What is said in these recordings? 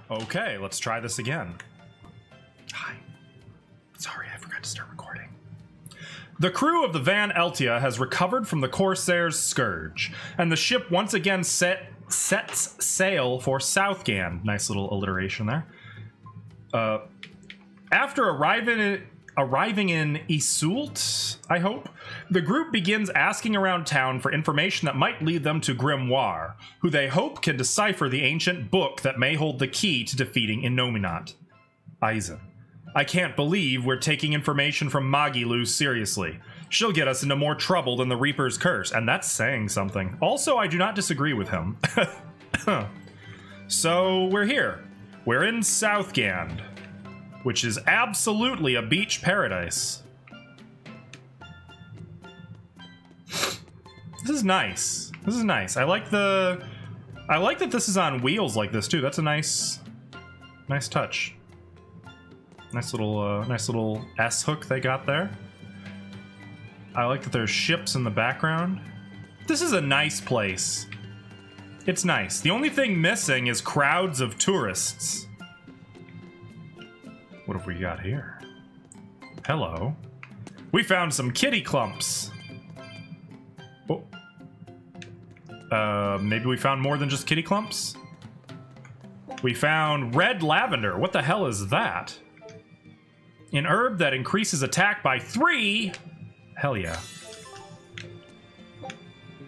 Okay, let's try this again. Hi. Sorry, I forgot to start recording. The crew of the Van Eltia has recovered from the Corsair's scourge, and the ship once again sets sail for Southgand. Nice little alliteration there. After arriving in Isoult, I hope, the group begins asking around town for information that might lead them to Grimoire, who they hope can decipher the ancient book that may hold the key to defeating Innominat. Eisen. I can't believe we're taking information from Magilu seriously. She'll get us into more trouble than the Reaper's Curse, and that's saying something. Also, I do not disagree with him. So, we're here. We're in Southgand, which is absolutely a beach paradise. This is nice. This is nice. I like that this is on wheels like this too. That's a nice touch. Nice little S hook they got there. I like that there's ships in the background. This is a nice place. It's nice. The only thing missing is crowds of tourists. What have we got here? Hello. We found some kitty clumps. Oh. Maybe we found more than just kitty clumps? We found red lavender. What the hell is that? An herb that increases attack by 3. Hell yeah.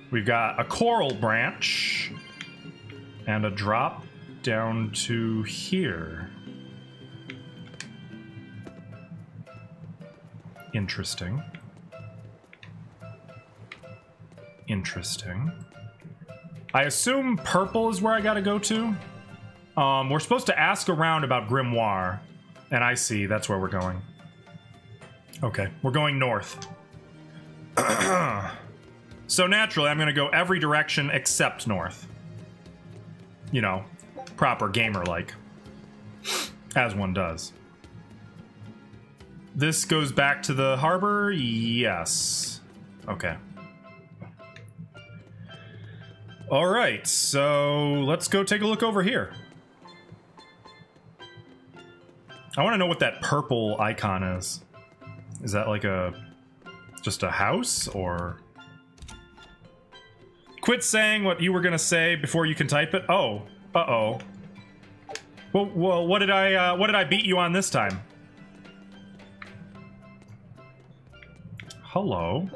We've got a coral branch and a drop down to here. Interesting. Interesting. I assume purple is where I gotta go to. We're supposed to ask around about Grimoire. And I see, that's where we're going. Okay, we're going north. So naturally, I'm gonna go every direction except north. You know, proper gamer-like. As one does. This goes back to the harbor? Yes. Okay. Alright, so let's go take a look over here. I want to know what that purple icon is. Is that like just a house, or? Quit saying what you were gonna say before you can type it. Oh, uh-oh. Well, what did I beat you on this time? Hello.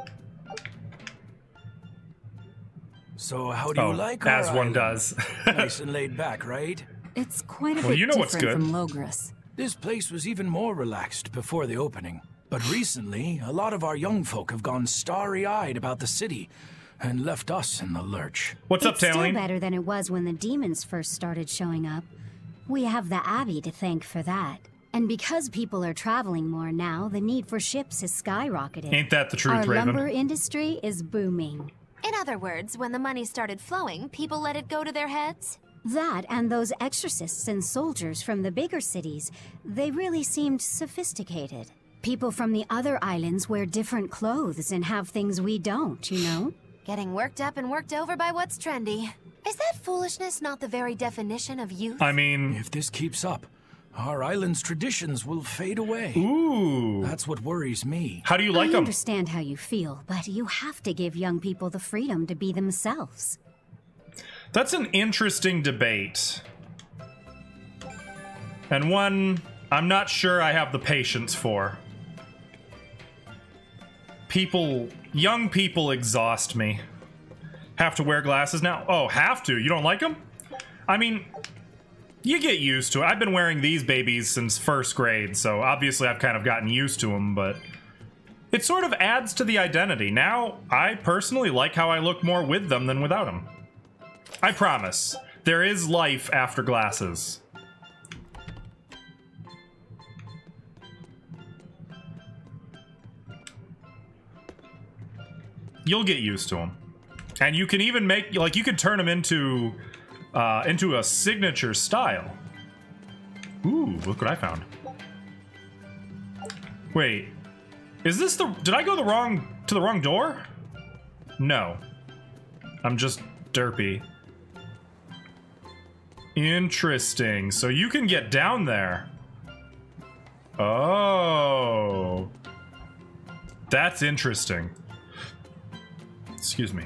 So how do you like our as one island? does. Nice and laid back, right? It's quite a bit you know what's different good. from Logris. This place was even more relaxed before the opening. But recently, a lot of our young folk have gone starry-eyed about the city and left us in the lurch. What's up, It's still Taline? better than it was when the demons first started showing up. We have the Abbey to thank for that. And because people are traveling more now, the need for ships has skyrocketed. Ain't that the truth, Our Raven? lumber industry is booming. In other words, when the money started flowing, people let it go to their heads? That and those exorcists and soldiers from the bigger cities, they really seemed sophisticated. People from the other islands wear different clothes and have things we don't, you know? Getting worked up and worked over by what's trendy. Is that foolishness not the very definition of youth? I mean, If this keeps up, our island's traditions will fade away. ooh. That's what worries me. How do you like I them? understand how you feel, but you have to give young people the freedom to be themselves. That's an interesting debate. And one I'm not sure I have the patience for. Young people exhaust me. Have to wear glasses now? Oh, have to? You don't like them? I mean, you get used to it. I've been wearing these babies since first grade, so obviously I've kind of gotten used to them, but it sort of adds to the identity. Now, I personally like how I look more with them than without them. I promise. There is life after glasses. You'll get used to them. And you can even make, like, you can turn them into a signature style. Ooh, look what I found. Wait, is this did I go to the wrong door? No. I'm just derpy. Interesting. So you can get down there. Oh. That's interesting. Excuse me.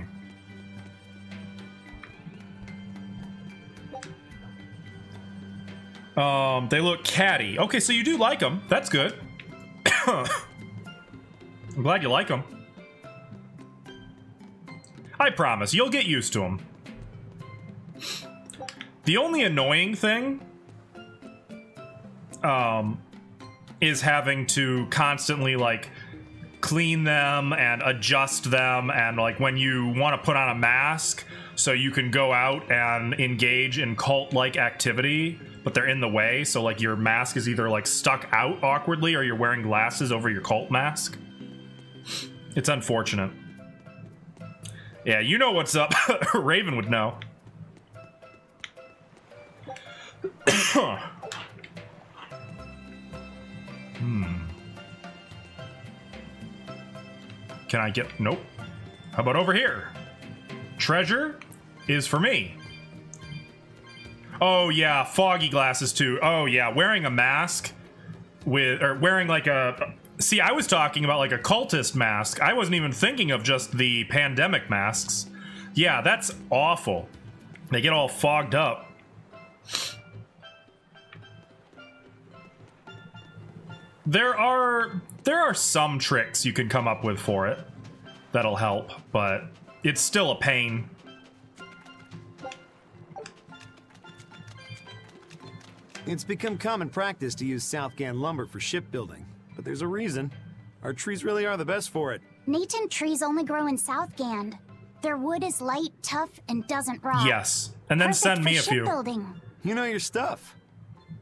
They look catty. Okay, so you do like them. That's good. I'm glad you like them. I promise, you'll get used to them. The only annoying thing is having to constantly, like, clean them and adjust them, and, like, when you want to put on a mask so you can go out and engage in cult-like activity, but they're in the way, so, like, your mask is either, like, stuck out awkwardly or you're wearing glasses over your cult mask. It's unfortunate. Yeah, you know what's up. Raven would know. Can I get... Nope. How about over here? Treasure is for me. Oh, yeah. Foggy glasses, too. Oh, yeah. Wearing a mask with... Or wearing, like, a... See, I was talking about, like, a cultist mask. I wasn't even thinking of just the pandemic masks. Yeah, that's awful. They get all fogged up. There are some tricks you can come up with for it that'll help, but it's still a pain. It's become common practice to use Southgan lumber for shipbuilding, but there's a reason. Our trees really are the best for it. Natant trees only grow in Southgand. Their wood is light, tough, and doesn't rot. Yes, and then Perfect send me for a few. shipbuilding. You know your stuff.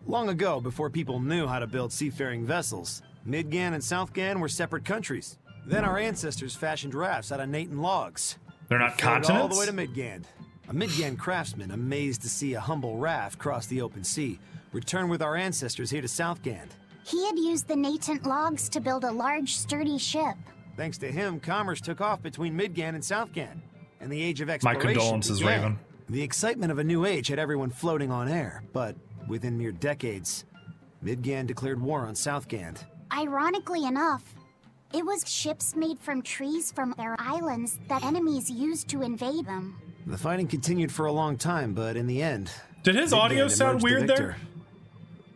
Long ago, before people knew how to build seafaring vessels, Midgan and Southgan were separate countries. Then our ancestors fashioned rafts out of Natant logs. They're not Floated continents? all the way to Midgand. A Midgand craftsman, amazed to see a humble raft cross the open sea, returned with our ancestors here to Southgand. He had used the Natant logs to build a large, sturdy ship. Thanks to him, commerce took off between Midgan and Southgand, and the age of My exploration condolences, began. Raven. The excitement of a new age had everyone floating on air, but within mere decades, Midgan declared war on Southgand. Ironically enough, it was ships made from trees from their islands that enemies used to invade them. The fighting continued for a long time, but in the end... Did his Midgand audio sound emerged the weird victor.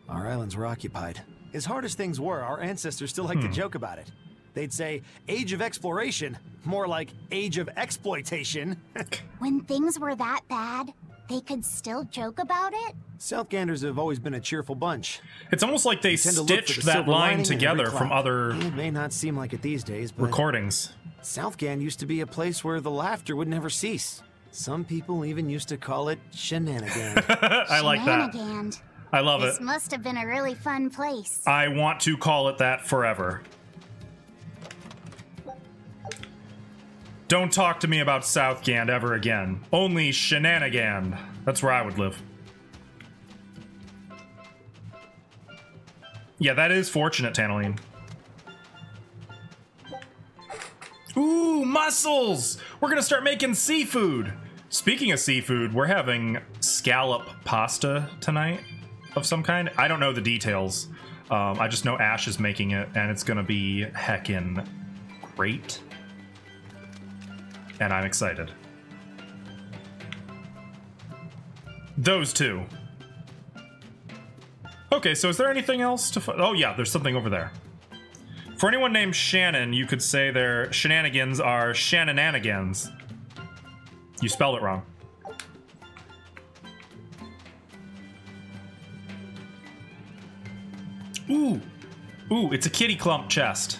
there? Our islands were occupied. As hard as things were, our ancestors still like to joke about it. They'd say, age of exploration, more like age of exploitation. When things were that bad, they could still joke about it? Southganders have always been a cheerful bunch. It's almost like they Tend to look for stitched the that silver line lining in every together from cloud. other It may not seem like it these days, but recordings. Southgand used to be a place where the laughter would never cease. Some people even used to call it shenanigans. I like that. Shenanigans. I love This it. must have been a really fun place. I want to call it that forever. Don't talk to me about Southgand ever again. Only Shenanigans. That's where I would live. Yeah, that is fortunate, Tanaline. Ooh, mussels! We're gonna start making seafood! Speaking of seafood, we're having scallop pasta tonight of some kind. I don't know the details. I just know Ash is making it, and it's gonna be heckin' great. And I'm excited. Those two. Okay, so is there anything else to... Oh yeah, there's something over there. For anyone named Shannon, you could say their shenanigans are Shannonanigans. You spelled it wrong. Ooh. Ooh, it's a kitty clump chest.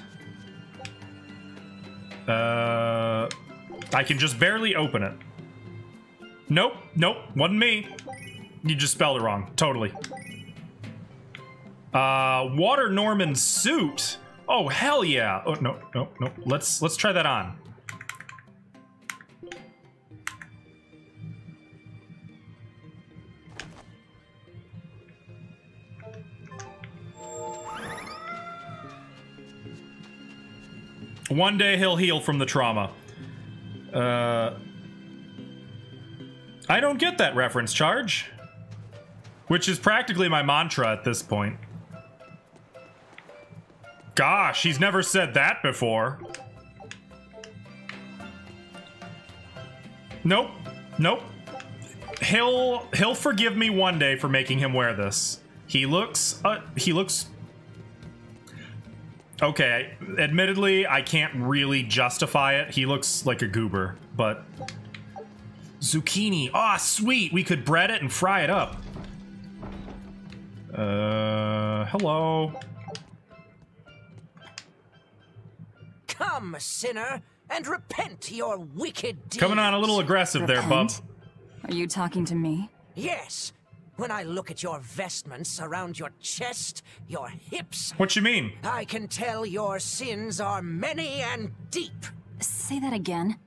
I can just barely open it. Nope, nope, wasn't me. You just spelled it wrong, totally. Water Norman suit. Oh, hell yeah. Oh, no, no, no. Let's try that on. One day he'll heal from the trauma. I don't get that reference, Charge. Which is practically my mantra at this point. Gosh, he's never said that before. Nope. Nope. He'll forgive me one day for making him wear this. He looks okay, admittedly, I can't really justify it. He looks like a goober, but zucchini. Ah, sweet. We could bread it and fry it up. Hello. Come, sinner, and repent your wicked deeds. Coming on a little aggressive there, bub. Are you talking to me? Yes. When I look at your vestments around your chest, your hips... What you mean? I can tell your sins are many and deep. Say that again.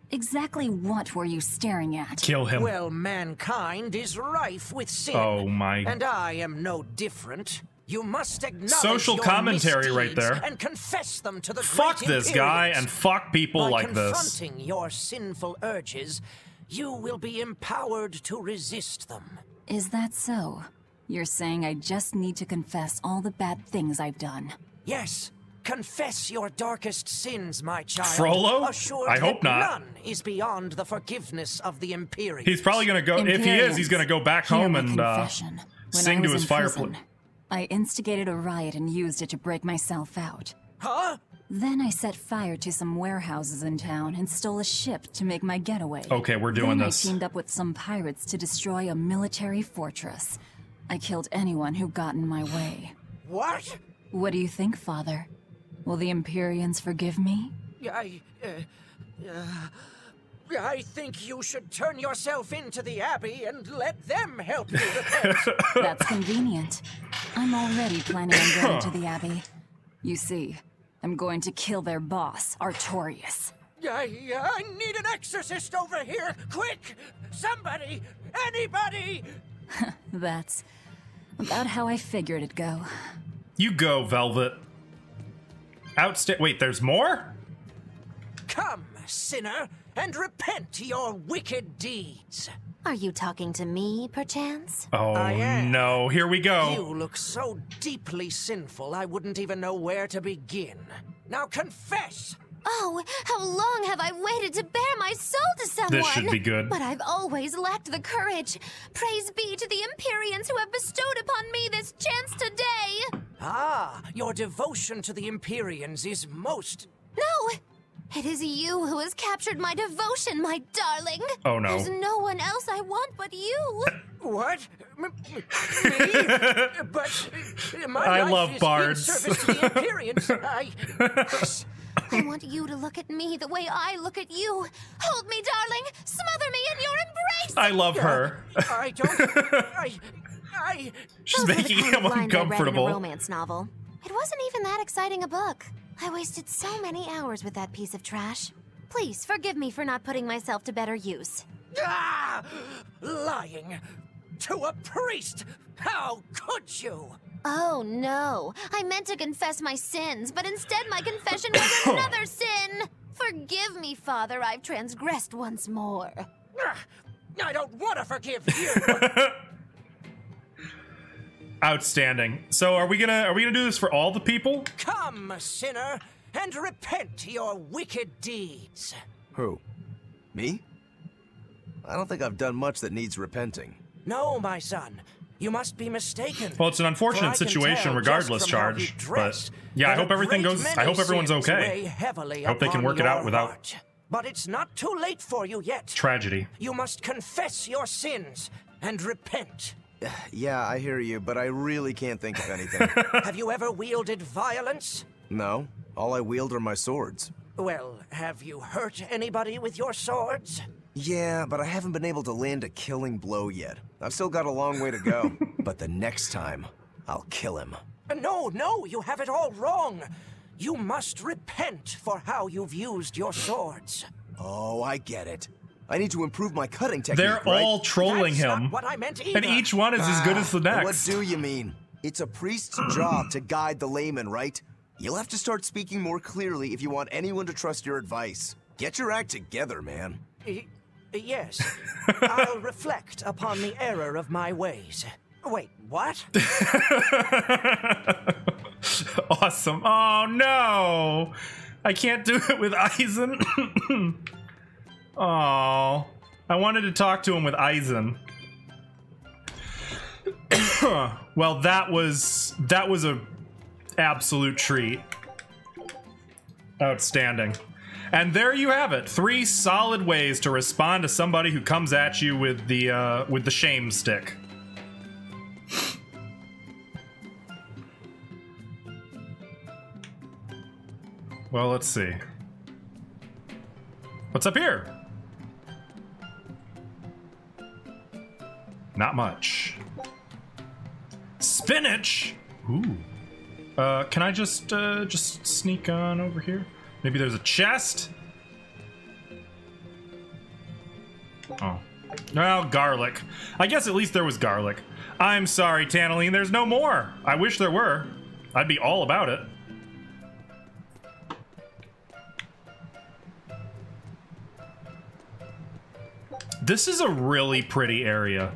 Exactly what were you staring at? Kill him. Well, mankind is rife with sin. Oh my... And I am no different. You must acknowledge social your commentary right there. And confess them to the fuck great this guy Imperials. and fuck people like this. By confronting your sinful urges, you will be empowered to resist them. Is that so? You're saying I just need to confess all the bad things I've done? Yes. Confess your darkest sins, my child. Frollo? Assured I hope that not. None is beyond the forgiveness of the Imperials. He's probably gonna go, if he is, he's gonna go back home and sing to his fireplace. I instigated a riot and used it to break myself out. Huh? Then I set fire to some warehouses in town and stole a ship to make my getaway. Okay, we're doing then this. I teamed up with some pirates to destroy a military fortress. I killed anyone who got in my way. What? What do you think, Father? Will the Empyreans forgive me? I think you should turn yourself into the Abbey and let them help you repent. That's convenient. I'm already planning on going to the Abbey. You see, I'm going to kill their boss, Artorius. I need an exorcist over here! Quick! Somebody! Anybody! That's about how I figured it'd go. You go, Velvet. Wait, there's more? Come, sinner, and repent your wicked deeds. Are you talking to me, perchance? Oh, I am. no. Here we go. You look so deeply sinful, I wouldn't even know where to begin. Now confess! Oh, how long have I waited to bare my soul to someone? This should be good. But I've always lacked the courage. Praise be to the Empyreans who have bestowed upon me this chance today. Ah, your devotion to the Empyreans is most... No! It is you who has captured my devotion, my darling. Oh, no. There's no one else I want but you. What? Me? But my I life love is bards. in service to the Empyreans. I want you to look at me the way I look at you. Hold me, darling. Smother me in your embrace. I love her. I don't... She's Those are the making kind him of lines I read in a uncomfortable. romance novel. It wasn't even that exciting a book. I wasted so many hours with that piece of trash. Please forgive me for not putting myself to better use. Ah! Lying to a priest! How could you? Oh no, I meant to confess my sins, but instead my confession was another sin. Forgive me, Father, I've transgressed once more. I don't want to forgive you. Outstanding. So are we gonna do this for all the people? Come, sinner, and repent your wicked deeds. Who? Me? I don't think I've done much that needs repenting. No, my son. You must be mistaken. Well, it's an unfortunate situation regardless, Charge. But yeah, I hope everything goes. I hope everyone's okay. I hope they can work it out without. But it's not too late for you yet. Tragedy. You must confess your sins and repent. Yeah, I hear you, but I really can't think of anything. Have you ever wielded violence? No, all I wield are my swords. Well, have you hurt anybody with your swords? Yeah, but I haven't been able to land a killing blow yet. I've still got a long way to go. But the next time, I'll kill him. No, you have it all wrong. You must repent for how you've used your swords. Oh, I get it. I need to improve my cutting technique, They're right? all trolling That's him. not what I meant either. And each one is as good as the next. What do you mean? It's a priest's job to guide the layman, right? You'll have to start speaking more clearly if you want anyone to trust your advice. Get your act together, man. Yes. I'll reflect upon the error of my ways. Wait, what? Awesome. Oh no! I can't do it with Eisen. Oh, I wanted to talk to him with Eisen. Well, that was a absolute treat. Outstanding. And there you have it. 3 solid ways to respond to somebody who comes at you with the shame stick. Well, let's see. What's up here? Not much. Spinach? Ooh. Can I just sneak on over here? Maybe there's a chest? Oh. Well, garlic. I guess at least there was garlic. I'm sorry, Tanaline, there's no more. I wish there were. I'd be all about it. This is a really pretty area.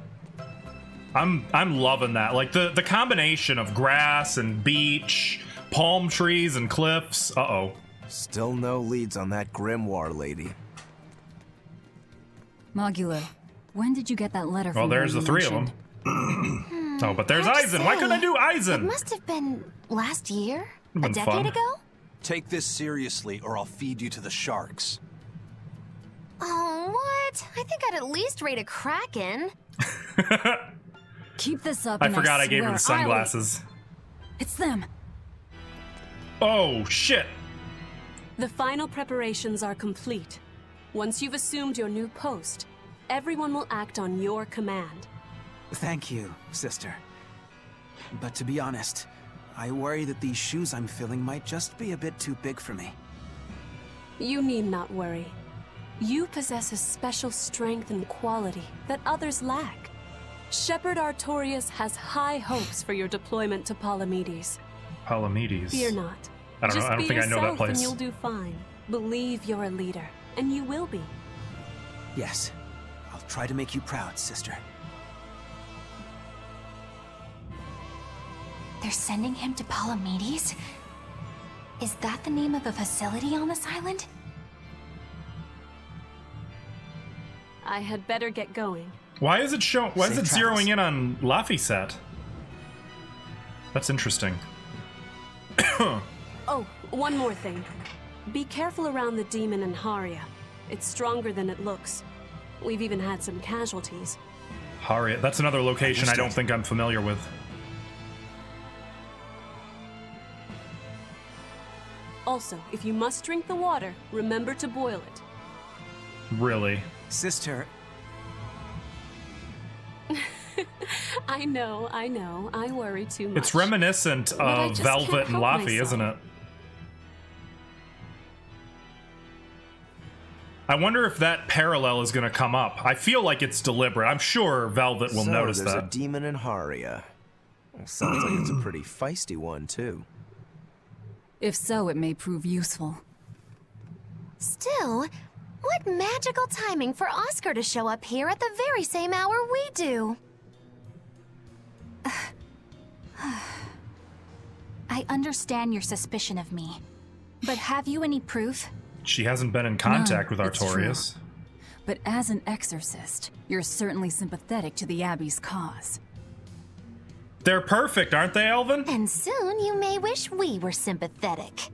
I'm loving that. Like the combination of grass and beach, palm trees and cliffs. Uh-oh. Still no leads on that grimoire lady. Magula, when did you get that letter from Well, there's the 3 of them. Oh, but there's Eisen. Why couldn't I do Eisen? It must have been last year? A Been decade fun. ago? Take this seriously, or I'll feed you to the sharks. Oh, what? I think I'd at least rate a kraken. Keep this up. I and forgot I gave her swear the sunglasses. It's them. Oh, shit. The final preparations are complete. Once you've assumed your new post, everyone will act on your command. Thank you, sister. But to be honest, I worry that these shoes I'm filling might just be a bit too big for me. You need not worry. You possess a special strength and quality that others lack. Shepherd Artorias has high hopes for your deployment to Palamedes. Palamedes. Fear not. I don't know. I don't think I know that Just be yourself and place. you'll do fine. Believe you're a leader, and you will be. Yes, I'll try to make you proud, sister. They're sending him to Palamedes? Is that the name of a facility on this island? I had better get going. Why is it showing? Why is it Safe travels. zeroing in on Laphicet? That's interesting. Oh, one more thing. Be careful around the demon in Haria. It's stronger than it looks. We've even had some casualties. Haria. That's another location I don't think I'm familiar with. Also, if you must drink the water, remember to boil it. Really? Sister, I know, I worry too much. It's reminiscent I of just Velvet can't and help Laffy, isn't myself. it? I wonder if that parallel is going to come up. I feel like it's deliberate. I'm sure Velvet will notice there's that. a demon in Haria. Sounds like it's a pretty feisty one, too. If so, it may prove useful. Still, what magical timing for Oscar to show up here at the very same hour we do. I understand your suspicion of me, but have you any proof? She hasn't been in contact with it's true. Artorias. But as an exorcist, you're certainly sympathetic to the Abbey's cause. They're perfect, aren't they, Elvin? And soon you may wish we were sympathetic.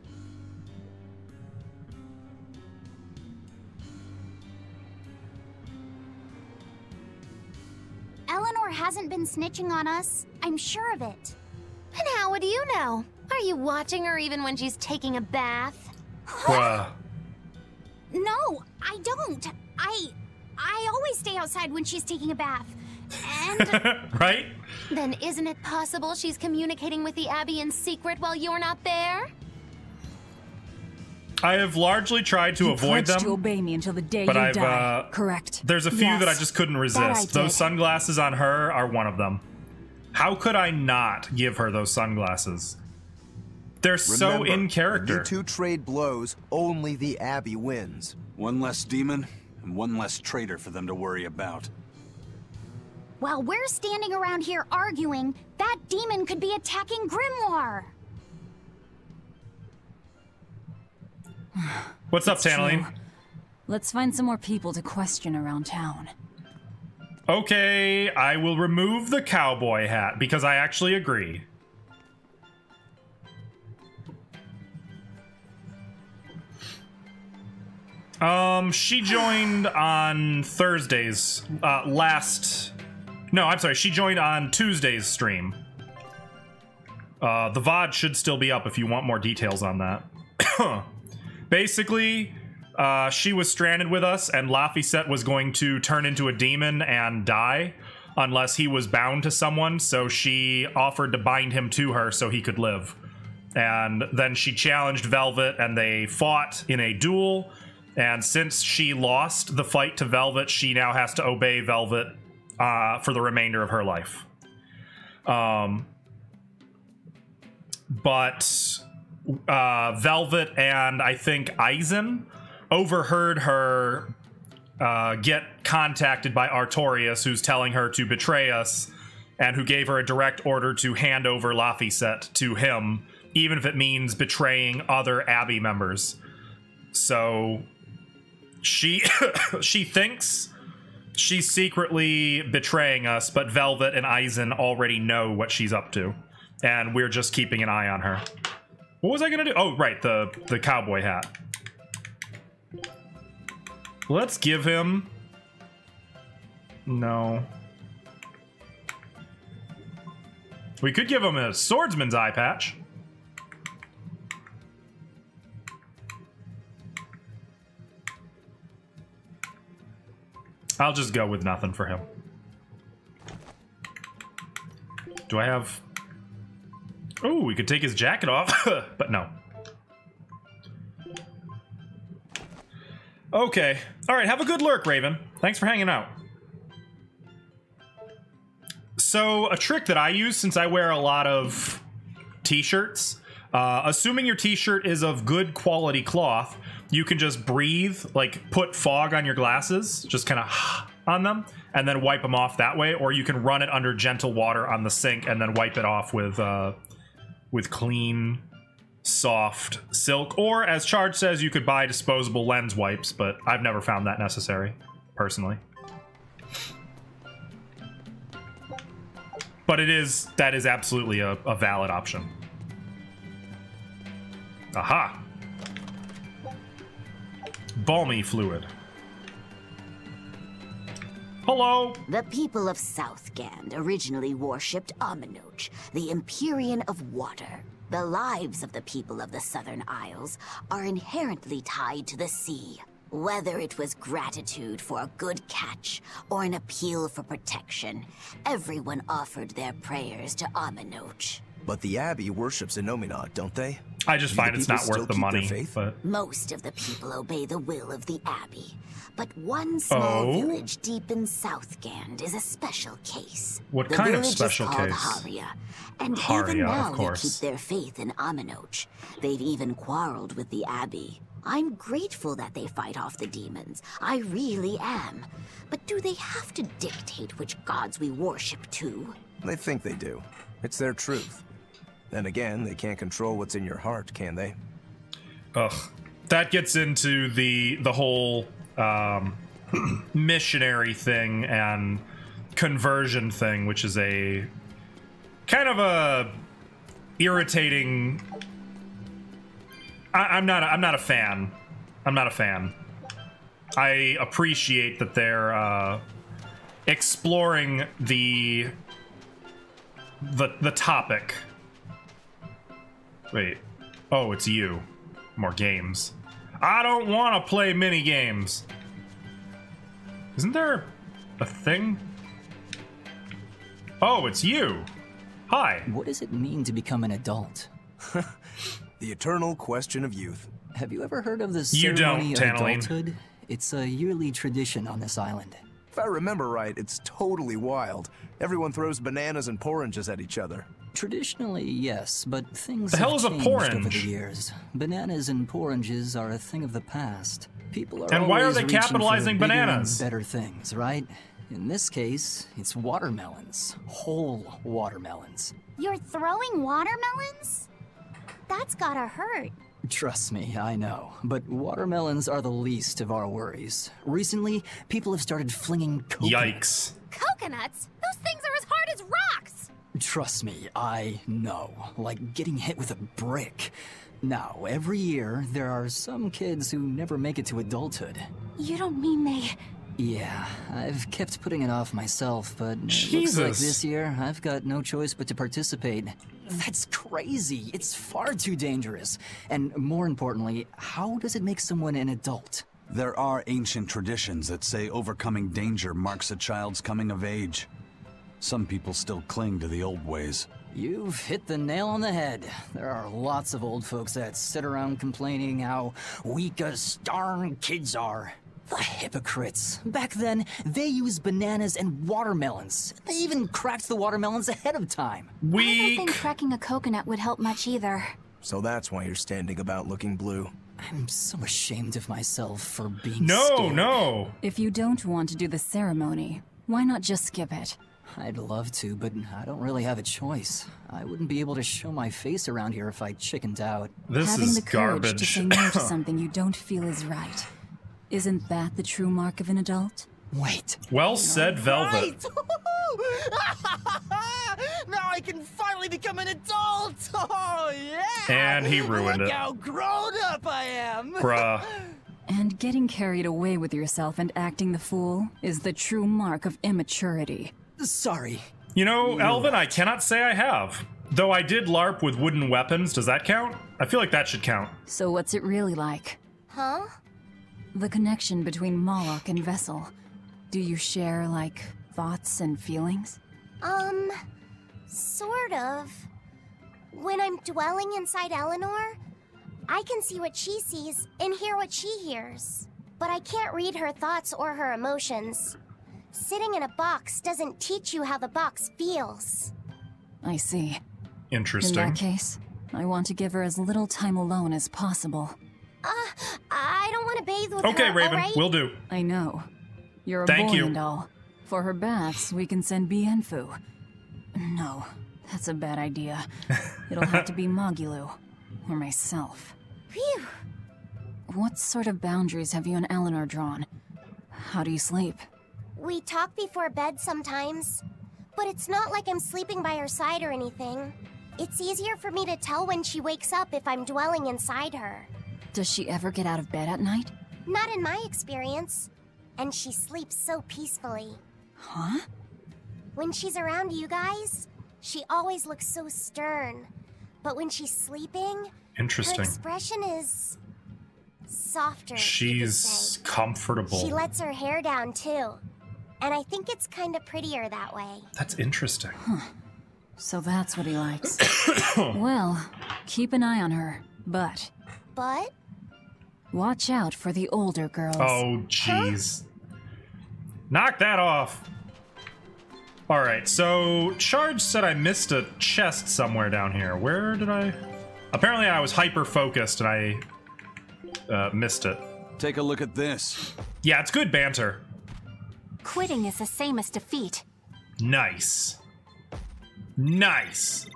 Eleanor hasn't been snitching on us. I'm sure of it. And how would you know? Are you watching her even when she's taking a bath? Bruh. No, I don't. I always stay outside when she's taking a bath. And Right? Then isn't it possible she's communicating with the Abbey in secret while you're not there? I have largely tried to You avoid pledged them. to obey me until the day but you I've, die. Correct. There's a few that I Yes, just couldn't that I resist. Those did. sunglasses on her are one of them. How could I not give her those sunglasses? They're so Remember, in character. when you two trade blows, only the Abbey wins. One less demon, and one less traitor for them to worry about. While we're standing around here arguing, that demon could be attacking Grimoire. What's up, Tanaline? Let's find some more people to question around town. Okay, I will remove the cowboy hat because I actually agree. She joined on Thursday's she joined on Tuesday's stream. The VOD should still be up if you want more details on that. Basically, she was stranded with us, and Laphicet was going to turn into a demon and die unless he was bound to someone, so she offered to bind him to her so he could live. And then she challenged Velvet, and they fought in a duel, and since she lost the fight to Velvet, she now has to obey Velvet for the remainder of her life. But Velvet and I think Eisen overheard her get contacted by Artorias, who's telling her to betray us, and who gave her a direct order to hand over Laphicet to him, even if it means betraying other Abbey members. So she thinks she's secretly betraying us, but Velvet and Eisen already know what she's up to, and we're just keeping an eye on her. What was I gonna do? Oh, right, the cowboy hat. Let's give him... No. We could give him a swordsman's eye patch. I'll just go with nothing for him. Do I have... Oh, we could take his jacket off, but no. Okay. All right, have a good lurk, Raven. Thanks for hanging out. So, a trick that I use since I wear a lot of t-shirts, assuming your t-shirt is of good quality cloth, you can just breathe, like put fog on your glasses, just kind of on them, and then wipe them off that way, or you can run it under gentle water on the sink and then wipe it off with clean, soft silk. Or, as Charge says, you could buy disposable lens wipes, but I've never found that necessary, personally. But that is absolutely a valid option. Aha! Balmy fluid. Hello! The people of Southgand originally worshipped Aminoch, the Empyrean of Water. The lives of the people of the Southern Isles are inherently tied to the sea. Whether it was gratitude for a good catch or an appeal for protection, everyone offered their prayers to Aminoch. But the Abbey worships Innominat, don't they? I just find it's not worth the money. But... Most of the people obey the will of the Abbey, but one small village deep in Southgand is a special case. What kind of special case? The village is called Haria, and even now they keep their faith in Aminoch. They've even quarreled with the Abbey. I'm grateful that they fight off the demons. I really am. But do they have to dictate which gods we worship too? They think they do. It's their truth. Then again, they can't control what's in your heart, can they? Ugh. That gets into the whole missionary thing and conversion thing, which is a kind of a irritating... I'm not a fan. I'm not a fan. I appreciate that they're exploring the topic. Wait. Oh, it's you. More games. I don't want to play mini games. Isn't there a thing? Oh, it's you. Hi. What does it mean to become an adult? The eternal question of youth. Have you ever heard of the ceremony of adulthood? It's a yearly tradition on this island. If I remember right, it's totally wild. Everyone throws bananas and porridges at each other. Traditionally, yes, but things the hell is a porridge over the years. Bananas and porridges are a thing of the past. People are and why are they capitalizing bananas? Better things, right? In this case, it's watermelons. Whole watermelons. You're throwing watermelons? That's gotta hurt. Trust me, I know. But watermelons are the least of our worries. Recently, people have started flinging coconuts. Yikes. Coconuts? Those things are as hard as rocks! Trust me, I know. Like getting hit with a brick. Now, every year, there are some kids who never make it to adulthood. You don't mean they... Yeah, I've kept putting it off myself, but Jesus. It looks like this year, I've got no choice but to participate. That's crazy. It's far too dangerous. And more importantly, how does it make someone an adult? There are ancient traditions that say overcoming danger marks a child's coming of age. Some people still cling to the old ways. You've hit the nail on the head. There are lots of old folks that sit around complaining how weak us darn kids are. The hypocrites. Back then, they used bananas and watermelons. They even cracked the watermelons ahead of time. I don't think cracking a coconut would help much either. So that's why you're standing about looking blue. I'm so ashamed of myself for being scared. No. If you don't want to do the ceremony, why not just skip it? I'd love to, but I don't really have a choice. I wouldn't be able to show my face around here if I chickened out. Having the courage to say no to something you don't feel is right. Isn't that the true mark of an adult? Wait. Well said, Velvet. Right. Now I can finally become an adult! Oh, yeah! And he ruined Look it. how grown up I am! Bruh. And getting carried away with yourself and acting the fool is the true mark of immaturity. Sorry. You know, Alvin, I cannot say I have. Though I did LARP with wooden weapons, does that count? I feel like that should count. So what's it really like? Huh? The connection between Moloch and Vessel. Do you share, like, thoughts and feelings? Sort of. When I'm dwelling inside Eleanor, I can see what she sees and hear what she hears. But I can't read her thoughts or her emotions. Sitting in a box doesn't teach you how the box feels. I see. Interesting. In that case, I want to give her as little time alone as possible. I don't want to bathe with her, Okay, Raven, alright? will do. I know. You're a Thank boy you. and all. For her baths, we can send Bienfu. No, that's a bad idea. It'll have to be Magulu. Or myself. Phew. What sort of boundaries have you and Eleanor drawn? How do you sleep? We talk before bed sometimes, but it's not like I'm sleeping by her side or anything. It's easier for me to tell when she wakes up if I'm dwelling inside her. Does she ever get out of bed at night? Not in my experience. And she sleeps so peacefully. Huh? When she's around you guys, she always looks so stern. But when she's sleeping, Interesting. her expression is softer. She's comfortable. She lets her hair down too. And I think it's kind of prettier that way. That's interesting. Huh. So that's what he likes. Well, keep an eye on her, but watch out for the older girls. Oh, jeez. Knock that off. All right, so Charge said I missed a chest somewhere down here. Where did I? Apparently I was hyper-focused and I missed it. Take a look at this. Yeah, it's good banter. Quitting is the same as defeat. Nice. Nice.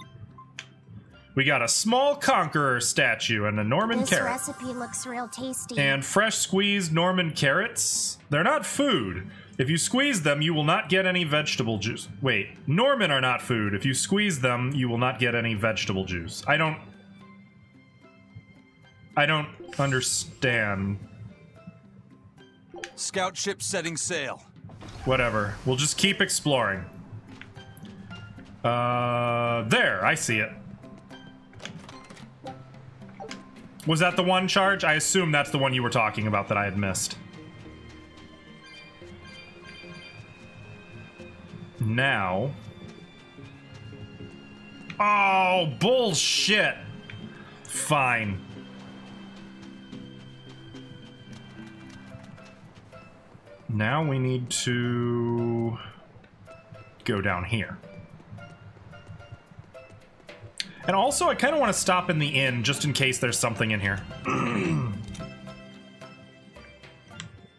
We got a small conqueror statue and a Norman This carrot. recipe looks real tasty. And fresh squeezed Norman carrots. They're not food. If you squeeze them, you will not get any vegetable juice. Wait, Norman are not food. If you squeeze them, you will not get any vegetable juice. I don't understand. Scout ship setting sail. Whatever. We'll just keep exploring. There, I see it. Was that the one, Charge? I assume that's the one you were talking about that I had missed. Now. Oh, bullshit. Fine. Now we need to go down here. And also, I kind of want to stop in the inn just in case there's something in here.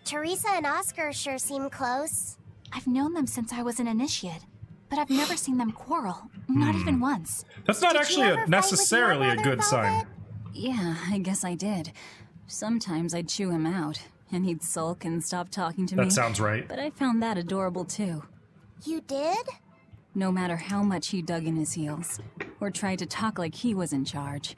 Teresa and Oscar sure seem close. I've I've known them since I was an initiate, but I've never seen them quarrel. Not even once. That's not actually necessarily a good sign. Yeah, I guess I did. Sometimes I'd chew him out, and he'd sulk and stop talking to me. That sounds right. But I found that adorable too. You did? No matter how much he dug in his heels, or tried to talk like he was in charge,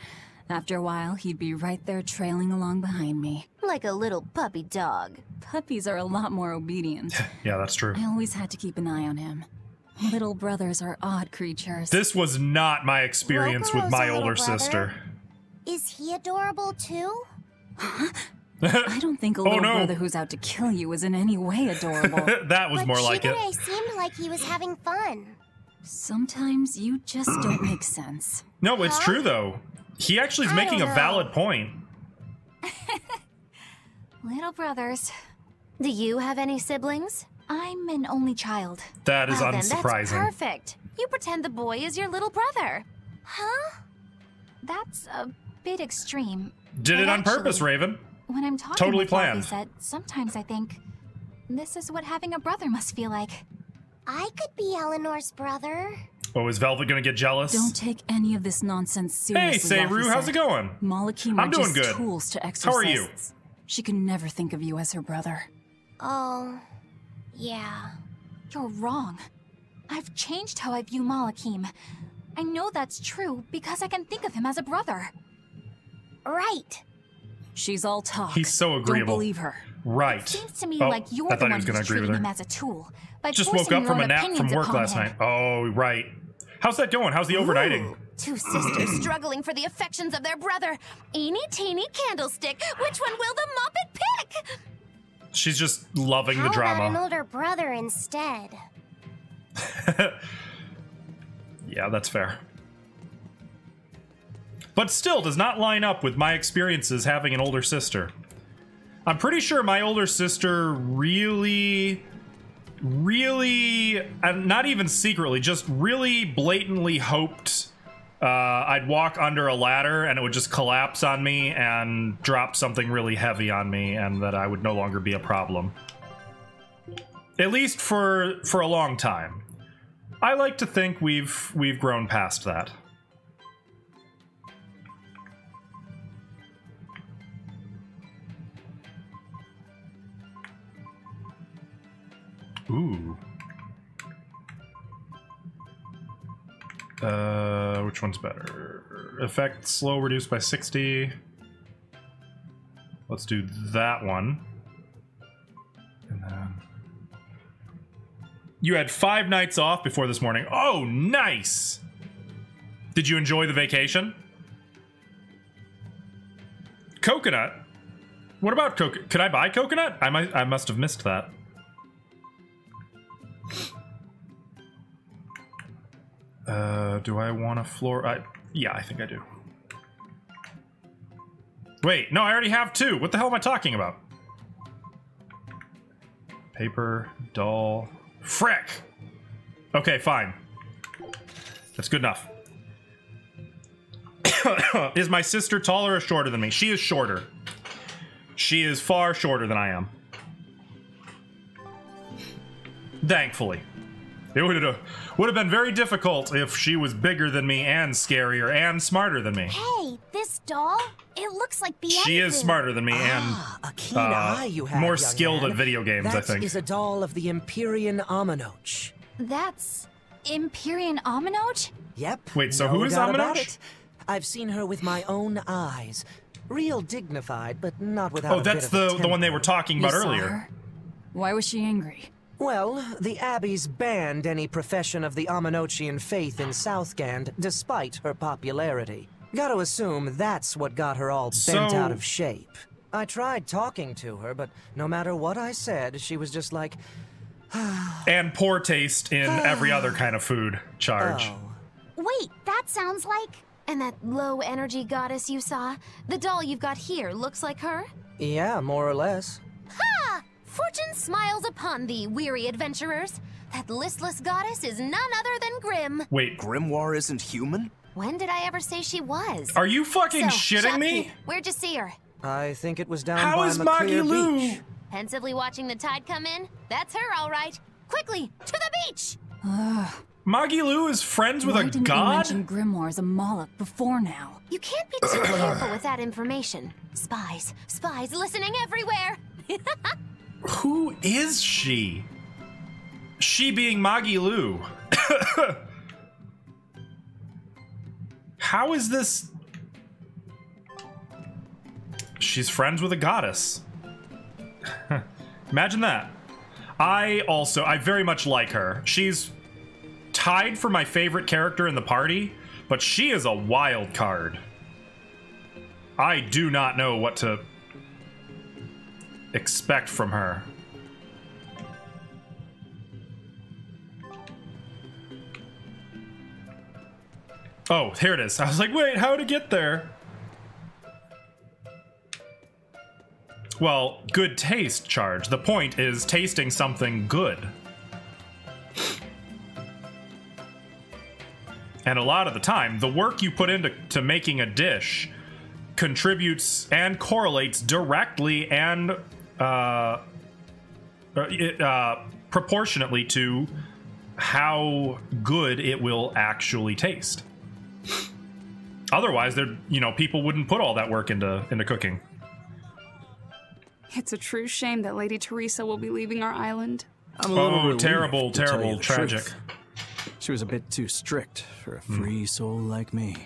after a while he'd be right there trailing along behind me. Like a little puppy dog. Puppies are a lot more obedient. Yeah, that's true. I always had to keep an eye on him. Little brothers are odd creatures. This was not my experience with my older sister. Is he adorable too? I don't think a little brother who's out to kill you is in any way adorable. That was more like it. Shigure seemed like he was having fun. Sometimes you just don't make sense. No, it's true though. He actually is making a valid point. Little brothers. Do you have any siblings? I'm an only child. That is Well, unsurprising. then that's perfect. You pretend the boy is your little brother. Huh? That's a bit extreme. Did But it on purpose, actually, Raven. When I'm talking Totally with planned. Said, sometimes I think this is what having a brother must feel like. I could be Eleanor's brother. Oh, is Velvet gonna get jealous? Don't take any of this nonsense seriously. Hey, Seiru, how's it going? Malakim I'm are doing just good. tools to exorcists. How are you? She can never think of you as her brother. Oh, yeah. You're wrong. I've changed how I view Malakim. I know that's true because I can think of him as a brother. Right. She's all talk. He's so agreeable. Don't believe her. Right. It seems to me Oh, like you're I the thought he one was gonna who's agree with treating her. him as a tool. By Just woke forcing up your from own a nap from opinions work upon last him. night. Oh, right. How's that going? How's the overnighting? Two sisters struggling for the affections of their brother. Eeny teeny candlestick. Which one will the Muppet pick? She's just loving How the about an drama. older brother instead? Yeah, that's fair. But still does not line up with my experiences having an older sister. I'm pretty sure my older sister really, and not even secretly, just really blatantly hoped I'd walk under a ladder and it would just collapse on me and drop something really heavy on me and that I would no longer be a problem. At least for a long time. I like to think we've grown past that. Ooh. Which one's better? Effect slow reduced by 60. Let's do that one. And then you had 5 nights off before this morning. Oh, nice! Did you enjoy the vacation? Coconut? What about coconut? Could I buy coconut? I must have missed that. Do I want a floor? Yeah, I think I do. Wait, no, I already have 2. What the hell am I talking about? Paper, doll, frick! Okay, fine. That's good enough. Is my sister taller or shorter than me? She is shorter. She is far shorter than I am. Thankfully. It would have been very difficult if she was bigger than me and scarier and smarter than me. Hey, this doll, it looks like Bienfu. She is smarter than me A keen eye you have, more young skilled man. at video games, I That think. is a doll of the Empyrean Aminoch. That's Empyrean Aminoch? Yep. Wait, so no who is doubt about Aminoch? it. I've seen her with my own eyes. Real dignified, but not without Oh, a that's bit of a the one they temper. were talking about earlier. Her? Why was she angry? Well, the Abbey's banned any profession of the Aminochian faith in Southgand, despite her popularity. Gotta assume that's what got her all bent out of shape. I tried talking to her, but no matter what I said, she was just like... And poor taste in every other kind of food charge. Wait, that sounds like... And that low energy goddess you saw? The doll you've got here looks like her? Yeah, more or less. Ha! Fortune smiles upon thee, weary adventurers. That listless goddess is none other than Grim. Wait, Grimoire isn't human? When did I ever say she was? Are you fucking So, shitting me? shopkeep, where'd you see her? I think it was down How by is McClear Maggie Lou? Beach. Pensively watching the tide come in? That's her, all right. Quickly, to the beach! Magilu is friends with a Why didn't you god? mention grimoires a Moloch before now? You can't be too careful with that information. Spies, spies listening everywhere! Who is she? She being Magilu. How is this? She's friends with a goddess. Imagine that. I very much like her. She's tied for my favorite character in the party, but she is a wild card. I do not know what to expect from her. Oh, here it is. I was like, wait, how to get there? Well, good taste charge. The point is tasting something good. And a lot of the time, the work you put into making a dish contributes and correlates directly and proportionately to how good it will actually taste. Otherwise, people wouldn't put all that work into cooking. It's a true shame that Lady Teresa will be leaving our island. I'm a little relieved, terrible, to tell you the tragic. truth. She was a bit too strict for a free soul like me.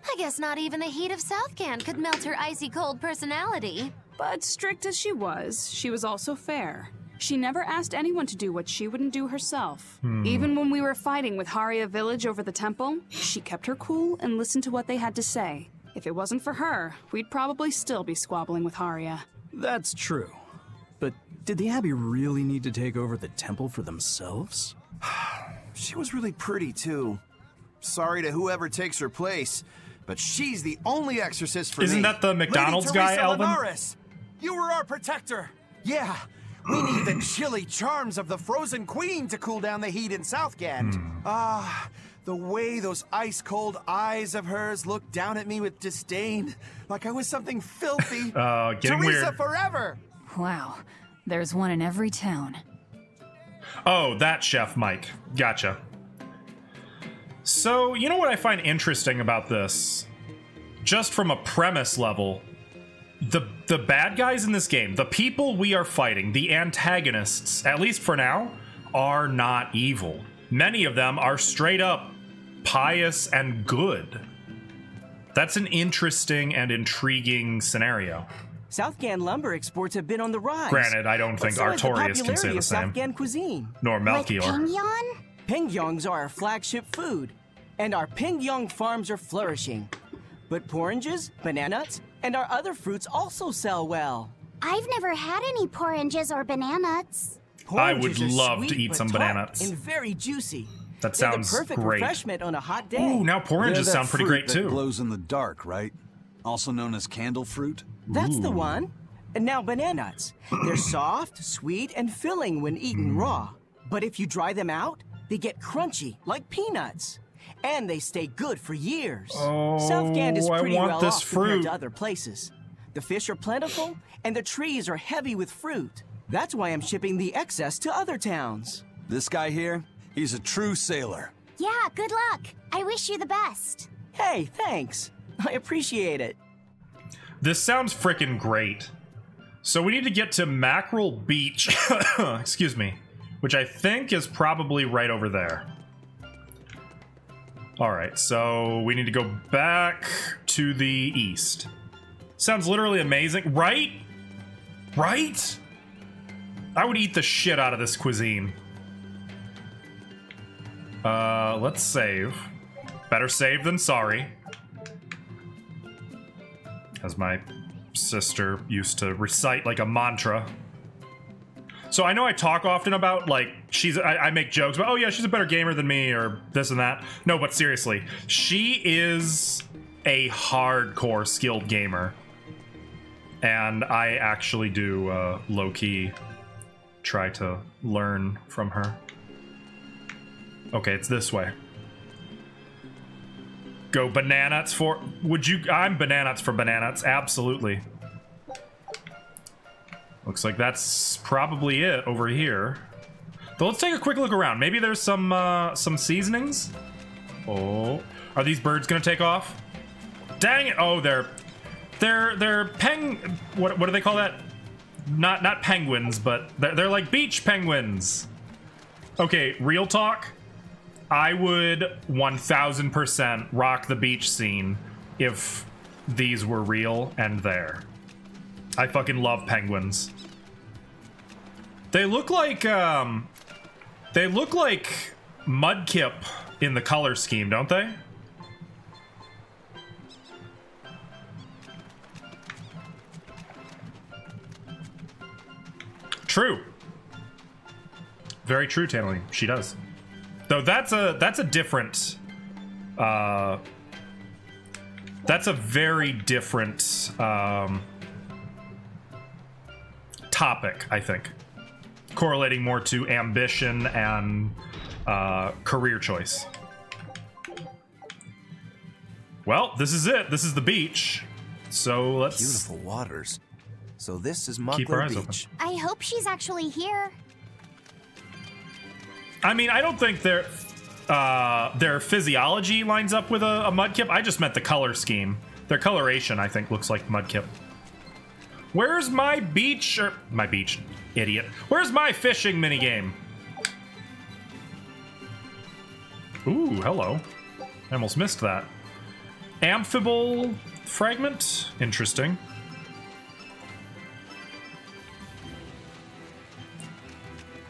I guess not even the heat of Southgand could melt her icy cold personality. But strict as she was also fair. She never asked anyone to do what she wouldn't do herself. Even when we were fighting with Haria Village over the temple, she kept her cool and listened to what they had to say. If it wasn't for her, we'd probably still be squabbling with Haria. That's true. But did the Abbey really need to take over the temple for themselves? She was really pretty, too. Sorry to whoever takes her place, but she's the only exorcist for me. Isn't that the McDonald's Lady guy, Teresa Alvin? Linares, you were our protector. Yeah, we need the chilly charms of the Frozen Queen to cool down the heat in Southgand. The way those ice-cold eyes of hers looked down at me with disdain, like I was something filthy. Getting Teresa weird. forever! Wow, there's one in every town. Oh, that Chef Mike. Gotcha. So, you know what I find interesting about this? Just from a premise level, the bad guys in this game, the people we are fighting, the antagonists, at least for now, are not evil. Many of them are straight up pious and good. That's an interesting and intriguing scenario. Southgand lumber exports have been on the rise. Granted, I don't think Artorias can say the same. Southgand cuisine. Nor Melchior. Pingyong? Pingyongs are our flagship food, and our Pingyong farms are flourishing. But oranges, bananas, and our other fruits also sell well. I've never had any oranges or bananas. I would Oranges are love to sweet eat but some tart bananas. and very juicy. That They're sounds the perfect great. refreshment on a hot day. Ooh, now oranges They're that sound pretty fruit great that too. glows in the dark, right? Also known as candle fruit? That's the one. And now bananas. They're soft, sweet, and filling when eaten raw. But if you dry them out, they get crunchy, like peanuts. And they stay good for years. Oh, Southgand is I pretty want well this off compared fruit. to other places. The fish are plentiful, and the trees are heavy with fruit. That's why I'm shipping the excess to other towns. This guy here, he's a true sailor. Yeah, good luck. I wish you the best. Hey, thanks. I appreciate it. This sounds frickin' great. So we need to get to Mackerel Beach, excuse me, which I think is probably right over there. All right, so we need to go back to the east. Sounds literally amazing, right? Right? I would eat the shit out of this cuisine. Let's save. Better save than sorry. As my sister used to recite like a mantra. So I know I talk often about, like, I make jokes about, oh yeah, she's a better gamer than me, or this and that. No, but seriously, she is a hardcore skilled gamer. And I actually do, low-key, try to learn from her. Okay, it's this way. Go bananas for... I'm bananas for bananas, absolutely. Looks like that's probably it over here. Though let's take a quick look around. Maybe there's some seasonings. Oh, are these birds gonna take off? Dang it! Oh, they're what do they call that? Not penguins, but they're like beach penguins. Okay, real talk. I would 1000% rock the beach scene if these were real and there. I fucking love penguins. They look like Mudkip in the color scheme, don't they? True. Very true, Tanneling. She does. Though that's a different that's a very different topic, I think. Correlating more to ambition and career choice. Well, this is it. This is the beach. So let's... Beautiful waters. So this is keep our Muckler eyes Beach. I hope she's actually here. I mean, I don't think their physiology lines up with a Mudkip. I just meant the color scheme. Their coloration, I think, looks like Mudkip. Where's my beach? My beach, idiot. Where's my fishing minigame? Ooh, hello. I almost missed that. Amphibole fragment? Interesting.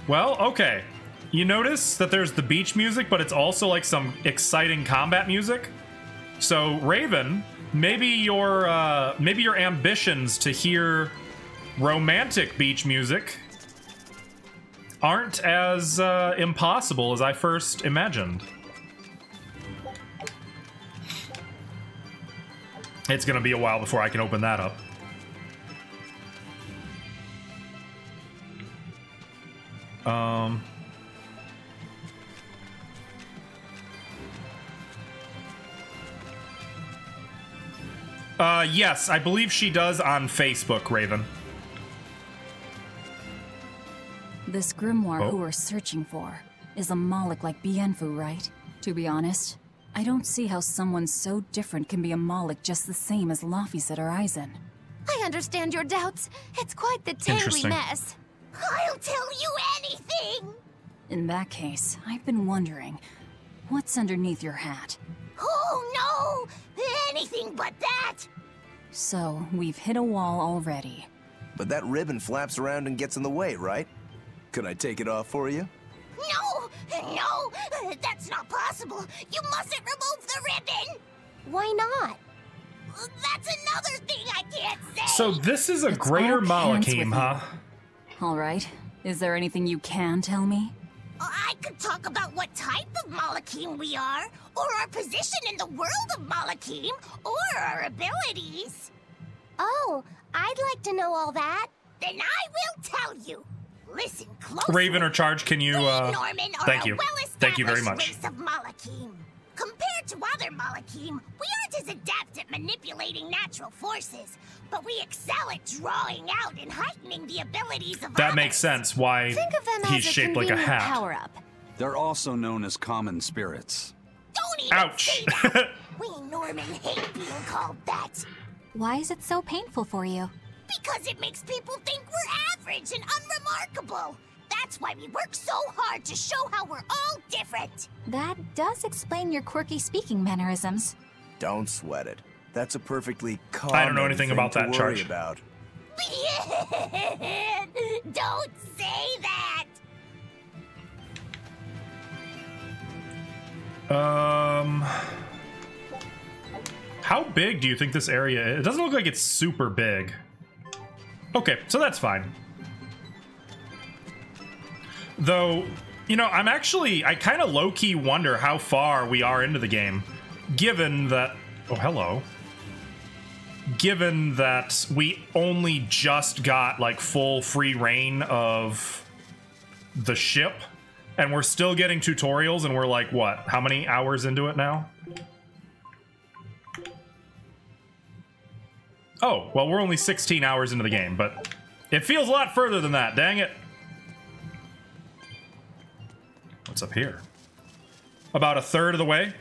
Well, okay. You notice that there's the beach music, but it's also like some exciting combat music. So, Raven, maybe your ambitions to hear romantic beach music aren't as impossible as I first imagined. It's gonna be a while before I can open that up. Yes, I believe she does on Facebook, Raven. This grimoire who we're searching for is a Moloch like Bienfu, right? To be honest, I don't see how someone so different can be a Moloch just the same as Laphicet or Eisen. I understand your doubts. It's quite the tangly mess. I'll tell you anything! In that case, I've been wondering, what's underneath your hat? Oh no! Anything but that! So, we've hit a wall already. But that ribbon flaps around and gets in the way, right? Could I take it off for you? No! No! That's not possible! You mustn't remove the ribbon! Why not? That's another thing I can't say! So this is a greater Malachim, huh? Alright. Is there anything you can tell me? I could talk about what type of Malachim we are, or our position in the world of Malachim, or our abilities. Oh, I'd like to know all that. Then I will tell you. Listen closely. Raven or Charge, can you, Norman are thank you. Thank you very much. Race of Malachim. Compared to other Malachim, we aren't as adept at manipulating natural forces, but we excel at drawing out and heightening the abilities of That others. makes sense why he's shaped like a hat. Power-up. They're also known as common spirits. Don't even Ouch. say that. We Norman hate being called that. Why is it so painful for you? Because it makes people think we're average and unremarkable. That's why we work so hard to show how we're all different. That does explain your quirky speaking mannerisms. Don't sweat it. That's a perfectly common I don't know anything thing about to that, worry Charge. about. Don't say that. How big do you think this area is? It doesn't look like it's super big. Okay, so that's fine. Though, you know, I kind of low-key wonder how far we are into the game, given that... Oh, hello. Given that we only just got, like, full free reign of the ship, and we're still getting tutorials, and we're like, what, how many hours into it now? Oh, well, we're only 16 hours into the game, but it feels a lot further than that, dang it. What's up here? About a third of the way?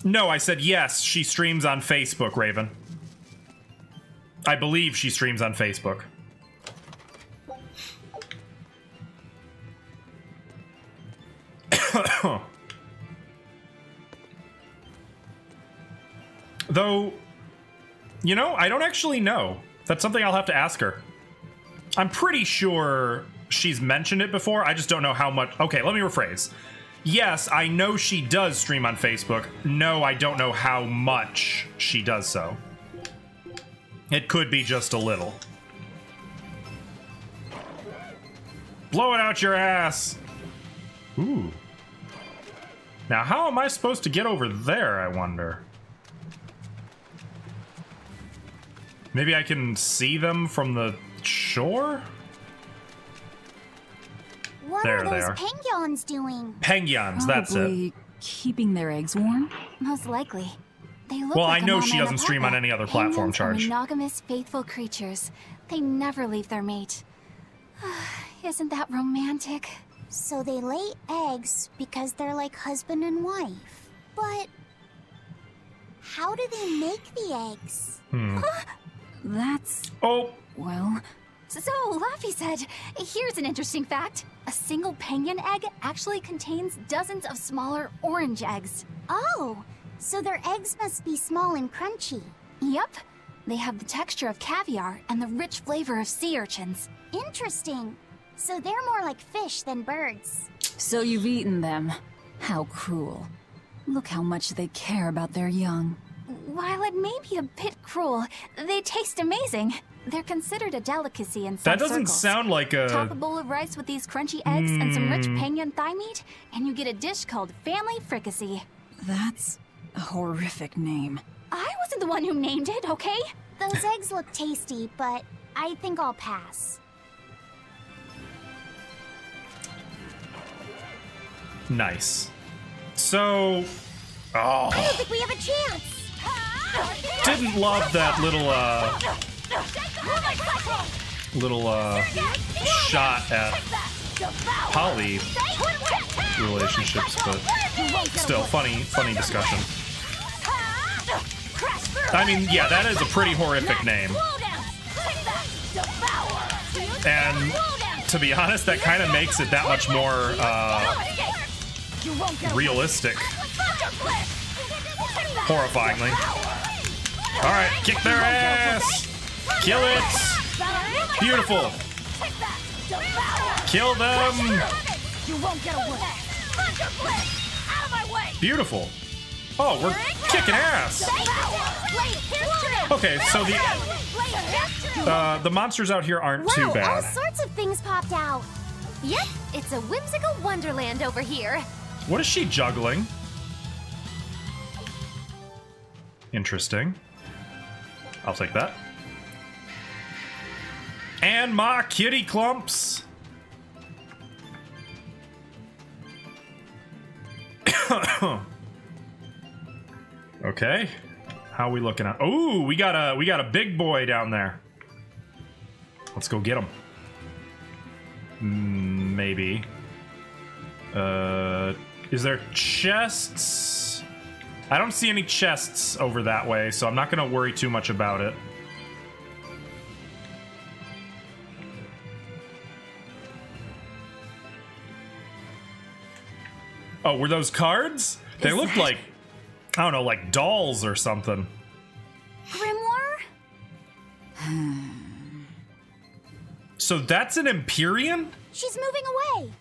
No, I said yes, she streams on Facebook, Raven. I believe she streams on Facebook. Though, you know, I don't actually know. That's something I'll have to ask her. I'm pretty sure she's mentioned it before. I just don't know how much. Okay, let me rephrase. Yes, I know she does stream on Facebook. No, I don't know how much she does so. It could be just a little. Blow it out your ass. Ooh. Now, how am I supposed to get over there, I wonder? Maybe I can see them from the shore? What there are they those are. penguins doing? Penguins, that's it. Keeping their eggs warm? Most likely. They look Well, like I know a she mama and doesn't a stream papa. on any other platform, Penguins are Charge. monogamous, faithful creatures. They never leave their mate. Isn't that romantic? So they lay eggs because they're like husband and wife. But how do they make the eggs? That's... Oh. Well... So, Laffy said, here's an interesting fact. A single penguin egg actually contains dozens of smaller orange eggs. Oh, so their eggs must be small and crunchy. Yep. They have the texture of caviar and the rich flavor of sea urchins. Interesting. So they're more like fish than birds. So you've eaten them. How cruel. Look how much they care about their young. While it may be a bit cruel, they taste amazing. They're considered a delicacy in some That doesn't circles. sound like a... Top a bowl of rice with these crunchy eggs and some rich penguin thigh meat, and you get a dish called family fricassee. That's a horrific name. I wasn't the one who named it, okay? Those eggs look tasty, but I think I'll pass. Nice. So... Oh. I don't think we have a chance. Didn't love that little, shot at poly relationships, but still, funny discussion. I mean, yeah, that is a pretty horrific name. And to be honest, that kind of makes it that much more realistic. Horrifyingly. Alright, kick their ass! Kill it! Beautiful! Kill them! Beautiful. Oh, we're kicking ass! Okay, so the monsters out here aren't too All bad. sorts of things popped out. Yep, it's a whimsical wonderland over here. What is she juggling? Interesting. I'll take that. And my kitty clumps. Okay. How are we looking at? Ooh, we got a big boy down there. Let's go get him. Maybe. Is there chests? I don't see any chests over that way, so I'm not gonna worry too much about it. Oh, were those cards? They looked like, I don't know, like dolls or something. Grimoire? So that's an Empyrean? She's moving away.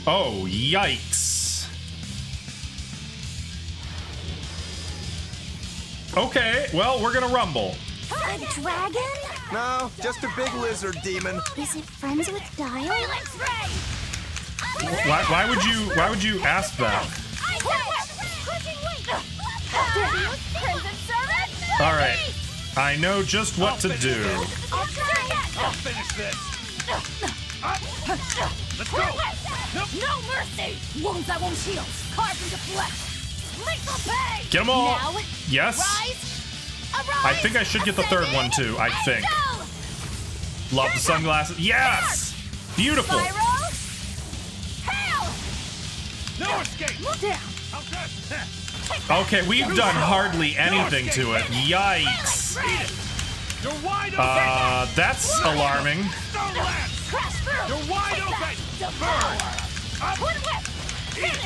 Oh, yikes. Okay, well, we're gonna rumble. A dragon? No, just a big lizard demon. Is it friends with Dial? Why would you ask that? All right, I know just what to do. I'll finish this. Let's go. No mercy! Wounds that won't heal. Carved into flesh. Lethal pain! Get them all. Now, Yes. I think I should get the third one too. I think. Love the sunglasses. Yes. Beautiful. No escape. Okay, we've done hardly anything to it. Yikes. You're wide open. That's alarming. You're wide open. Burn.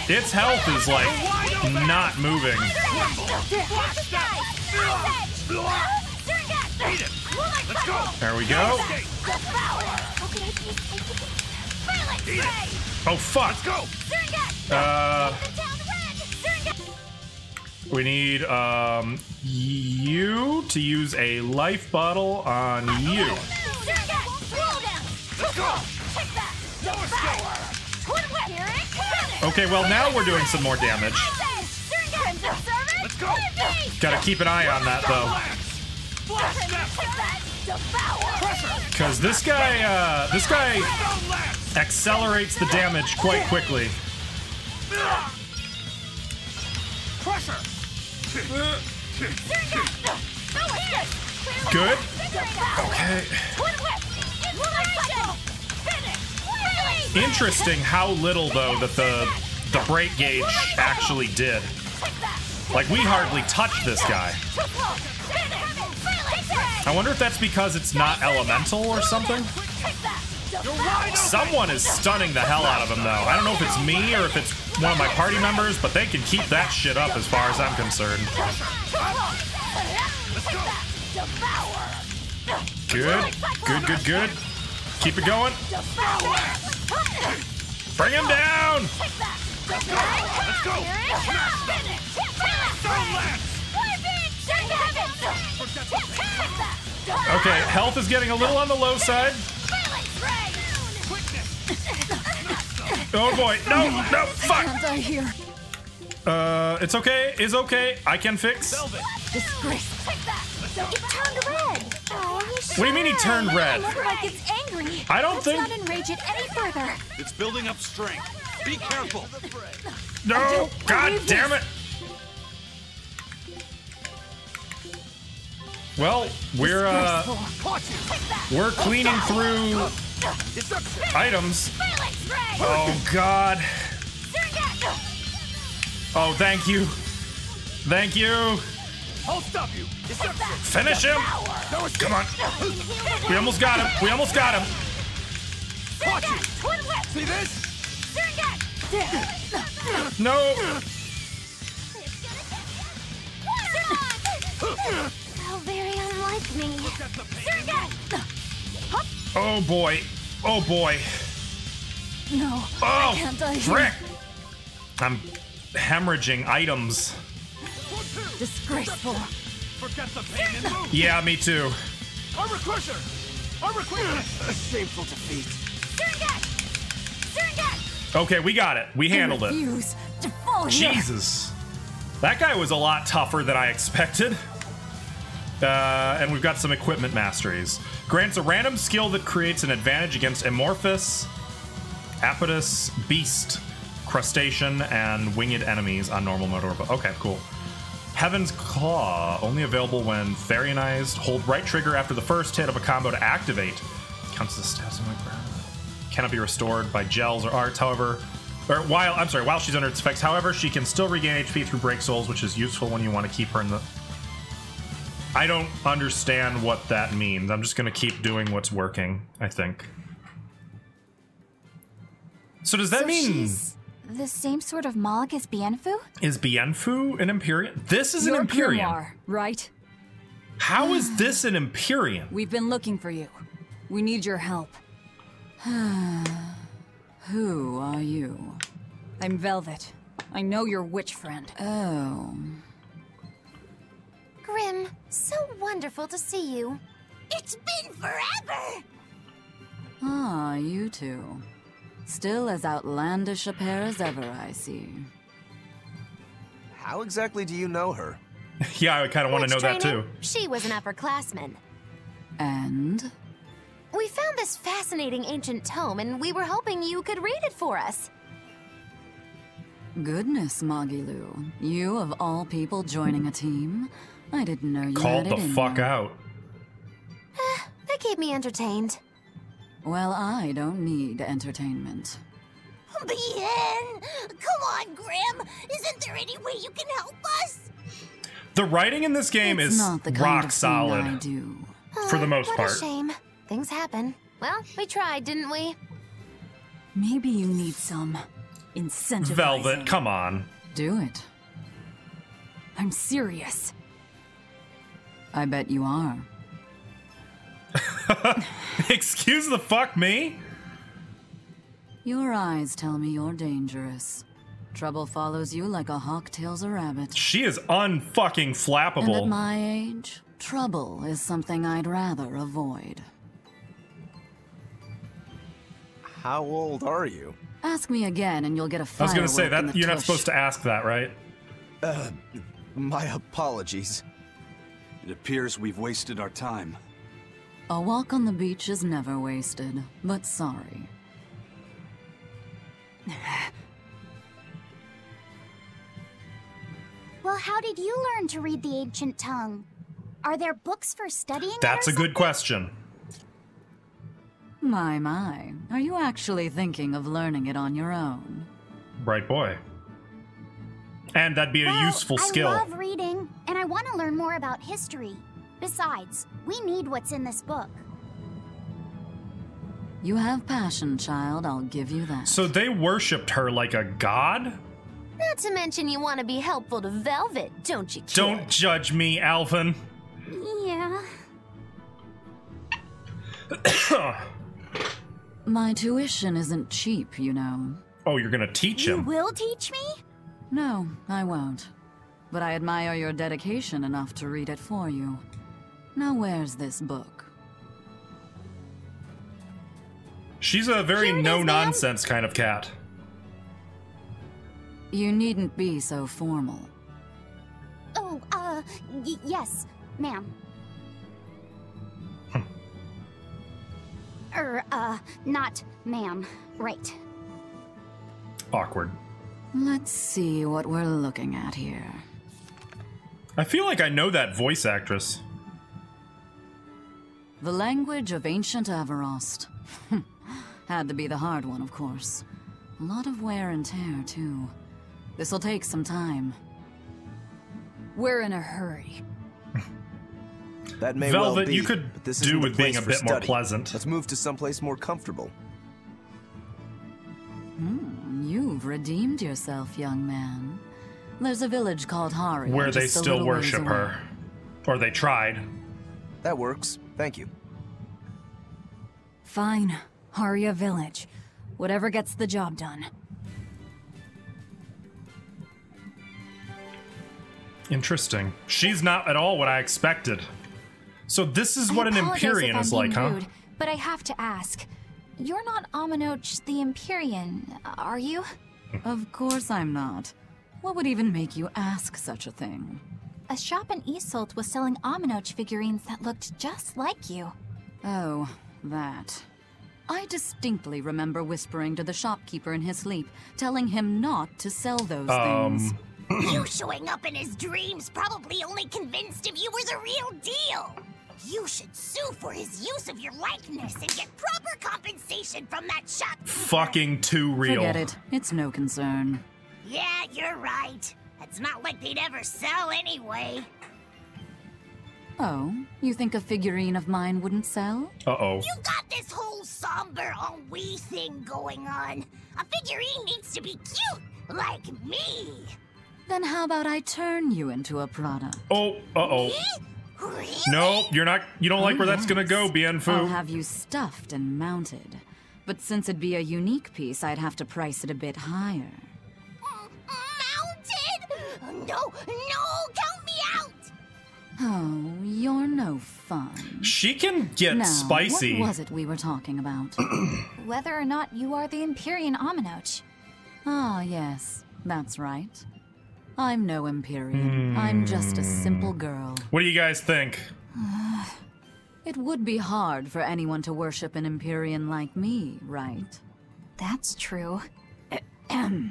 Its health is like not moving. Let's go. There we go. Oh fuck. Let's go. We need you to use a life bottle on you. Let's go. Okay, well now we're doing some more damage. Let's go. Gotta keep an eye on that though. Because this guy accelerates the damage quite quickly. Pressure. Good. Okay. Interesting how little though that the break gauge actually did. Like we hardly touched this guy. I wonder if that's because it's not elemental or something. Someone is stunning the hell out of him though. I don't know if it's me or if it's one of my party members, but they can keep that shit up as far as I'm concerned. Good. Good, good, good. Keep it going. Bring him down. Let's go. Okay, health is getting a little on the low side. Oh boy, no, no, fuck. It's okay, it's okay. I can fix. Disgrace. It turned red. What do you mean he turned red? Look like it's angry. I don't think. Let's not enrage it any further. It's building up strength. Be careful. No, god damn it. Well, we're cleaning through items. Oh god. Oh, thank you. Thank you. I'll stop you. Finish him. Come on. We almost got him. We almost got him. Watch it. See this? No. How very unlike me. Oh boy. Oh boy. No. Oh, I can't die here. frick. I'm hemorrhaging items. Disgraceful. Forget the pain and move. Yeah, me too. Armor crusher. Armor crusher. A shameful defeat. Okay, we got it. We handled it. Refuse to fall here. Jesus. That guy was a lot tougher than I expected. And we've got some equipment masteries. Grants a random skill that creates an advantage against amorphous, apodous, beast, crustacean, and winged enemies on normal mode. Okay, cool. Heaven's Claw, only available when Therianized. Hold right trigger after the first hit of a combo to activate. Counts as a stat. Cannot be restored by gels or arts, however. While she's under its effects. However, she can still regain HP through break souls, which is useful when you want to keep her in the... I don't understand what that means. I'm just going to keep doing what's working, I think. So does that mean... She's the same sort of Moloch as Bienfu? Is Bienfu an Empyrean? This is You're an Empyrean. Grimoire, right? How is this an Empyrean? We've been looking for you. We need your help. Who are you? I'm Velvet. I know your witch friend. Oh. Grim, so wonderful to see you. It's been forever! Ah, you two. Still as outlandish a pair as ever, I see. How exactly do you know her? Yeah, I kind of want to know that too. She was an upperclassman. And? We found this fascinating ancient tome, and we were hoping you could read it for us. Goodness, Magilu. You, of all people, joining a team? I didn't know you Called had it the in fuck you. out. That keep me entertained. Well, I don't need entertainment. Bien! Come on, Grim! Isn't there any way you can help us? The writing in this game It's is not the kind rock of thing solid. I do. For the most what part. a shame. Things happen. Well, we tried, didn't we? Maybe you need some incentivizing. Velvet, come on. Do it. I'm serious. I bet you are. Excuse the fuck me? Your eyes tell me you're dangerous. Trouble follows you like a hawk tails a rabbit. She is unfucking flappable. And at my age, trouble is something I'd rather avoid. How old are you? Ask me again and you'll get a I firework was gonna say in that the you're not tush. supposed to ask that, right? My apologies. It appears we've wasted our time. A walk on the beach is never wasted, but sorry. Well, how did you learn to read the ancient tongue? Are there books for studying it That's or a good question. My. Are you actually thinking of learning it on your own? Right boy. And that'd be a useful skill. I love reading, and I want to learn more about history. Besides, we need what's in this book. You have passion, child, I'll give you that. So they worshipped her like a god? Not to mention you want to be helpful to Velvet, don't you, kid? Don't judge me, Alvin. Yeah. My tuition isn't cheap, you know. Oh, you're gonna teach You him? will teach me? No, I won't. But I admire your dedication enough to read it for you. Now where's this book? She's a very no-nonsense kind of cat. You needn't be so formal. Oh, yes, ma'am. Not ma'am. Right. Awkward. Let's see what we're looking at here. I feel like I know that voice actress. The language of ancient Averost. Had to be the hard one, of course. A lot of wear and tear, too. This'll take some time. We're in a hurry. That may Velvet, well be, you could but this do isn't the with being place a for bit more study. pleasant. Let's move to someplace more comfortable. You've redeemed yourself, young man. There's a village called Haria. Where they just a still little ways worship away. her. Or they tried. That works. Thank you. Fine. Haria Village. Whatever gets the job done. Interesting. She's not at all what I expected. So this is what an Empyrean is like, huh? Rude, but I have to ask. You're not Aminoch the Empyrean, are you? Of course I'm not. What would even make you ask such a thing? A shop in Isolt was selling Aminoch figurines that looked just like you. Oh, that. I distinctly remember whispering to the shopkeeper in his sleep, telling him not to sell those things. You showing up in his dreams probably only convinced him you were the real deal. You should sue for his use of your likeness and get proper compensation from that shop. Fucking too real. Forget it. It's no concern. Yeah, you're right. It's not like they'd ever sell anyway. Oh, you think a figurine of mine wouldn't sell? Uh-oh. You got this whole somber ennui thing going on. A figurine needs to be cute, like me. Then how about I turn you into a product? Oh, uh-oh. Nope, you're not. You don't like where that's gonna go, Bien Phu. I'll have you stuffed and mounted. But since it'd be a unique piece, I'd have to price it a bit higher. Mounted? No, count me out! Oh, you're no fun. She can get now, spicy. What was it we were talking about? Whether or not you are the Empyrean Aminoch. Ah, yes, that's right. I'm no Empyrean. I'm just a simple girl. What do you guys think? It would be hard for anyone to worship an Empyrean like me, right? That's true. I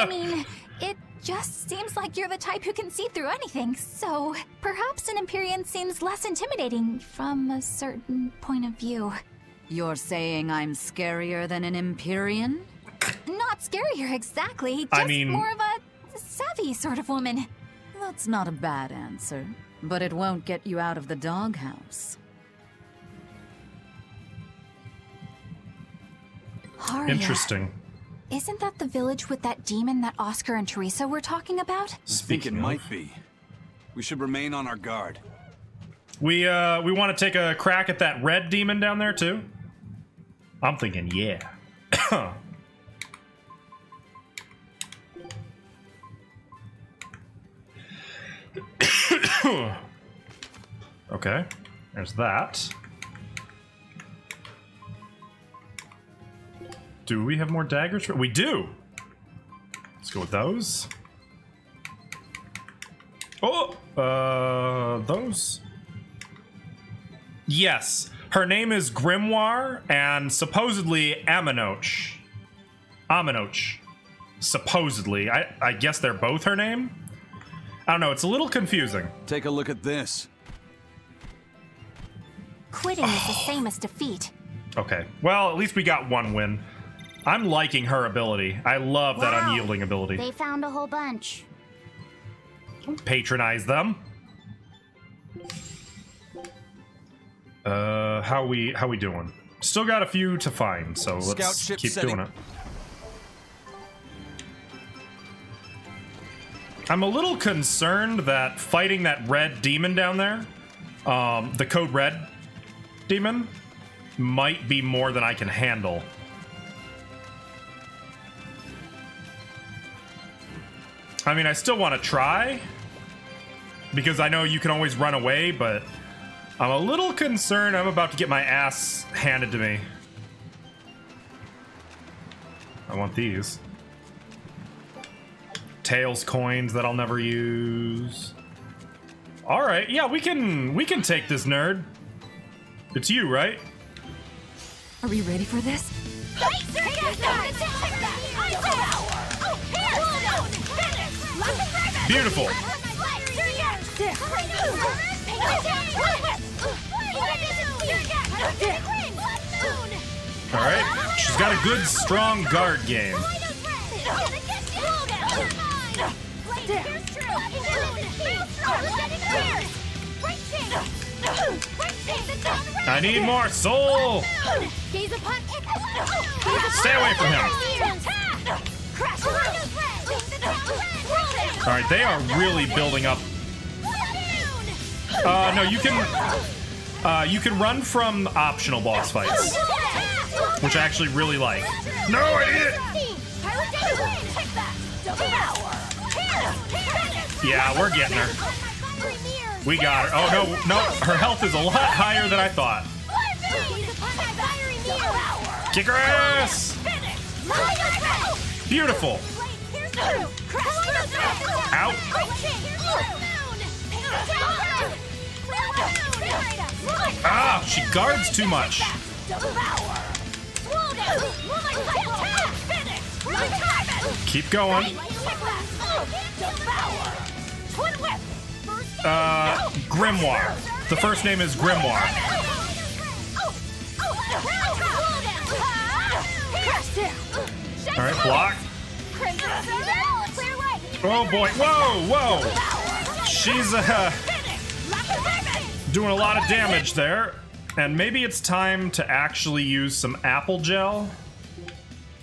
mean, it just seems like you're the type who can see through anything, so perhaps an Empyrean seems less intimidating from a certain point of view. You're saying I'm scarier than an Empyrean? Not scarier exactly, just more of a savvy sort of woman. That's not a bad answer, but it won't get you out of the doghouse. Haria. Interesting. Isn't that the village with that demon that Oscar and Teresa were talking about? I think it might be. We should remain on our guard. We want to take a crack at that red demon down there too? I'm thinking, yeah. Okay, there's that. Do we have more daggers? We do! Let's go with those. Oh! Those? Yes. Her name is Grimoire, and supposedly Aminoch. Aminoch. Supposedly. I guess they're both her name? I don't know, it's a little confusing. Take a look at this. Quitting is the same as defeat. Okay. Well, at least we got one win. I'm liking her ability. I love that unyielding ability. They found a whole bunch. Patronize them. How we doing? Still got a few to find, so let's keep doing it. I'm a little concerned that fighting that red demon down there, the code red demon, might be more than I can handle. I mean, I still want to try, because I know you can always run away, but I'm a little concerned I'm about to get my ass handed to me. I want these. Tails coins that I'll never use. All right, yeah, we can take this nerd. It's you, right? Are we ready for this? Beautiful. All right, she's got a good, strong guard game. I need more soul. Stay away from him. All right, they are really building up. No, you can run from optional boss fights, which I actually really like. No, I did it. Yeah, we're getting her. We got her. Oh, no, her health is a lot higher than I thought. Kick her ass! Beautiful. Out. Ah, she guards too much. Keep going. Grimoire. The first name is Grimoire. All right, block. Oh boy! Whoa! She's doing a lot of damage there, and maybe it's time to actually use some apple gel,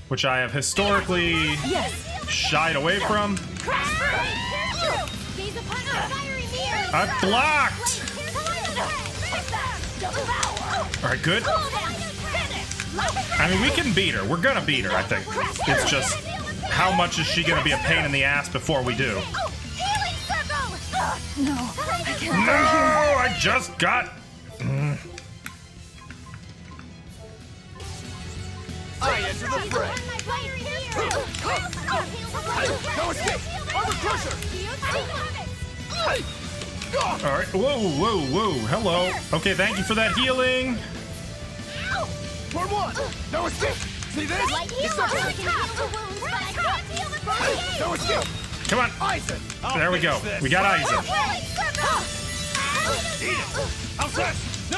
which I have historically shied away from. I blocked! Alright, good. I mean, we can beat her. We're gonna beat her, I think. It's just, how much is she gonna be a pain in the ass before we do? No, I can't. No, I just got... I enter the fray. No escape! Armor crusher! Alright, whoa, hello. Okay, thank you for that healing. Turn one! No escape! See this? Deception! No escape! Come on. Eisen. There we go. We got Eisen.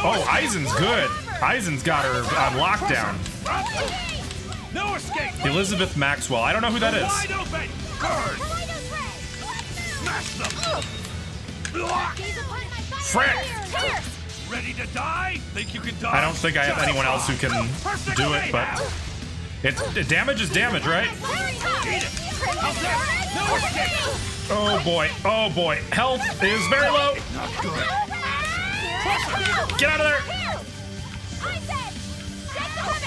Oh, Eisen's good. Eisen's got her on lockdown. No escape. Elizabeth Maxwell. I don't know who that is. Wide open. Burn. Smash them. Frick. Ready to die? Think you can die? I don't think I have anyone else who can do it, but damage is damage, right? Oh boy. Oh boy. Health is very low. Not good. Get out of there.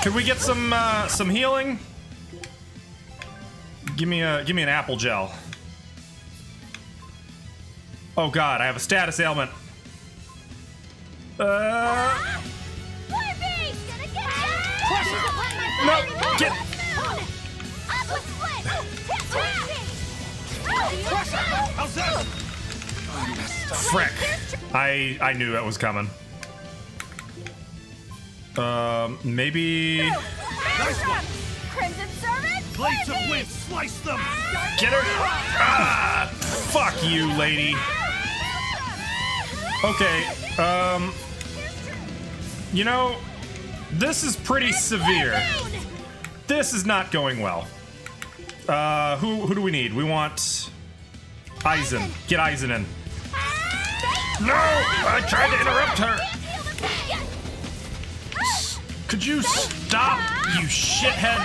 Could we get some healing? Give me an apple gel. Oh god, I have a status ailment. No, get. Frick. I knew that was coming. Maybe. Nice one. Crimson Servant. Blades of wind, slice them. Get her. Ah, fuck you, lady. Okay. You know, this is pretty severe. This is not going well. Who do we need? We want Eisen. Get Eisen in. No! I tried to interrupt her. Could you stop, you shithead?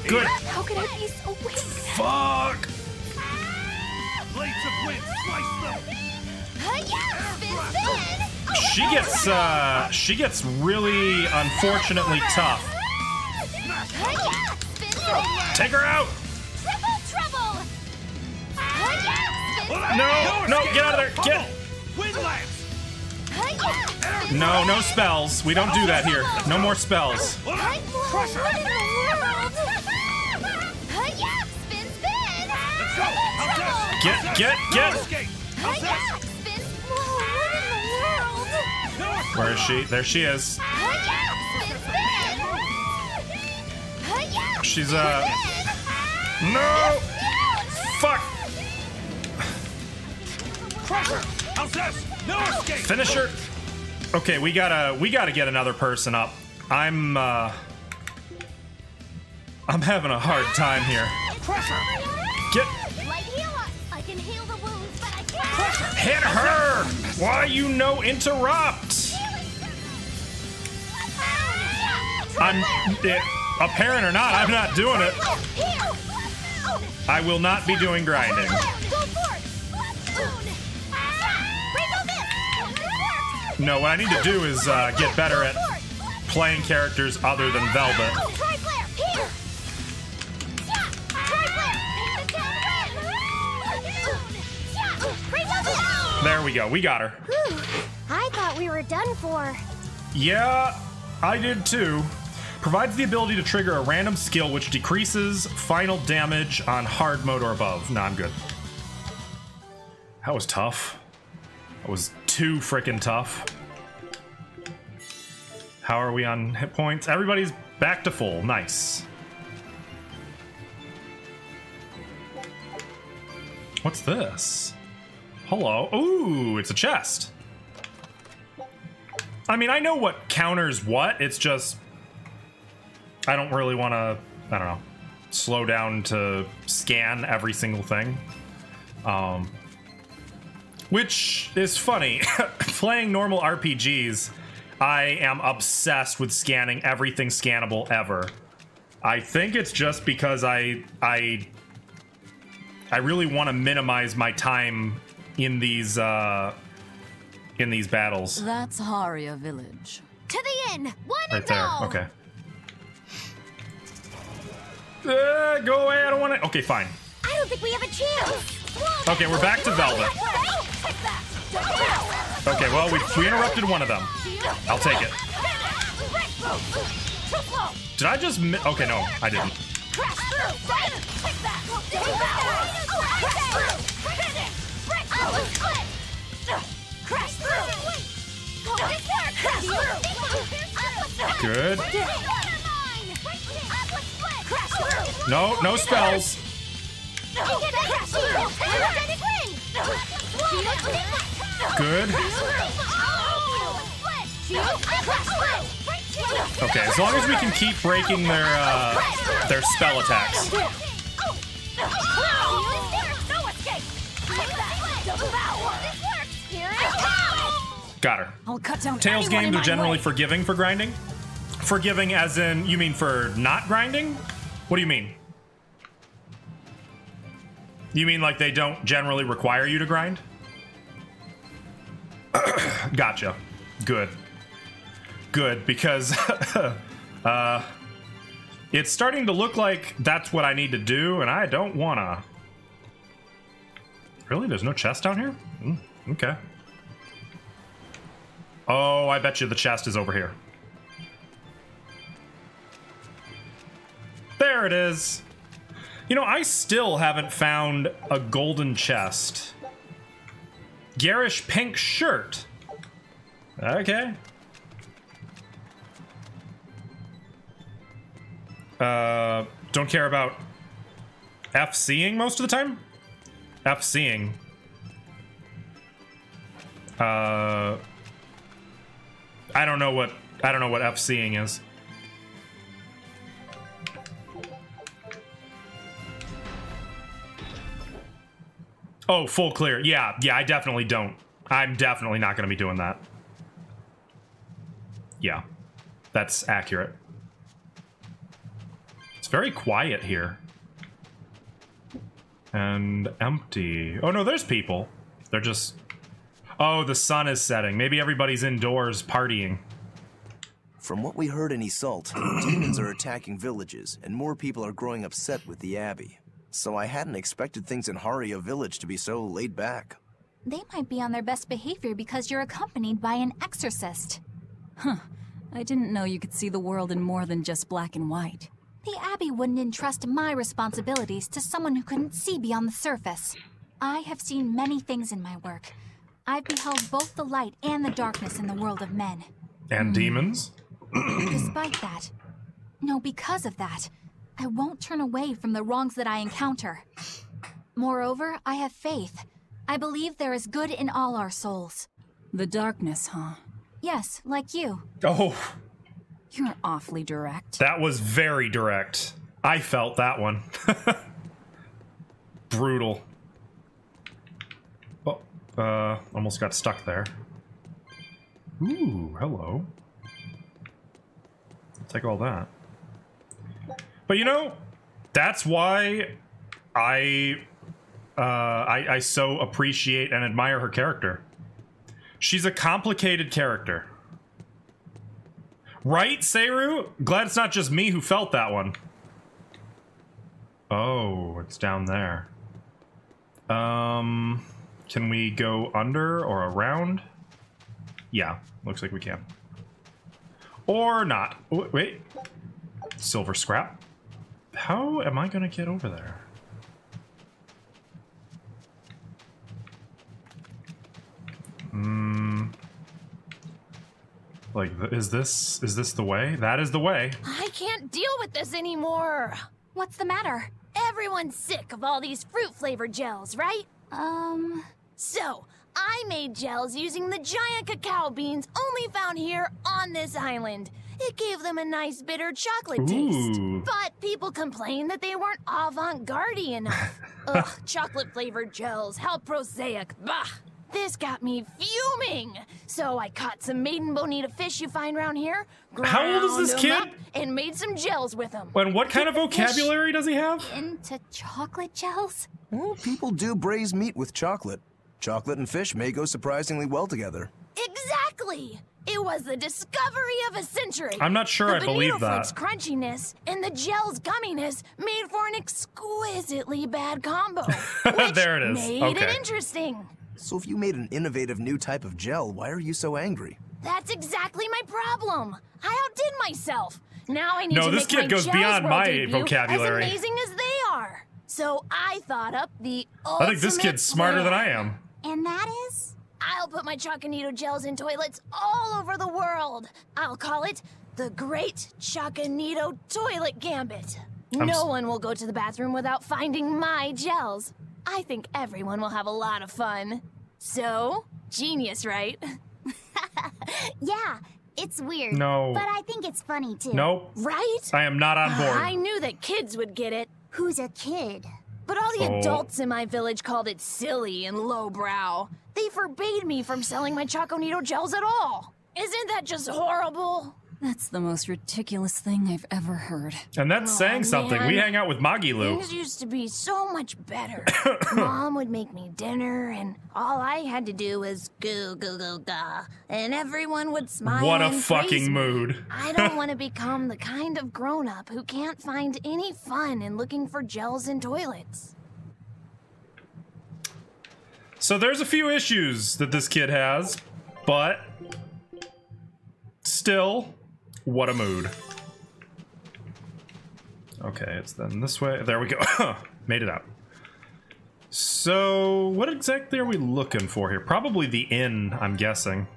Good. How could I be so weak? Fuck. Blades of wind, slice them. She gets really unfortunately tough. Take her out. No, get out of there. Get. No spells. We don't do that here. No more spells. Get. Where is she? There she is. She's no! Fuck! Finish her! Okay, we gotta get another person up. I'm having a hard time here. Get. Hit her! Why you no interrupt? I'm apparent or not, I'm not doing it. I will not be doing grinding. No, what I need to do is get better at playing characters other than Velvet. There we go. We got her. Whew. I thought we were done for. Yeah, I did too. Provides the ability to trigger a random skill which decreases final damage on hard mode or above. Nah, I'm good. That was tough. That was too freaking tough. How are we on hit points? Everybody's back to full. Nice. What's this? Hello. Ooh, it's a chest. I mean, I know what counters what. It's just I don't really want to, I don't know, slow down to scan every single thing. Which is funny. Playing normal RPGs, I am obsessed with scanning everything scannable ever. I think it's just because I really want to minimize my time in these battles. That's Haria Village. To the inn! One Right and there. all! Okay. Go away. I don't want to. Okay, fine. I don't think we have a chance. Okay, we're back to Velvet. Okay, well, we interrupted one of them. I'll take it. Did I just okay, no, I didn't. Good. No, no spells. Good. Okay, as long as we can keep breaking their spell attacks. Got her. I'll cut down Tales anyone games in are my generally way. forgiving for grinding. Forgiving as in, you mean for not grinding? What do you mean? You mean like they don't generally require you to grind? Gotcha. Good. Good, because it's starting to look like that's what I need to do, and I don't wanna. Really? There's no chest down here? Okay. Oh, I bet you the chest is over here. There it is. You know, I still haven't found a golden chest. Garish pink shirt. Okay. Don't care about F-seeing most of the time? F-seeing. I don't know what F-seeing is. Oh, full clear. Yeah, I definitely don't. I'm definitely not going to be doing that. Yeah, that's accurate. It's very quiet here. And empty. Oh, no, there's people. They're just... Oh, the sun is setting. Maybe everybody's indoors partying. From what we heard in Iseult, demons are attacking villages, and more people are growing upset with the Abbey. So I hadn't expected things in Haria village to be so laid back. They might be on their best behavior because you're accompanied by an exorcist. Huh. I didn't know you could see the world in more than just black and white. The Abbey wouldn't entrust my responsibilities to someone who couldn't see beyond the surface. I have seen many things in my work. I've beheld both the light and the darkness in the world of men. And demons? Despite that, no, because of that, I won't turn away from the wrongs that I encounter. Moreover, I have faith. I believe there is good in all our souls. The darkness, huh? Yes, like you. Oh. You're awfully direct. That was very direct. I felt that one. Brutal. Oh, almost got stuck there. Ooh, hello. I'll take all that. But you know, that's why I so appreciate and admire her character. She's a complicated character. Right, Seru? Glad it's not just me who felt that one. Oh, it's down there. Can we go under or around? Yeah, looks like we can. Or not. Oh, wait. Silver scrap. How am I gonna get over there? Like, is this the way? That is the way. I can't deal with this anymore. What's the matter? Everyone's sick of all these fruit-flavored gels, right? So, I made gels using the giant cacao beans only found here on this island. It gave them a nice bitter chocolate taste. But people complained that they weren't avant-garde enough. Ugh, chocolate-flavored gels, how prosaic, bah! This got me fuming. So I caught some maiden bonita fish you find around here, How old is this kid? up, and made some gels with them. And what kind of vocabulary does he have? Into chocolate gels? Well, people do braise meat with chocolate. Chocolate and fish may go surprisingly well together. Exactly! It was the discovery of a century. I'm not sure I believe that. The crunchiness and the gel's gumminess made for an exquisitely bad combo. Which there it is. Made Okay. it interesting. So if you made an innovative new type of gel, why are you so angry? That's exactly my problem. I outdid myself. Now I need No, to this make kid my goes Gels beyond World my debut vocabulary. as amazing as they are. So I thought up the I think this kid's smarter than I am. And that is? I'll put my Choconito gels in toilets all over the world. I'll call it the Great Choconito Toilet Gambit. No one will go to the bathroom without finding my gels. I think everyone will have a lot of fun. So, genius, right? Yeah, it's weird. No. But I think it's funny, too. Nope. Right? I am not on board. I knew that kids would get it. Who's a kid? But all the adults in my village called it silly and lowbrow. They forbade me from selling my Choconito gels at all. Isn't that just horrible? That's the most ridiculous thing I've ever heard. And that's saying something. We hang out with Magilu. Things used to be so much better. Mom would make me dinner, and all I had to do was go, go, go, ga, and everyone would smile. What a and praise fucking me. mood. I don't want to become the kind of grown-up who can't find any fun in looking for gels in toilets. So there's a few issues that this kid has, but still, what a mood. Okay, it's then this way. There we go. Made it out. So, what exactly are we looking for here? Probably the inn, I'm guessing.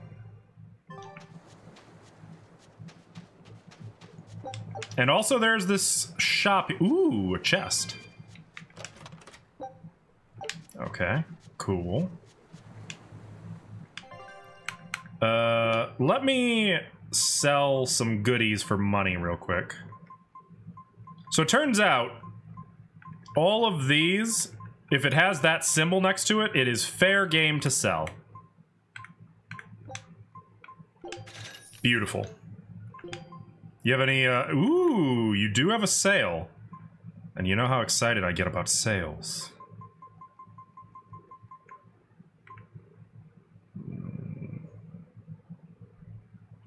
And also there's this shop. Ooh, a chest. Okay, cool. Let me sell some goodies for money real quick. So it turns out all of these, if it has that symbol next to it, it is fair game to sell. Beautiful. You have any, ooh, you do have a sale. And you know how excited I get about sales.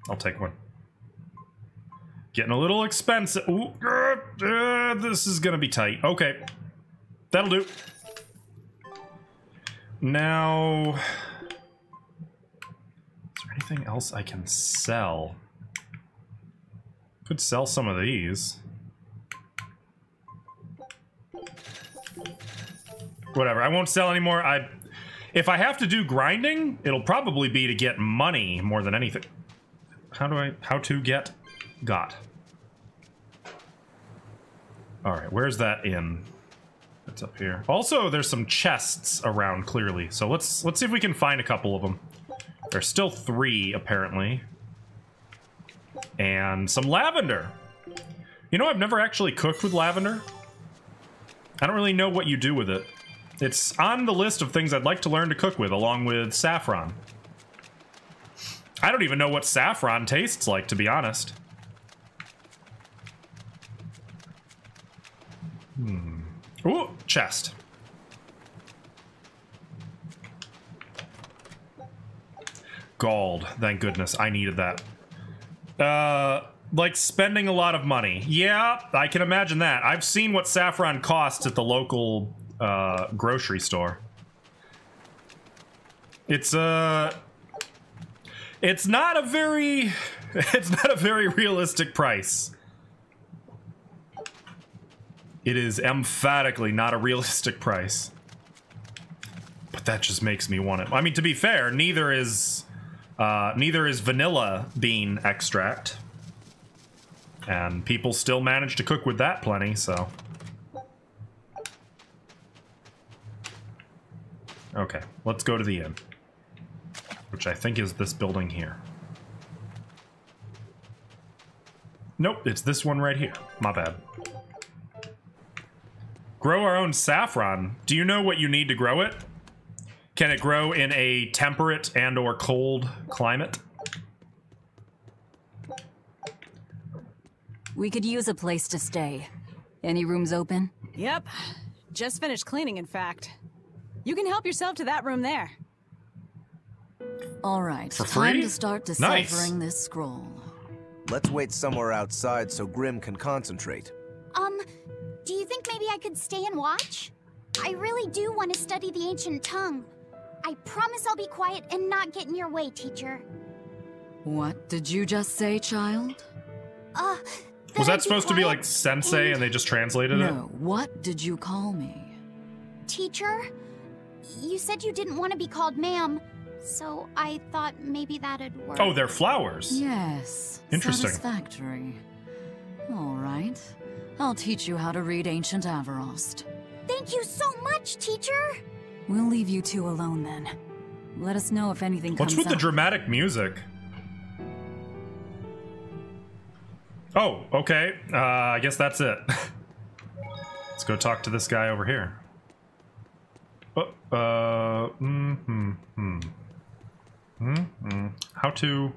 I'll take one. Getting a little expensive. Ooh, this is gonna be tight. Okay. That'll do. Now, is there anything else I can sell? Could sell some of these. Whatever, I won't sell anymore. If I have to do grinding, it'll probably be to get money more than anything. How to get got. Alright, where's that inn? It's up here. Also, there's some chests around, clearly. So let's see if we can find a couple of them. There's still 3, apparently. And some lavender. You know, I've never actually cooked with lavender. I don't really know what you do with it. It's on the list of things I'd like to learn to cook with, along with saffron. I don't even know what saffron tastes like, to be honest. Ooh, chest. Gold, thank goodness. I needed that. Like spending a lot of money. Yeah, I can imagine that. I've seen what saffron costs at the local grocery store. It's not a very realistic price. It is emphatically not a realistic price. But that just makes me want it. I mean, to be fair, neither is vanilla bean extract. And people still manage to cook with that plenty, so. Okay, let's go to the inn. Which I think is this building here. Nope, it's this one right here. My bad. Grow our own saffron. Do you know what you need to grow it? Can it grow in a temperate and or cold climate? We could use a place to stay. Any rooms open? Yep. Just finished cleaning, in fact. You can help yourself to that room there. All right, For time free? to start Nice. deciphering this scroll. Let's wait somewhere outside so Grim can concentrate. Do you think maybe I could stay and watch? I really do want to study the ancient tongue. I promise I'll be quiet and not get in your way, teacher. What did you just say, child? Was that supposed to be like sensei and they just translated it? No, what did you call me? Teacher? You said you didn't want to be called ma'am, so I thought maybe that'd work. Oh, they're flowers. Yes. Interesting. Satisfactory. All right. I'll teach you how to read Ancient Avarost. Thank you so much, teacher! We'll leave you two alone then. Let us know if anything comes What's with up. the dramatic music? Oh, okay. I guess that's it. Let's go talk to this guy over here. How to...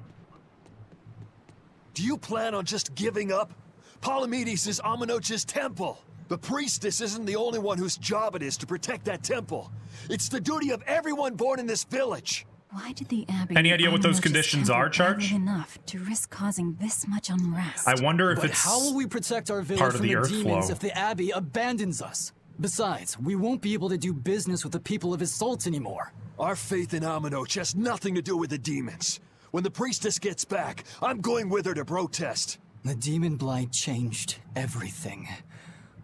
Do you plan on just giving up? Palamedes is Amenoch's temple. The priestess isn't the only one whose job it is to protect that temple. It's the duty of everyone born in this village. Why did the Abbey... Any idea what those Amenoch's conditions temple are, Charge? enough to risk causing this much unrest? I wonder if But it's how will we protect our village part of from the the earth demons flow. if the Abbey abandons us? Besides, we won't be able to do business with the people of Isolt anymore. Our faith in Amenoch has nothing to do with the demons. When the priestess gets back, I'm going with her to protest. The demon blight changed everything.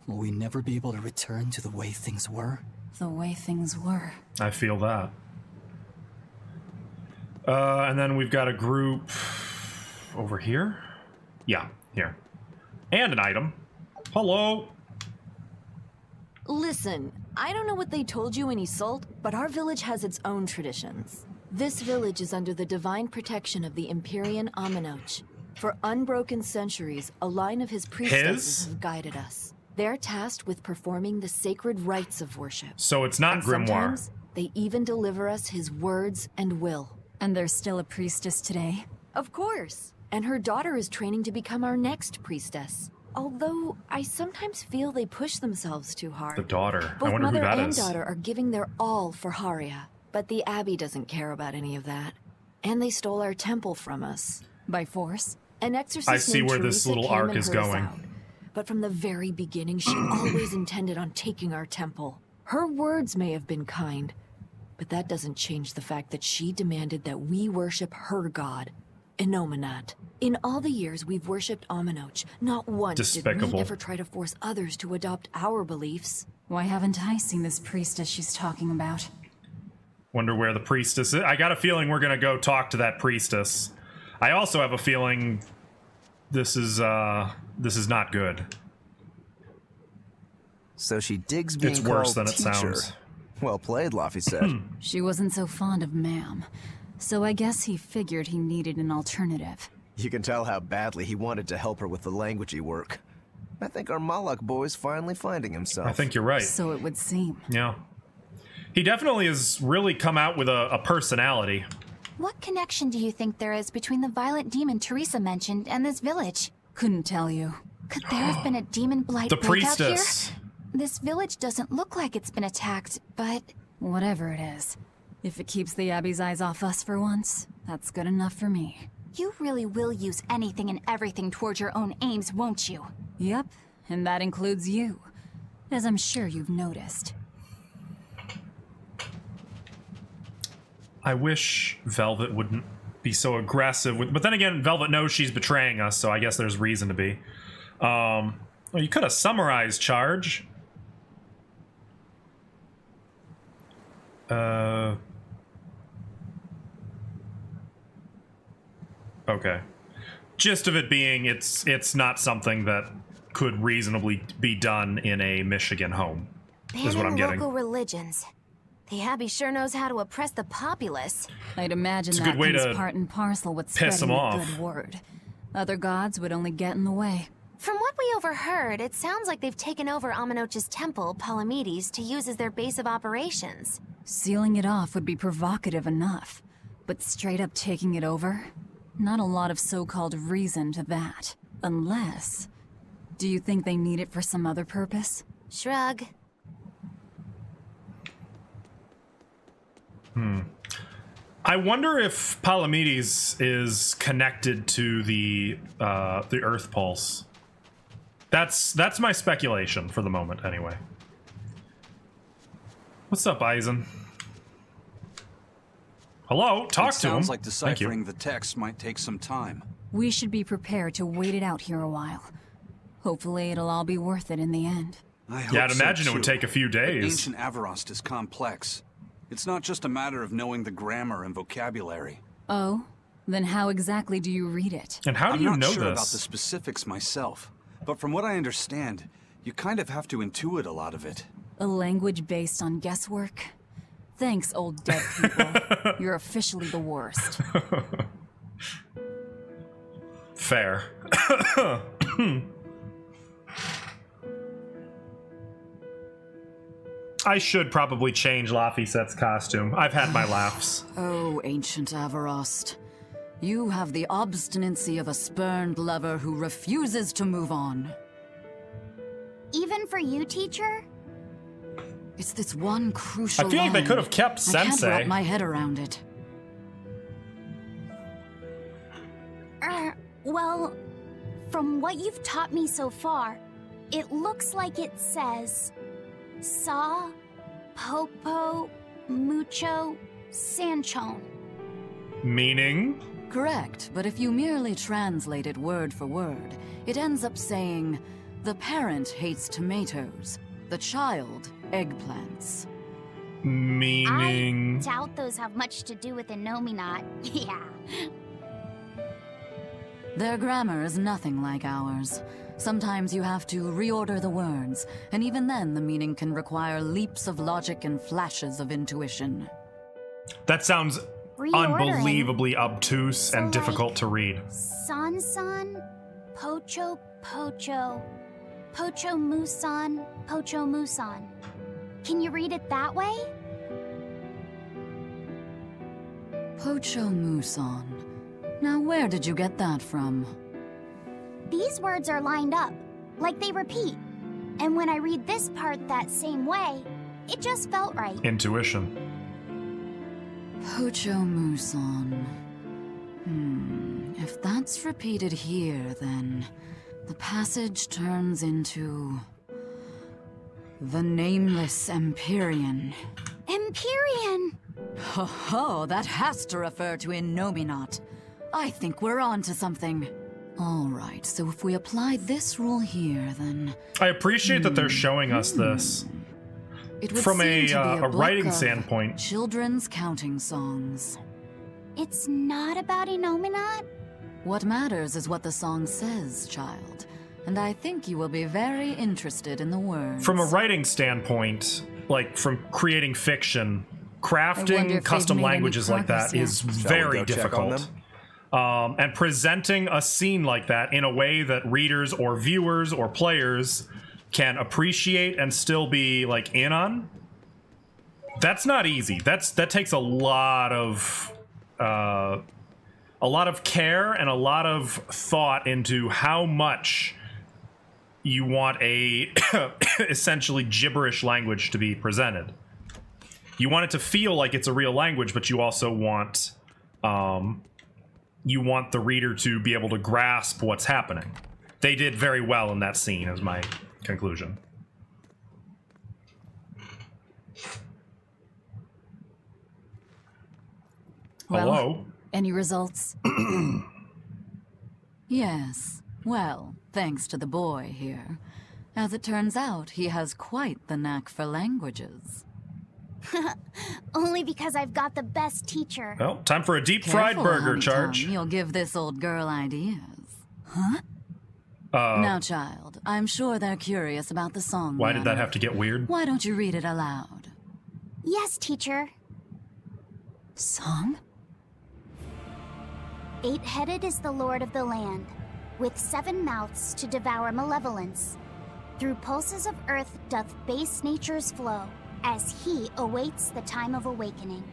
Will we never be able to return to the way things were? The way things were. I feel that. And then we've got a group over here. Yeah, here. And an item. Hello. Listen, I don't know what they told you in Isolt, but our village has its own traditions. This village is under the divine protection of the Empyrean Amenoch. For unbroken centuries, a line of his priestesses have guided us. They're tasked with performing the sacred rites of worship. So it's not And Grimoire. sometimes they even deliver us his words and will. And there's still a priestess today? Of course. And her daughter is training to become our next priestess. Although, I sometimes feel they push themselves too hard. The daughter. Both I wonder who mother that and is. daughter are giving their all for Haria. But the Abbey doesn't care about any of that. And they stole our temple from us. By force? An exorcist I see named where this Teresa little came arc and is heard us going. out. But from the very beginning, she always intended on taking our temple. Her words may have been kind, but that doesn't change the fact that she demanded that we worship her god, Inominat. In all the years we've worshipped Amenoch, not once did Despicable. we ever try to force others to adopt our beliefs. Why haven't I seen this priestess she's talking about? Wonder where the priestess is. I got a feeling we're gonna go talk to that priestess. I also have a feeling this is not good. So she digs being It's worse called than it teacher. sounds. Well played, Laffy said. She wasn't so fond of ma'am, so I guess he figured he needed an alternative. You can tell how badly he wanted to help her with the languagey work. I think our Malak boy's finally finding himself. I think you're right. So it would seem. Yeah. He definitely has really come out with a personality. What connection do you think there is between the violent demon Teresa mentioned and this village? Couldn't tell you. Could there have been a demon blight The breakout here? priestess. This village doesn't look like it's been attacked, but... Whatever it is. If it keeps the Abbey's eyes off us for once, that's good enough for me. You really will use anything and everything towards your own aims, won't you? Yep, and that includes you, as I'm sure you've noticed. I wish Velvet wouldn't be so aggressive with, but then again, Velvet knows she's betraying us, so I guess there's reason to be. Well, you could have summarized Charge. Okay. Gist of it being, it's not something that could reasonably be done in a Michigan home, is what I'm Banning getting. local religions. The Abbey sure knows how to oppress the populace. I'd imagine It's a that good way comes to part and parcel with piss spreading 'em the off. good word. Other gods would only get in the way. From what we overheard, it sounds like they've taken over Amenoch's temple, Palamedes, to use as their base of operations. Sealing it off would be provocative enough, but straight up taking it over? Not a lot of so-called reason to that. Unless... Do you think they need it for some other purpose? Shrug. I wonder if Palamedes is connected to the Earth Pulse. That's my speculation for the moment, anyway. What's up, Eisen? Hello, talk to him. Sounds like Thank you. deciphering the text might take some time. We should be prepared to wait it out here a while. Hopefully it'll all be worth it in the end. I hope Yeah, I'd so, imagine it would too. take a few days. But ancient Avarost is complex. It's not just a matter of knowing the grammar and vocabulary. Oh? Then how exactly do you read it? And how do I'm you not know sure this? about the specifics myself, But from what I understand, you kind of have to intuit a lot of it. A language based on guesswork? Thanks, old dead people. You're officially the worst. Fair. I should probably change Laphicet's costume. I've had my laughs. Oh, ancient Avarost. You have the obstinacy of a spurned lover who refuses to move on. Even for you, teacher? It's this one crucial I feel like they line. could have kept I can't Sensei. wrap my head around it. Well, from what you've taught me so far, it looks like it says Sa, Popo, Mucho, Sanchon. Meaning? Correct, but if you merely translate it word for word, it ends up saying, the parent hates tomatoes, the child eggplants. Meaning? I doubt those have much to do with Innominat. Yeah. Their grammar is nothing like ours. Sometimes you have to reorder the words, and even then the meaning can require leaps of logic and flashes of intuition. That sounds unbelievably obtuse and difficult to read. San, Pocho, Pocho, Pocho Musan, Pocho Musan. Can you read it that way? Pocho Musan. Now where did you get that from? These words are lined up, like they repeat. And when I read this part that same way, it just felt right. Intuition. Pocho Musan. If that's repeated here, then the passage turns into the Nameless Empyrean. Empyrean! Ho ho, that has to refer to Innominat. I think we're on to something. All right, so if we apply this rule here, then... I appreciate that they're showing us this. It would From seem to be a book writing of standpoint. Children's counting songs. It's not about Innominat? What matters is what the song says, child. And I think you will be very interested in the words. From a writing standpoint, like from creating fiction, crafting custom languages like that is very difficult. And presenting a scene like that in a way that readers or viewers or players can appreciate and still be like in on, that's not easy. That takes a lot of care and a lot of thought into how much you want a essentially gibberish language to be presented. You want it to feel like it's a real language, but you also want the reader to be able to grasp what's happening. They did very well in that scene, is my conclusion. Well, hello? Any results? Yes. Well, thanks to the boy here. As it turns out, he has quite the knack for languages. Only because I've got the best teacher. Well, time for a deep-fried burger Honey charge. Tom, you'll give this old girl ideas. Huh? Uh, Now, child, I'm sure they're curious about the song. Why did that have to get weird? Why don't you read it aloud? Yes, teacher. Song? 8-headed is the lord of the land, with 7 mouths to devour malevolence. Through pulses of earth doth base nature's flow, as he awaits the time of awakening.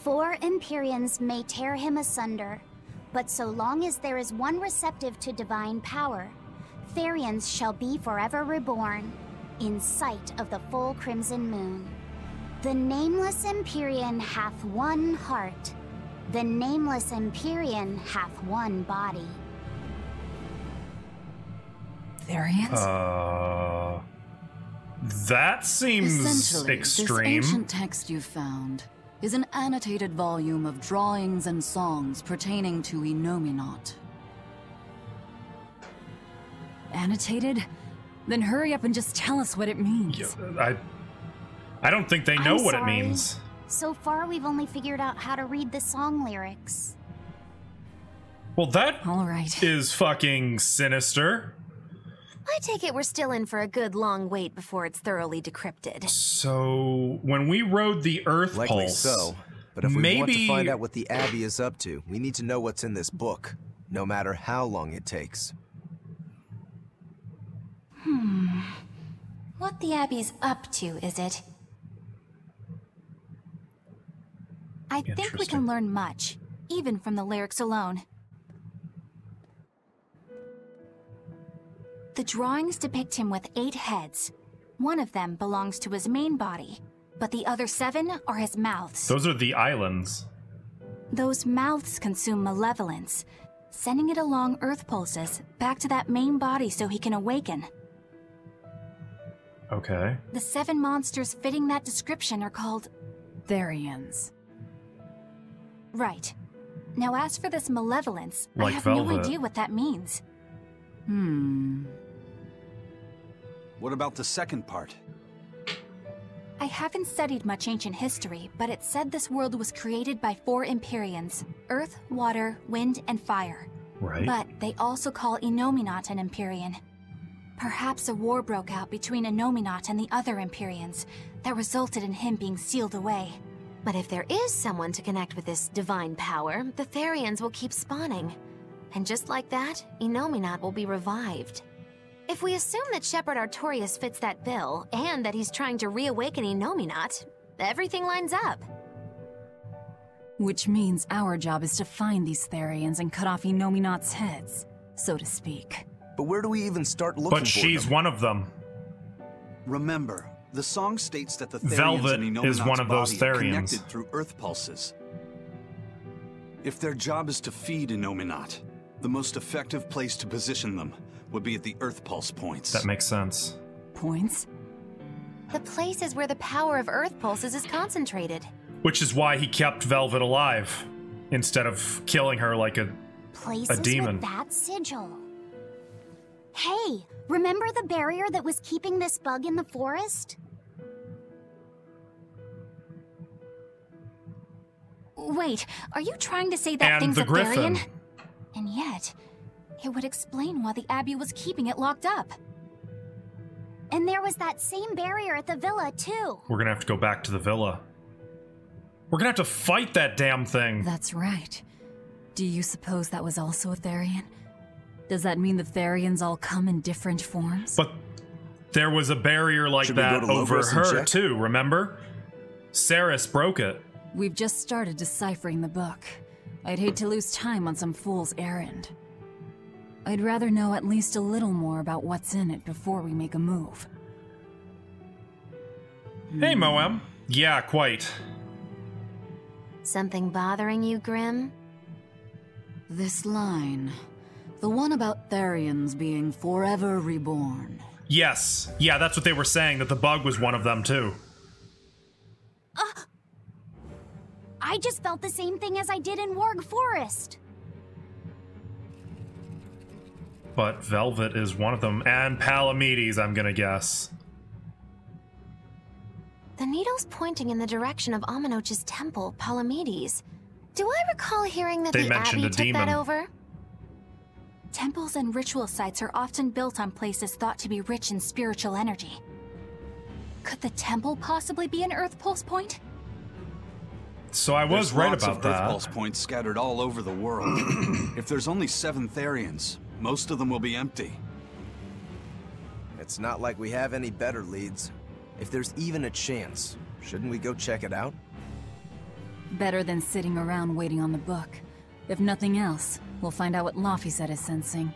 4 Empyreans may tear him asunder, but so long as there is one receptive to divine power, Therians shall be forever reborn, in sight of the full crimson moon. The nameless Empyrean hath one heart, the nameless Empyrean hath one body. Therians? That seems Essentially, extreme. This ancient text you found is an annotated volume of drawings and songs pertaining to Innominat. Annotated? Then hurry up and just tell us what it means. Yeah, I don't think they know what it means. So far, we've only figured out how to read the song lyrics. Well, that all right is fucking sinister. I take it we're still in for a good long wait before it's thoroughly decrypted. So, when we rode the Earth Likely Pulse... so. But if we maybe... want to find out what the Abbey is up to, we need to know what's in this book, no matter how long it takes. What the Abbey's up to, is it? I think we can learn much, even from the lyrics alone. The drawings depict him with 8 heads. One of them belongs to his main body, but the other 7 are his mouths. Those are the islands. Those mouths consume malevolence, sending it along Earth pulses back to that main body so he can awaken. Okay. The 7 monsters fitting that description are called Therians. Right. Now as for this malevolence, I Like have Velvet. no idea what that means. What about the second part? I haven't studied much ancient history, but it said this world was created by 4 Empyreans: Earth, Water, Wind, and Fire. Right. But they also call Innominat an Empyrean. Perhaps a war broke out between Innominat and the other Empyreans that resulted in him being sealed away. But if there is someone to connect with this divine power, the Therians will keep spawning. And just like that, Innominat will be revived. If we assume that Shepherd Artorius fits that bill, and that he's trying to reawaken Innominat, everything lines up. Which means our job is to find these Therians and cut off Innominat's heads, so to speak. But where do we even start looking for But she's them? one of them. Remember, the song states that the Therians Velvet and is Innominat's one of those body are Therians. connected through Earth pulses. If their job is to feed Innominat, the most effective place to position them would be at the Earth pulse points. That makes sense. Points? The place is where the power of Earth pulses is concentrated. Which is why he kept Velvet alive, instead of killing her like a demon. With that sigil. Hey, remember the barrier that was keeping this bug in the forest? Wait, are you trying to say that And thing's the a Therian? Griffin. And yet, it would explain why the Abbey was keeping it locked up. And there was that same barrier at the villa, too. We're gonna have to go back to the villa. We're gonna have to fight that damn thing. That's right. Do you suppose that was also a Therian? Does that mean the Therians all come in different forms? But there was a barrier like Should we that go to over Logos and her check? too, remember? Saris broke it. We've just started deciphering the book. I'd hate to lose time on some fool's errand. I'd rather know at least a little more about what's in it before we make a move. Hey, Moem. Yeah, quite. Something bothering you, Grim? This line. The one about Therians being forever reborn. Yes. Yeah, that's what they were saying, that the bug was one of them too. I just felt the same thing as I did in Warg Forest. But Velvet is one of them, and Palamedes, I'm gonna guess. The needle's pointing in the direction of Amenoch's temple, Palamedes. Do I recall hearing that They the mentioned Abbey a took demon. that over? Temples and ritual sites are often built on places thought to be rich in spiritual energy. Could the temple possibly be an Earth Pulse point? So I was There's right lots about of that. Earth pulse points scattered all over the world. If there's only 7 Therians, most of them will be empty. It's not like we have any better leads. If there's even a chance, shouldn't we go check it out? Better than sitting around waiting on the book. If nothing else, we'll find out what Laphicet is sensing.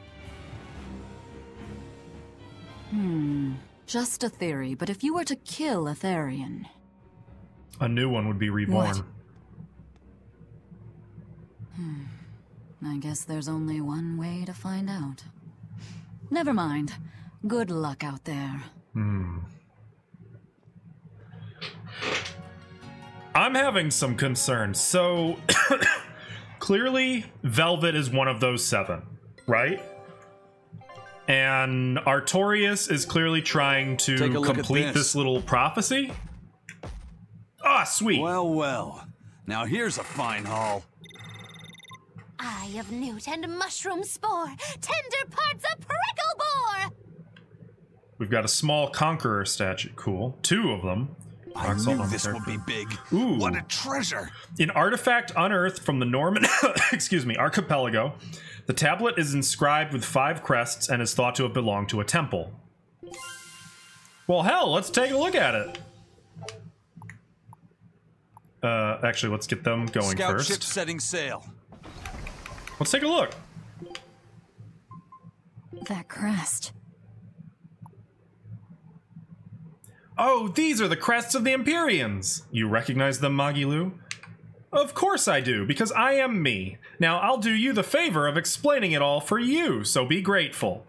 Just a theory, but if you were to kill a Therian... A new one would be reborn. What? I guess there's only one way to find out. Never mind. Good luck out there. I'm having some concerns. So, clearly, Velvet is one of those 7, right? And Artorius is clearly trying to Take a look at complete this. this little prophecy. Ah, sweet. Well, well. Now here's a fine haul. eye of newt and mushroom spore, tender parts of prickle boar. We've got a small conqueror statue. Cool. 2 of them. I knew this would be big. Ooh. What a treasure! An artifact unearthed from the Norman archipelago. The tablet is inscribed with 5 crests and is thought to have belonged to a temple. Well, hell, let's take a look at it. Actually, let's get them going Scout first. ship setting sail. Let's take a look. That crest. Oh, these are the crests of the Empyreans. You recognize them, Magilu? Of course I do, because I am me. Now, I'll do you the favor of explaining it all for you, so be grateful.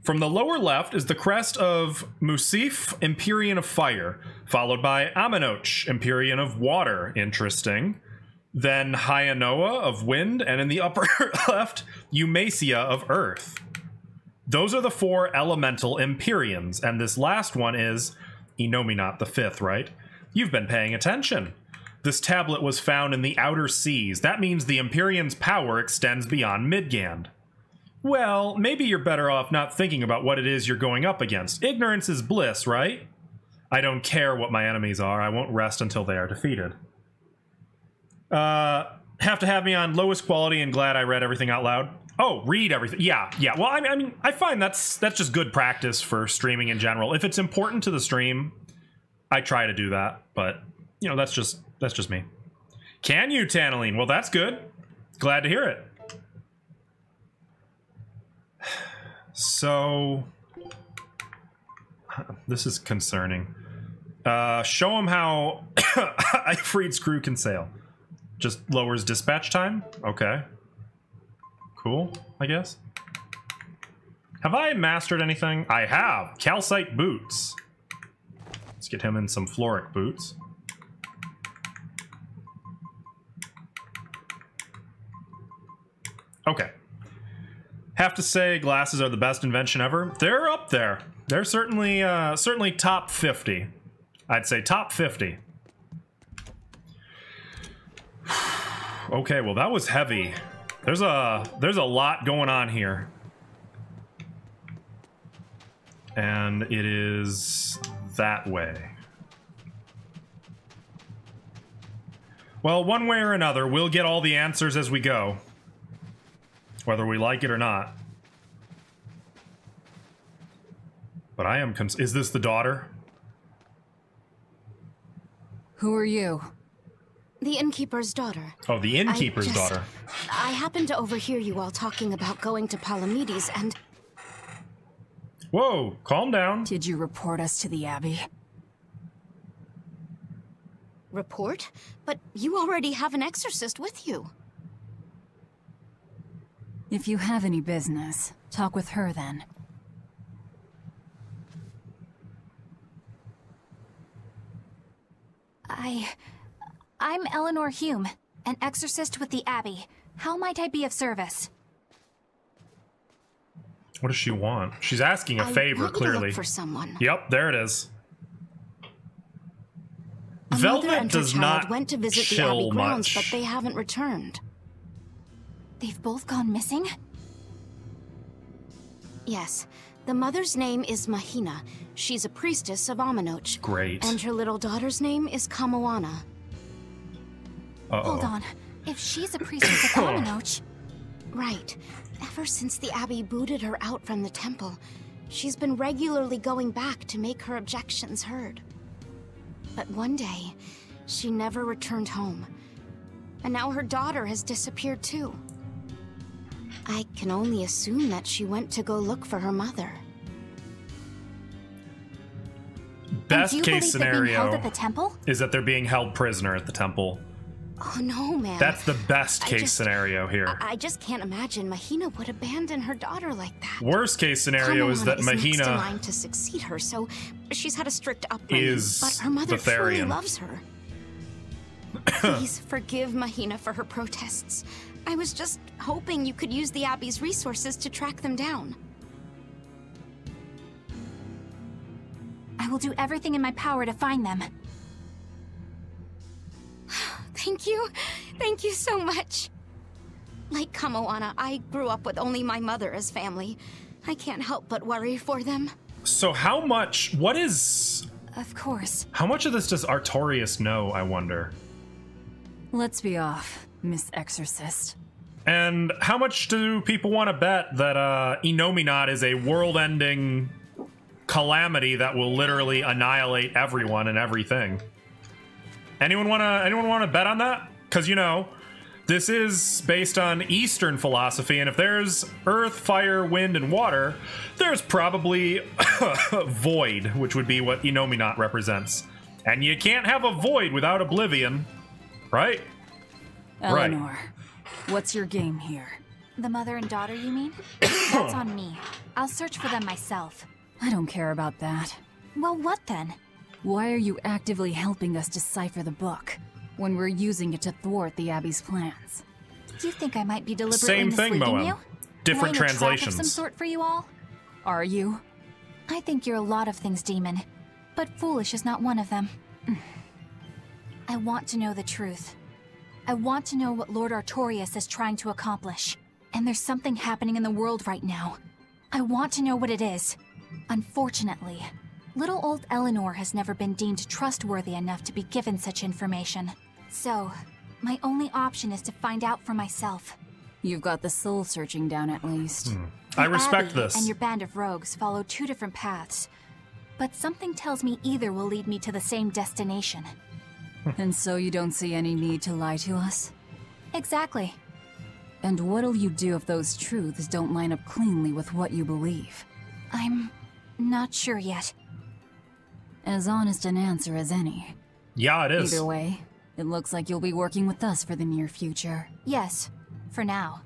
From the lower left is the crest of Musif, Empyrean of Fire, followed by Aminoch, Empyrean of Water. Interesting. Then Hyanoa of Wind, and in the upper left, Eumacia of Earth. Those are the 4 elemental Empyreans, and this last one is Enominat the 5th, right? You've been paying attention. This tablet was found in the outer seas. That means the Empyrean's power extends beyond Midgand. Well, maybe you're better off not thinking about what it is you're going up against. Ignorance is bliss, right? I don't care what my enemies are. I won't rest until they are defeated. Have to have me on lowest quality and glad I read everything out loud. Oh, read everything. Yeah. Well, I mean, I find that's just good practice for streaming in general. If it's important to the stream, I try to do that. But you know, that's just me. Can you, Tanaline? Well, that's good. Glad to hear it. So, this is concerning. Show them how I freed Screw can sail. Just lowers dispatch time. Okay. Cool, I guess. Have I mastered anything? I have. Calcite boots. Let's get him in some floric boots. Okay. Have to say, glasses are the best invention ever. They're up there. They're certainly certainly top 50. I'd say top 50. Okay, well that was heavy. There's a lot going on here. And it is that way. Well, one way or another, we'll get all the answers as we go. Whether we like it or not. But I am is this the daughter? Who are you? The innkeeper's daughter. Oh, the innkeeper's daughter. I happened to overhear you all talking about going to Palamedes and... Whoa, calm down. Did you report us to the Abbey? Report? But you already have an exorcist with you. If you have any business, talk with her then. I'm Eleanor Hume, an exorcist with the Abbey. How might I be of service? What does she want? She's asking a favor, clearly. Look for someone. Yep, there it is. A mother Velvet and her does child not went to visit the chill Abbey grounds, much. but they haven't returned. They've both gone missing? Yes. The mother's name is Mahina. She's a priestess of Aminoch. Great. And her little daughter's name is Kamoana. Hold on. If she's a priestess of Aminoch... Right. Ever since the Abbey booted her out from the temple, she's been regularly going back to make her objections heard. But one day, she never returned home. And now her daughter has disappeared too. I can only assume that she went to go look for her mother. Best case scenario at the temple? is that they're being held prisoner at the temple. Oh no, man. That's the best case scenario here. I just can't imagine Mahina would abandon her daughter like that. Worst case scenario is that Kamoana next in Mahina line to succeed her, so she's had a strict upbringing. is but her mother the truly Therian. loves her. Please forgive Mahina for her protests. I was just hoping you could use the Abbey's resources to track them down. I will do everything in my power to find them. Thank you. Thank you so much. Like Kamoana, I grew up with only my mother as family. I can't help but worry for them. So how much, what is... Of course. How much of this does Artorias know, I wonder? Let's be off, Miss Exorcist. And how much do people want to bet that Innominat is a world-ending calamity that will literally annihilate everyone and everything? Anyone wanna bet on that? Because, you know, this is based on Eastern philosophy, and if there's earth, fire, wind, and water, there's probably void, which would be what Innominat represents. And you can't have a void without oblivion, right? Eleanor, right. What's your game here? The mother and daughter, you mean? That's on me. I'll search for them myself. I don't care about that. Well, what then? Why are you actively helping us decipher the book when we're using it to thwart the Abbey's plans? Do you think I might be deliberately Same thing, misleading Moem. you? Different Laying a trap translations. of some sort for you all? Are you? I think you're a lot of things, Demon. But foolish is not one of them. I want to know the truth. I want to know what Lord Artorias is trying to accomplish. And there's something happening in the world right now. I want to know what it is. Unfortunately, little old Eleanor has never been deemed trustworthy enough to be given such information. So, my only option is to find out for myself. You've got the soul searching down at least. I respect Abby this. and your band of rogues follow two different paths. But something tells me either will lead me to the same destination. And so you don't see any need to lie to us? Exactly. And what'll you do if those truths don't line up cleanly with what you believe? I'm not sure yet. As honest an answer as any. Yeah, it is. Either way, it looks like you'll be working with us for the near future. Yes, for now.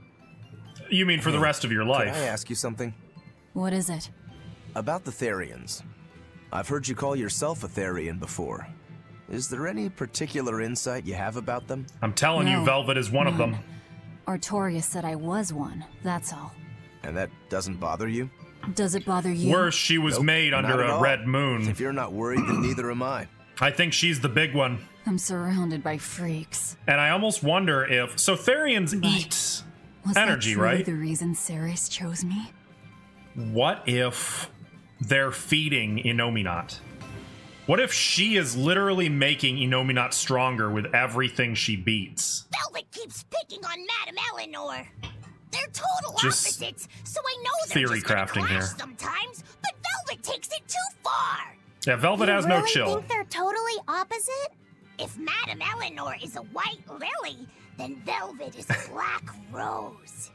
You mean for the rest of your life? Can I ask you something? What is it? About the Therians. I've heard you call yourself a Therian before. Is there any particular insight you have about them? I'm telling you, Velvet is one of them. Artorias said I was one, that's all. And that doesn't bother you? Does it bother you? Worse, she was Nope, made not under at a all. red moon. If you're not worried, then neither am I. I think she's the big one. I'm surrounded by freaks. And I almost wonder if... So Therians eat Was energy, that truly right? the reason Ceres chose me? What if they're feeding Innominat? What if she is literally making Innominat stronger with everything she beats? Velvet keeps picking on Madame Eleanor. They're total Just opposites, so I know they're theory just gonna crafting clash here. sometimes, but Velvet takes it too far. Yeah, Velvet You has really no chill. think they're totally opposite? If Madame Eleanor is a white lily, then Velvet is a black rose.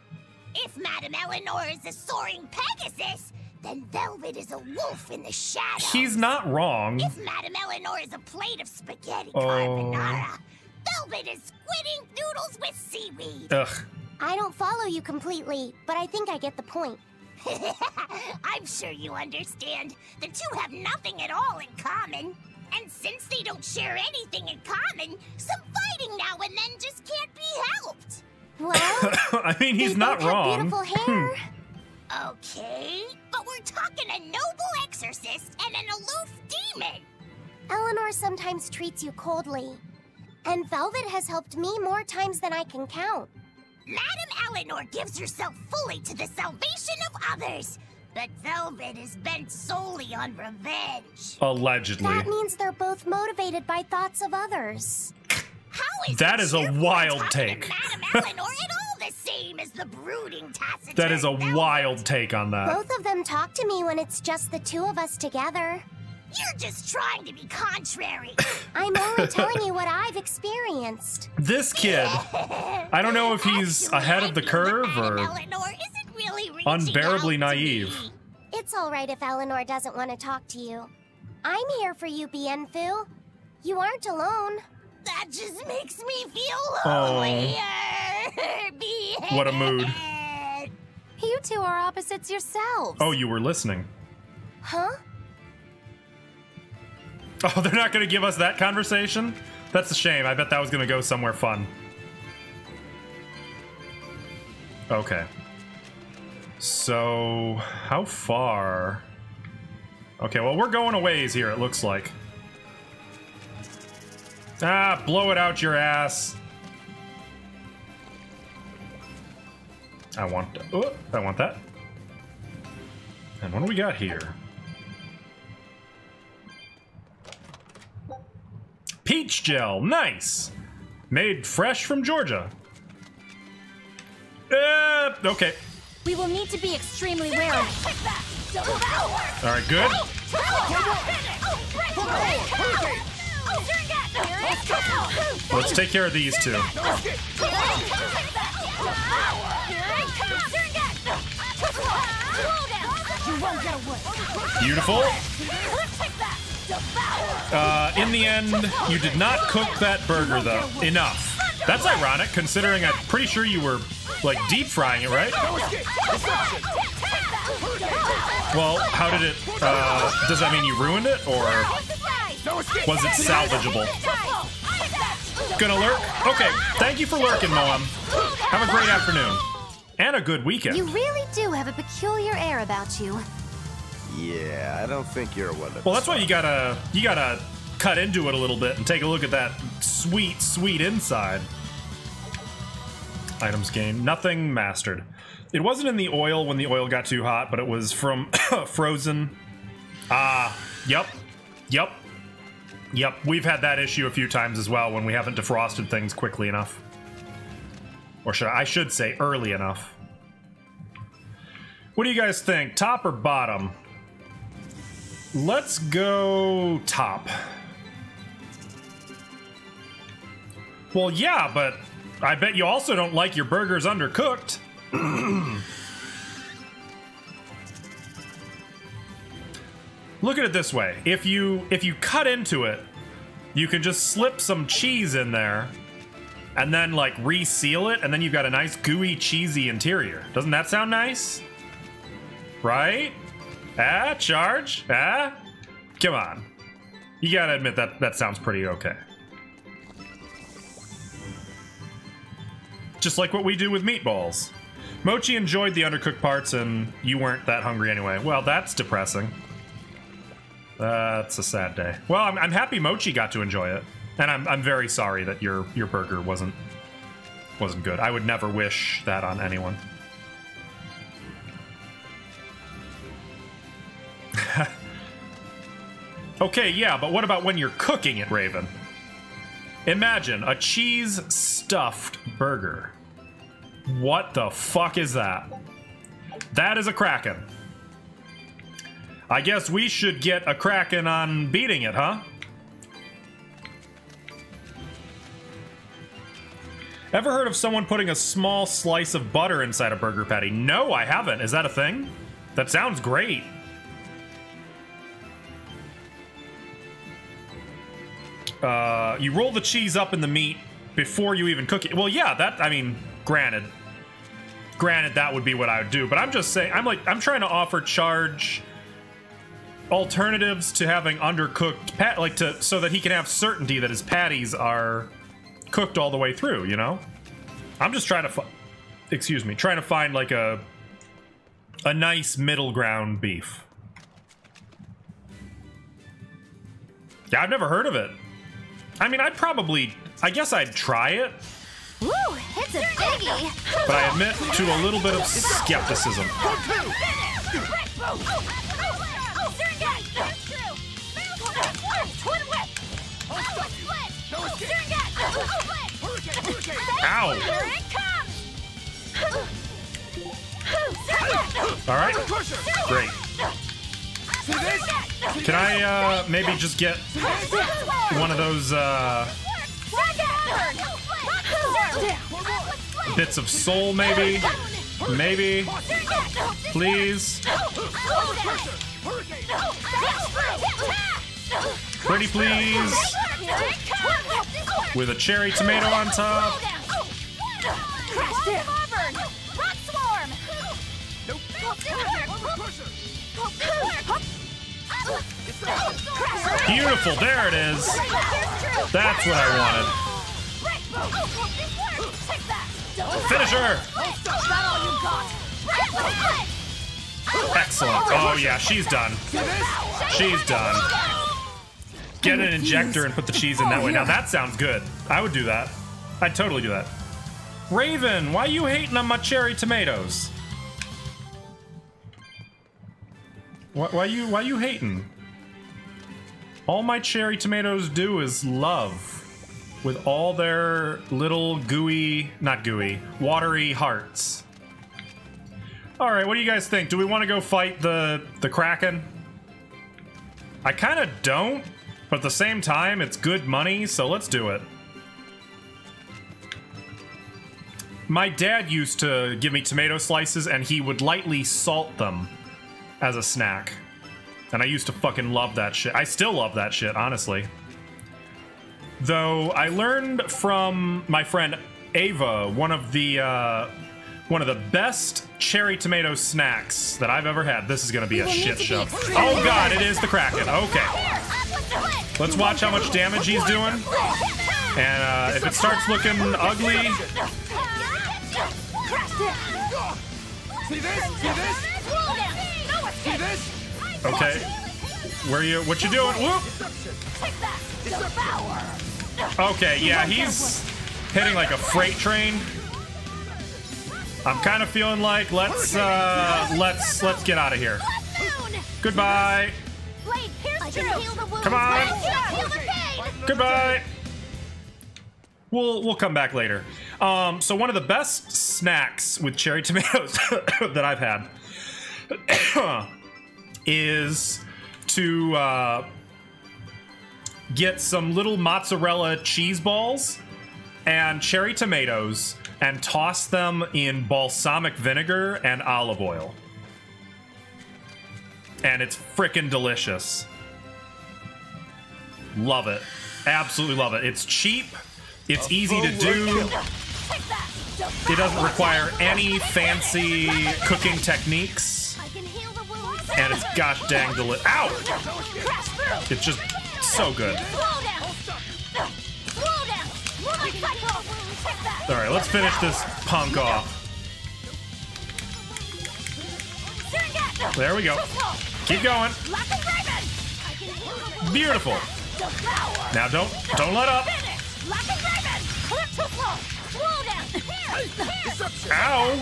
If Madame Eleanor is a soaring Pegasus, then Velvet is a wolf in the shadows. He's not wrong. If Madame Eleanor is a plate of spaghetti carbonara, Velvet is squidding noodles with seaweed. Ugh. I don't follow you completely, but I think I get the point. I'm sure you understand. The two have nothing at all in common. And since they don't share anything in common, some fighting now and then just can't be helped. Well, I mean, he's they not both have wrong. beautiful hair. Okay, but we're talking a noble exorcist and an aloof demon. Eleanor sometimes treats you coldly. And Velvet has helped me more times than I can count. Madame Eleanor gives herself fully to the salvation of others, but Velvet is bent solely on revenge. Allegedly. That means they're both motivated by thoughts of others. How is That is a wild take. Madame Eleanor at all the same as the brooding taciturn That is a Velvet? wild take on that. Both of them talk to me when it's just the two of us together. You're just trying to be contrary. I'm only telling you what I've experienced. This kid, I don't know if he's ahead of the curve or Eleanor isn't really reaching unbearably out to naive. me. It's all right if Eleanor doesn't want to talk to you. I'm here for you, Bienfu. You aren't alone. That just makes me feel Oh. lonelier. What a mood. You two are opposites yourselves. Oh, you were listening. Huh? Oh, they're not going to give us that conversation? That's a shame. I bet that was going to go somewhere fun. Okay. So, how far? Okay, well, we're going a ways here, it looks like. Ah, blow it out your ass. I want that. And what do we got here? Peach gel, nice. Made fresh from Georgia. Okay. We will need to be extremely wary. All right, good. Let's take care of these two. Beautiful. In the end, you did not cook that burger, though. Enough. That's ironic, considering I'm pretty sure you were, like, deep frying it, right? Well, how did it, does that mean you ruined it, or was it salvageable? Gonna lurk? Okay, thank you for lurking, Moam. Have a great afternoon. And a good weekend. You really do have a peculiar air about you. Yeah, I don't think you're one of Well, that's why you gotta cut into it a little bit and take a look at that sweet, sweet inside. Items gained. Nothing mastered. It wasn't in the oil when the oil got too hot, but it was from frozen. Yep. We've had that issue a few times as well when we haven't defrosted things quickly enough. Or I should say early enough. What do you guys think? Top or bottom? Let's go top. Well, yeah, but I bet you also don't like your burgers undercooked. Look at it this way. If you cut into it, you can just slip some cheese in there and then like reseal it, and then you've got a nice gooey cheesy interior. Doesn't that sound nice? Right? Charge? Come on. You gotta admit that sounds pretty okay. Just like what we do with meatballs. Mochi enjoyed the undercooked parts and you weren't that hungry anyway. Well, that's depressing. That's a sad day. Well, I'm happy Mochi got to enjoy it. And I'm very sorry that your burger wasn't good. I would never wish that on anyone. Okay, yeah, but what about when you're cooking it, Raven? Imagine a cheese-stuffed burger. What the fuck is that? That is a Kraken. I guess we should get a Kraken on beating it, huh? Ever heard of someone putting a small slice of butter inside a burger patty? No, I haven't. Is that a thing? That sounds great. You roll the cheese up in the meat before you even cook it. Well, yeah, that, I mean, granted, that would be what I would do. But I'm just saying, I'm trying to offer Charge alternatives to having undercooked so that he can have certainty that his patties are cooked all the way through, you know? I'm just trying to trying to find like a nice middle ground beef. Yeah, I've never heard of it. I mean, I guess I'd try it. Woo, it's a biggie. But I admit to a little bit of skepticism. Ow! All right, great. Can I maybe just get one of those bits of soul, maybe? Maybe? Please? Pretty please? With a cherry tomato on top? Beautiful, there it is. That's what I wanted. Finisher! Excellent. Oh yeah, she's done. She's done. Get an injector and put the cheese in that way. Now that sounds good. I would do that. I'd totally do that. Raven, why you hating on my cherry tomatoes? Why you hating? All my cherry tomatoes do is love. With all their little watery hearts. Alright, what do you guys think? Do we want to go fight the Kraken? I kind of don't, but at the same time, it's good money, so let's do it. My dad used to give me tomato slices, and he would lightly salt them as a snack. And I used to fucking love that shit. I still love that shit, honestly. Though I learned from my friend Ava, one of the best cherry tomato snacks that I've ever had. This is gonna be a shit show. Oh god, it is the Kraken. Okay. Let's watch how much damage he's doing. And if it starts looking ugly. See this? See this? See this? Okay. What you doing? Whoop! Okay, yeah, he's hitting like a freight train. I'm kind of feeling like let's get out of here. Goodbye. Come on. Goodbye. We'll come back later. So one of the best snacks with cherry tomatoes that I've had is to get some little mozzarella cheese balls and cherry tomatoes and toss them in balsamic vinegar and olive oil. And it's frickin' delicious. Love it. Absolutely love it. It's cheap. It's easy to do. It doesn't require any fancy cooking techniques. And it's gosh dang delicious. Ow! It's just so good. Alright, let's finish this punk off. There we go. Keep going. Beautiful. Now don't let up. Ow!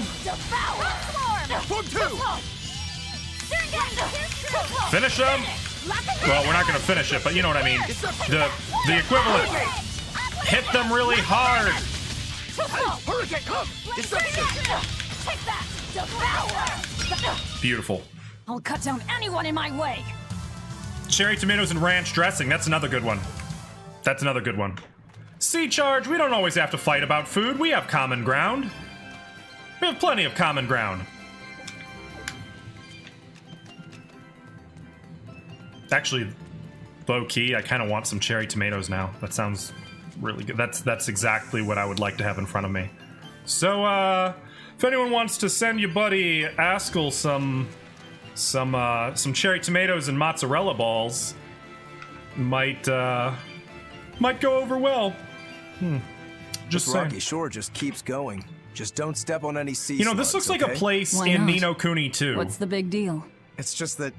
Finish them. Well, we're not gonna finish it, but you know what I mean. The equivalent. Hit them really hard. Beautiful. I'll cut down anyone in my way. Cherry tomatoes and ranch dressing. That's another good one. That's another good one. Sea Charge, we don't always have to fight about food. We have common ground. We have plenty of common ground. Actually, low key, I kind of want some cherry tomatoes now. That sounds really good. That's exactly what I would like to have in front of me. So, if anyone wants to send your buddy Askel some cherry tomatoes and mozzarella balls, might go over well. Just this rocky shore just keeps going. Just don't step on any sea. You know, this looks like a place in Ni no Kuni 2. What's the big deal? It's just that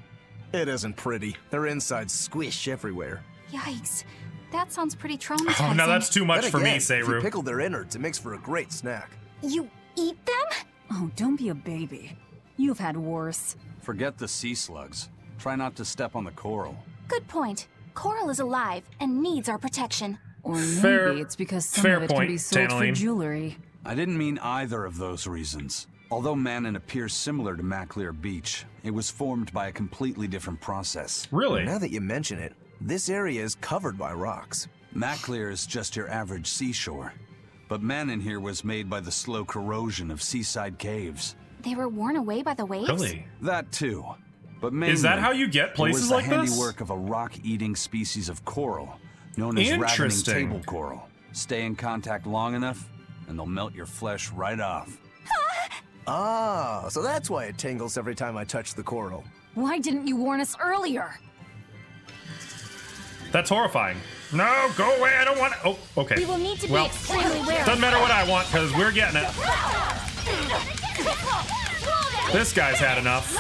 it isn't pretty. Their insides squish everywhere. Yikes. That sounds pretty traumatizing. Oh, no, that's too much for me, Seiru. If you pickle their innards, it makes for a great snack. You eat them? Oh, don't be a baby. You've had worse. Forget the sea slugs. Try not to step on the coral. Good point. Coral is alive and needs our protection. Or maybe it's because some of it can be sold for jewelry. I didn't mean either of those reasons. Although Manon appears similar to Maclear Beach, it was formed by a completely different process. Really? Now that you mention it, this area is covered by rocks. Maclear is just your average seashore. But Manon here was made by the slow corrosion of seaside caves. They were worn away by the waves? Really? That too. But mainly, is that how you get places like this? It was the handiwork of a rock-eating species of coral, known as ravening table coral. Stay in contact long enough, and they'll melt your flesh right off. Ah, so that's why it tingles every time I touch the coral. Why didn't you warn us earlier? That's horrifying. No, go away, I don't want it. Oh, okay. We will need to be extremely wary. Doesn't matter what I want, because we're getting it. This guy's had enough.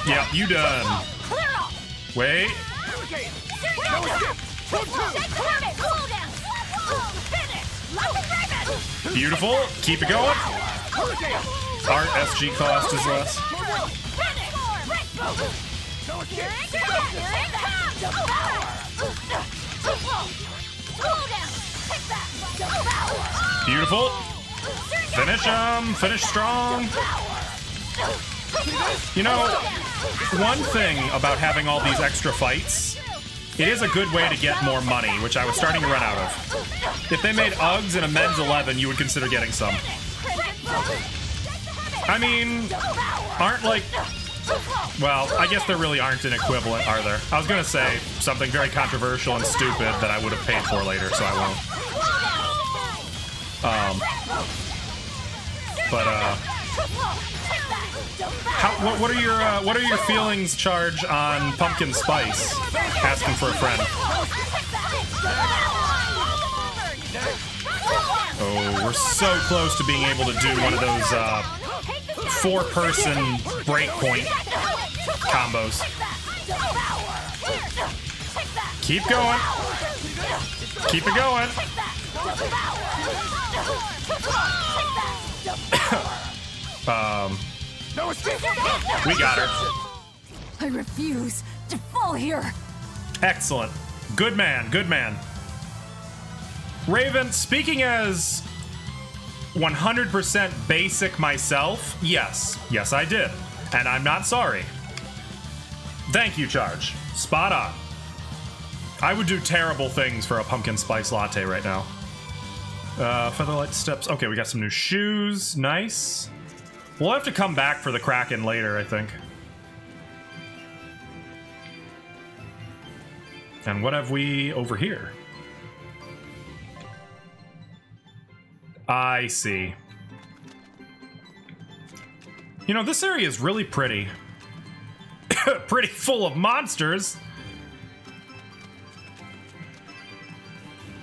Yep, you done. Wait. Beautiful. Keep it going. Our SG cost is less. Beautiful. Finish him. Finish strong. You know, one thing about having all these extra fights, it is a good way to get more money, which I was starting to run out of. If they made Uggs in a men's 11, you would consider getting some. I mean, aren't like... Well, I guess there really aren't an equivalent, are there? I was gonna say something very controversial and stupid that I would have paid for later, so I won't. What are your feelings, Charge, on pumpkin spice? Asking for a friend. Oh, we're so close to being able to do one of those 4-person breakpoint combos. Keep going. Keep it going. We got her. I refuse to fall here. Excellent. Good man, good man. Raven, speaking as 100% basic myself, yes. Yes, I did. And I'm not sorry. Thank you, Charge. Spot on. I would do terrible things for a pumpkin spice latte right now. Featherlight steps. Okay, we got some new shoes. Nice. We'll have to come back for the Kraken later, I think. And what have we over here? I see. You know, this area is really pretty. Pretty full of monsters.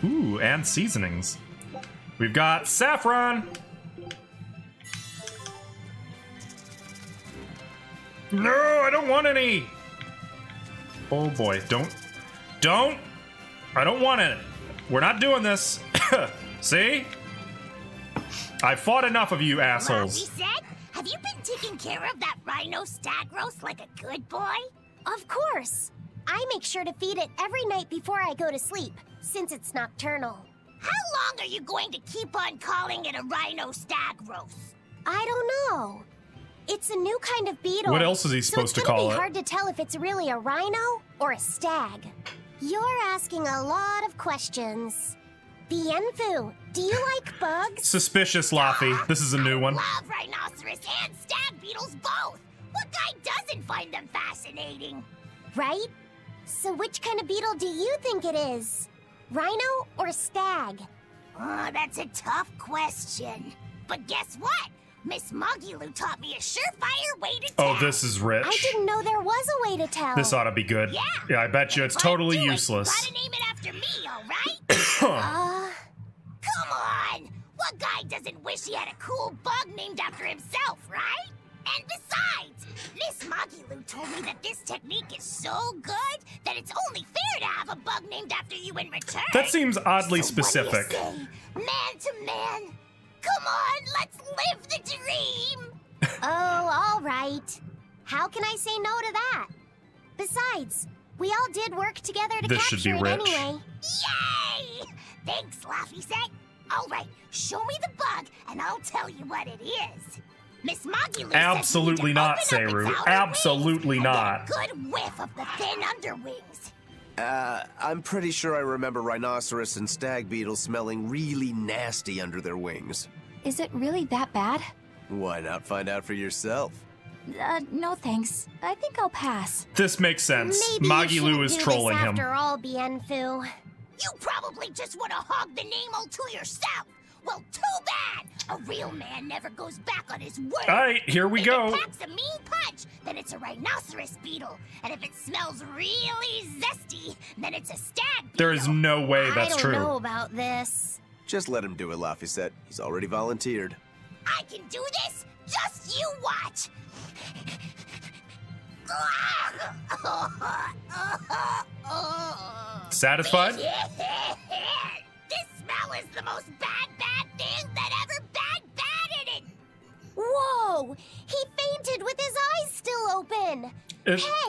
Ooh, and seasonings. We've got saffron. No, I don't want any. Oh boy, don't. I don't want it. We're not doing this. See? I fought enough of you assholes. Said, have you been taking care of that rhino stag roast like a good boy? Of course. I make sure to feed it every night before I go to sleep, since it's nocturnal. How long are you going to keep on calling it a rhino stag roast? I don't know. It's a new kind of beetle. What else is he supposed to call it? It's gonna be hard to tell if it's really a rhino or a stag. You're asking a lot of questions. Bienfu, do you like bugs? Suspicious, Laffy. This is a new one. I love rhinoceros and stag beetles both. What guy doesn't find them fascinating? Right? So which kind of beetle do you think it is? Rhino or stag? Oh, that's a tough question. But guess what? Miss Mogulu taught me a surefire way to tell. Oh, this is rich. I didn't know there was a way to tell. This ought to be good. Yeah, I bet you it's totally useless. Gotta name it after me, all right? Come on! What guy doesn't wish he had a cool bug named after himself, right? And besides, Miss Mogulu told me that this technique is so good that it's only fair to have a bug named after you in return. That seems oddly specific. What do you say? Man to man. Come on, let's live the dream! Oh, all right. How can I say no to that? Besides, we all did work together to capture it anyway. Yay! Thanks, Laffy Set. All right, show me the bug, and I'll tell you what it is. Miss Mogulu Absolutely not, Seru. Absolutely not. Good whiff of the thin underwings. I'm pretty sure I remember rhinoceros and stag beetles smelling really nasty under their wings. Is it really that bad? Why not find out for yourself? No thanks. I think I'll pass. This makes sense. Maybe Magilu is trolling him. After all, Bienfu. You probably just want to hog the name all to yourself. Well, too bad. A real man never goes back on his word. All right, here we go. If it packs a mean punch, then it's a rhinoceros beetle. And if it smells really zesty, then it's a stag beetle. There is no way that's true. I don't know about this. Just let him do it, Laffy. He's already volunteered. I can do this. Just you watch. Satisfied? This smell is the most bad thing that Whoa! He fainted with his eyes still open!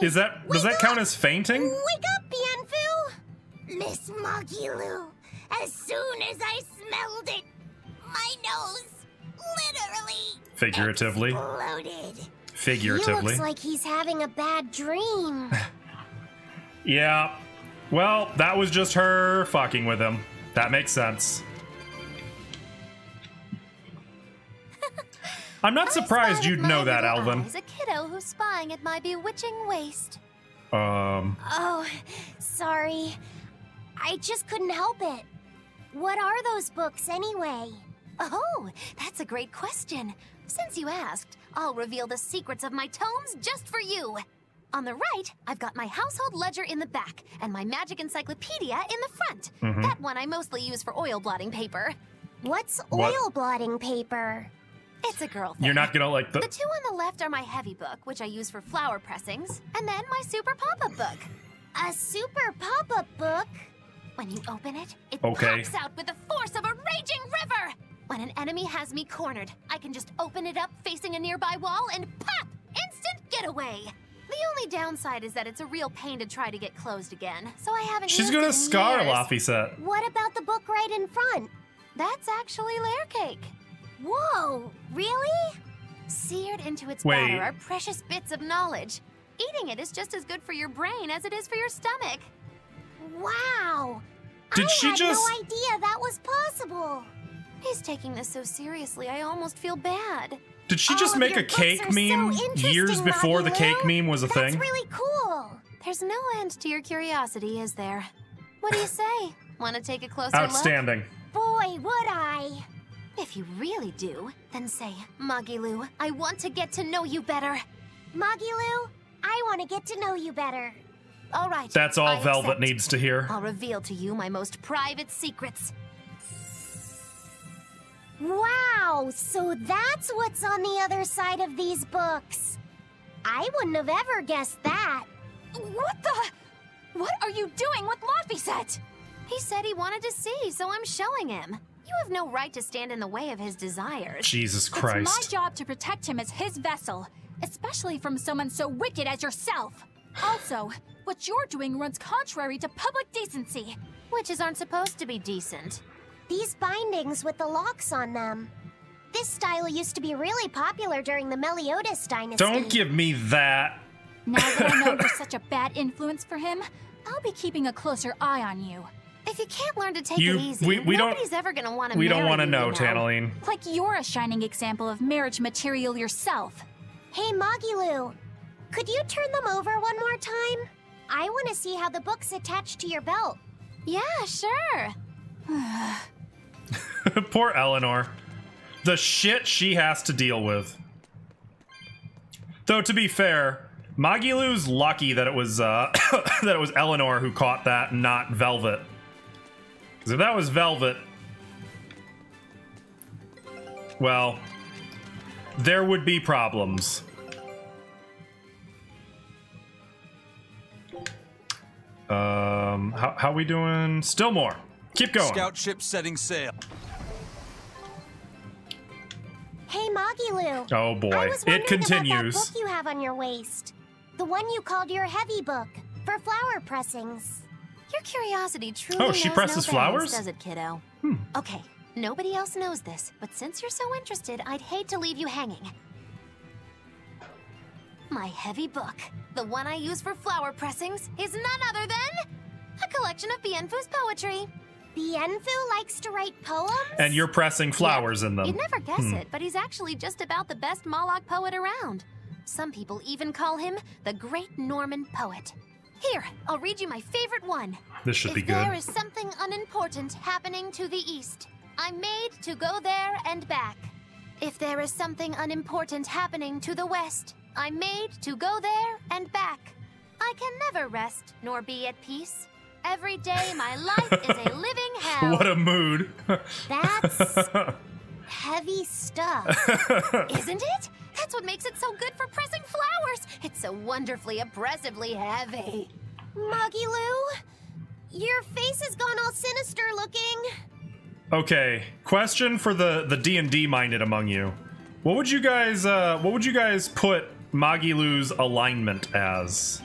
Does that count as fainting? Wake up, Bienfu! Miss Magilu, as soon as I smelled it, my nose literally Figuratively. exploded. Figuratively. He looks like he's having a bad dream. Yeah. Well, that was just her fucking with him. That makes sense. I'm not surprised you'd know that, Alvin. He's a kiddo who's spying at my bewitching waist. Oh, sorry. I just couldn't help it. What are those books anyway? Oh, that's a great question. Since you asked, I'll reveal the secrets of my tomes just for you. On the right, I've got my household ledger in the back and my magic encyclopedia in the front. Mhm. That one I mostly use for oil blotting paper. What's What? oil blotting paper? It's a girl thing. You're not gonna like The two on the left are my heavy book, which I use for flower pressings, and then my super pop-up book. A super pop-up book? When you open it, it Okay. pops out with the force of a raging river! When an enemy has me cornered, I can just open it up facing a nearby wall and pop! Instant getaway! The only downside is that it's a real pain to try to get closed again, so I haven't She's used gonna it in scar years. Laphicet. What about the book right in front? That's actually layer cake. Whoa, really? Seared into its Wait. batter are precious bits of knowledge. Eating it is just as good for your brain as it is for your stomach. Wow! Did I she had just- no idea that was possible. He's taking this so seriously, I almost feel bad. Did she All just of make your a books cake are so meme interesting, years before the Magilu. cake meme was a thing? That's really cool. There's no end to your curiosity, is there? What do you say? Want to take a closer Outstanding. look? Boy, would I. If you really do, then say, Magilu, I want to get to know you better. Magilu, I want to get to know you better. All right. That's all I Velvet accept. needs to hear. I'll reveal to you my most private secrets. Wow, so that's what's on the other side of these books. I wouldn't have ever guessed that. What the? What are you doing with Laphicet? He said he wanted to see, so I'm showing him. You have no right to stand in the way of his desires. Jesus It's my Christ. job to protect him as his vessel, especially from someone so wicked as yourself. Also, what you're doing runs contrary to public decency. Witches aren't supposed to be decent. These bindings with the locks on them. This style used to be really popular during the Meliodas dynasty. Don't give me that. Now that I know you're such a bad influence for him, I'll be keeping a closer eye on you. If you can't learn to take You- it easy, we don't- nobody's ever gonna want to We marry don't want to you, know, you Tanaline. Like you're a shining example of marriage material yourself. Hey, Magilu, could you turn them over one more time? I want to see how the book's attached to your belt. Yeah, sure. Poor Eleanor. The shit she has to deal with. Though to be fair, Magilu's lucky that it was that it was Eleanor who caught that, not Velvet. Because if that was Velvet, well, there would be problems. How we doing? Still more. Keep going. Scout ship setting sail. Hey, Magilu. Oh boy, I was it wondering continues. about that book you have on your waist. The one you called your heavy book for flower pressings. Your curiosity truly Oh, she knows presses no flowers? bounds, does it, kiddo? Okay, nobody else knows this, but since you're so interested, I'd hate to leave you hanging. My heavy book, the one I use for flower pressings, is none other than a collection of Bienfu's poetry. Bienfu likes to write poems? And you're pressing flowers in them. You'd never guess it, but he's actually just about the best Moloch poet around. Some people even call him the Great Norman Poet. Here, I'll read you my favorite one. This should be If there good. is something unimportant happening to the east, I'm made to go there and back. If there is something unimportant happening to the west, I'm made to go there and back. I can never rest nor be at peace. Every day my life is a living hell. What a mood. That's heavy stuff. Isn't it? That's what makes it so good for pressing flowers. It's so wonderfully, oppressively heavy. Magilu, your face has gone all sinister looking. Okay, question for the D&D minded among you. What would you guys put Magilu's alignment as?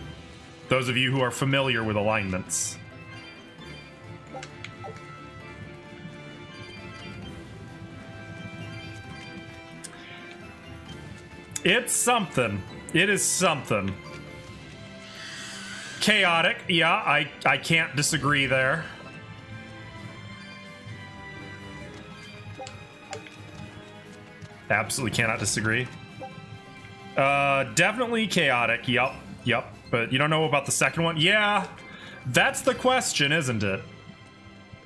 Those of you who are familiar with alignments. It's something. It is something. Chaotic, yeah, I can't disagree there. Absolutely cannot disagree. Definitely chaotic, yep. But you don't know about the second one? Yeah, that's the question, isn't it?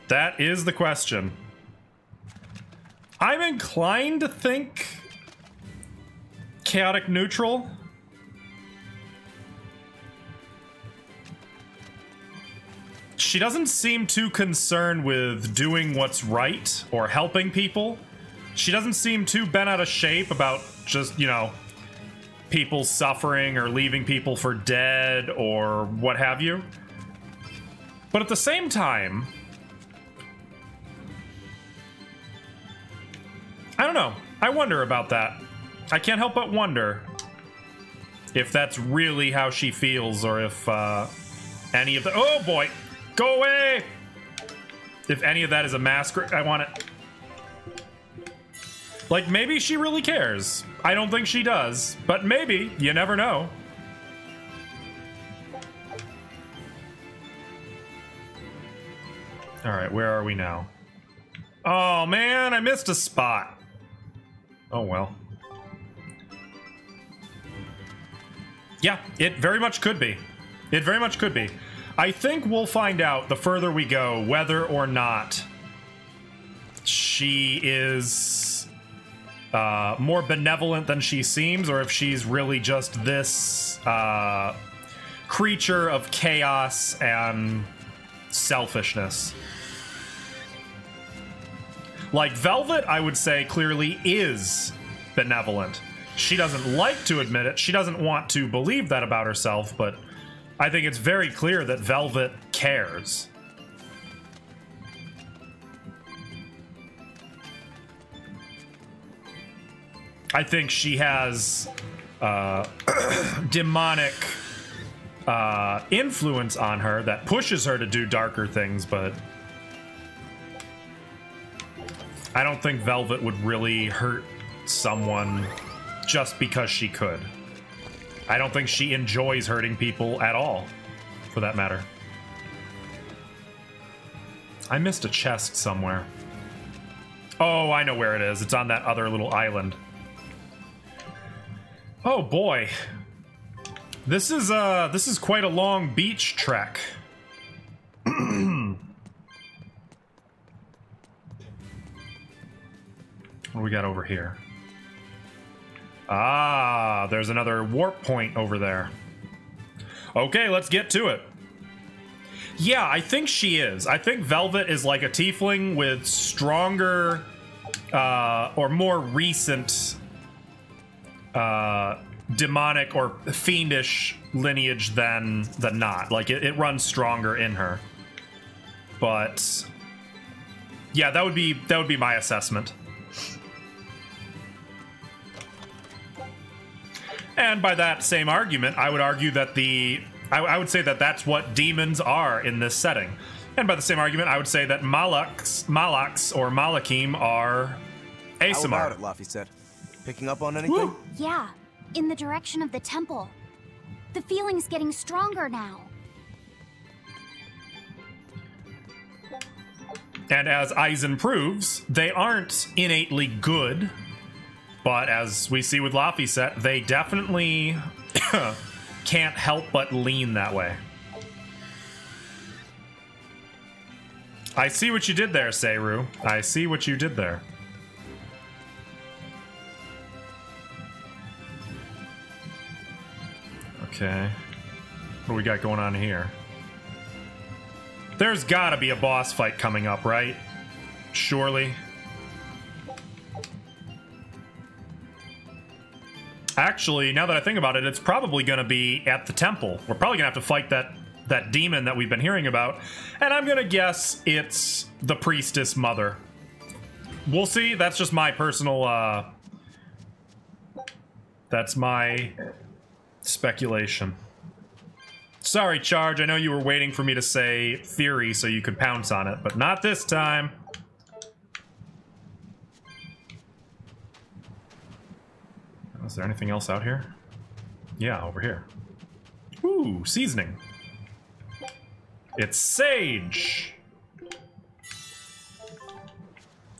That is the question. I'm inclined to think chaotic neutral. She doesn't seem too concerned with doing what's right or helping people. She doesn't seem too bent out of shape about just, you know, people suffering or leaving people for dead or what have you. But at the same time, I don't know. I wonder about that. I can't help but wonder if that's really how she feels, or if any of the— oh boy, go away! If any of that is a masquerade. I want it. Like, maybe she really cares. I don't think she does, but maybe. You never know. All right, where are we now? Oh man, I missed a spot. Oh well. Yeah, it very much could be. It very much could be. I think we'll find out the further we go whether or not she is more benevolent than she seems, or if she's really just this creature of chaos and selfishness. Like Velvet, I would say, clearly is benevolent. She doesn't like to admit it. She doesn't want to believe that about herself, but I think it's very clear that Velvet cares. I think she has demonic influence on her that pushes her to do darker things, but I don't think Velvet would really hurt someone just because she could. I don't think she enjoys hurting people at all, for that matter. I missed a chest somewhere. Oh, I know where it is. It's on that other little island. Oh boy. This is quite a long beach trek. What do we got over here? Ah, there's another warp point over there. Okay, let's get to it. Yeah, I think she is. I think Velvet is like a tiefling with stronger or more recent demonic or fiendish lineage than not. Like it runs stronger in her. But yeah, that would be my assessment. And by that same argument, I would argue that I would say that that's what demons are in this setting. And by the same argument, I would say that Malaks or Malakim are Aasimar. How about it, Laffy said? Picking up on anything? Woo. Yeah, in the direction of the temple. The feeling's getting stronger now. And as Aizen proves, they aren't innately good. But as we see with Laphicet, they definitely can't help but lean that way. I see what you did there, Seiru. I see what you did there. Okay. What do we got going on here? There's gotta be a boss fight coming up, right? Surely. Actually, now that I think about it, it's probably going to be at the temple. We're probably going to have to fight that demon that we've been hearing about. And I'm going to guess it's the priestess mother. We'll see. That's just my personal That's my speculation. Sorry, Charge. I know you were waiting for me to say theory so you could pounce on it, but not this time. Is there anything else out here? Yeah, over here. Ooh, seasoning. It's sage.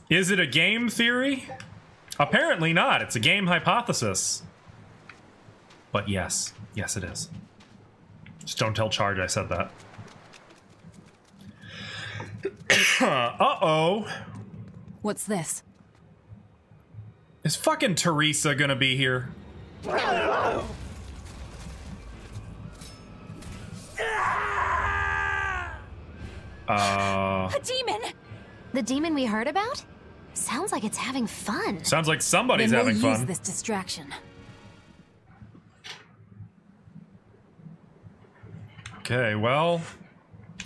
Is it a game theory? Apparently not. It's a game hypothesis. But yes. Yes, it is. Just don't tell Charge I said that. Uh-oh. What's this? Is fucking Teresa gonna be here? A demon! The demon we heard about? Sounds like it's having fun. Sounds like somebody's Then we'll having use fun. this distraction. Okay, well,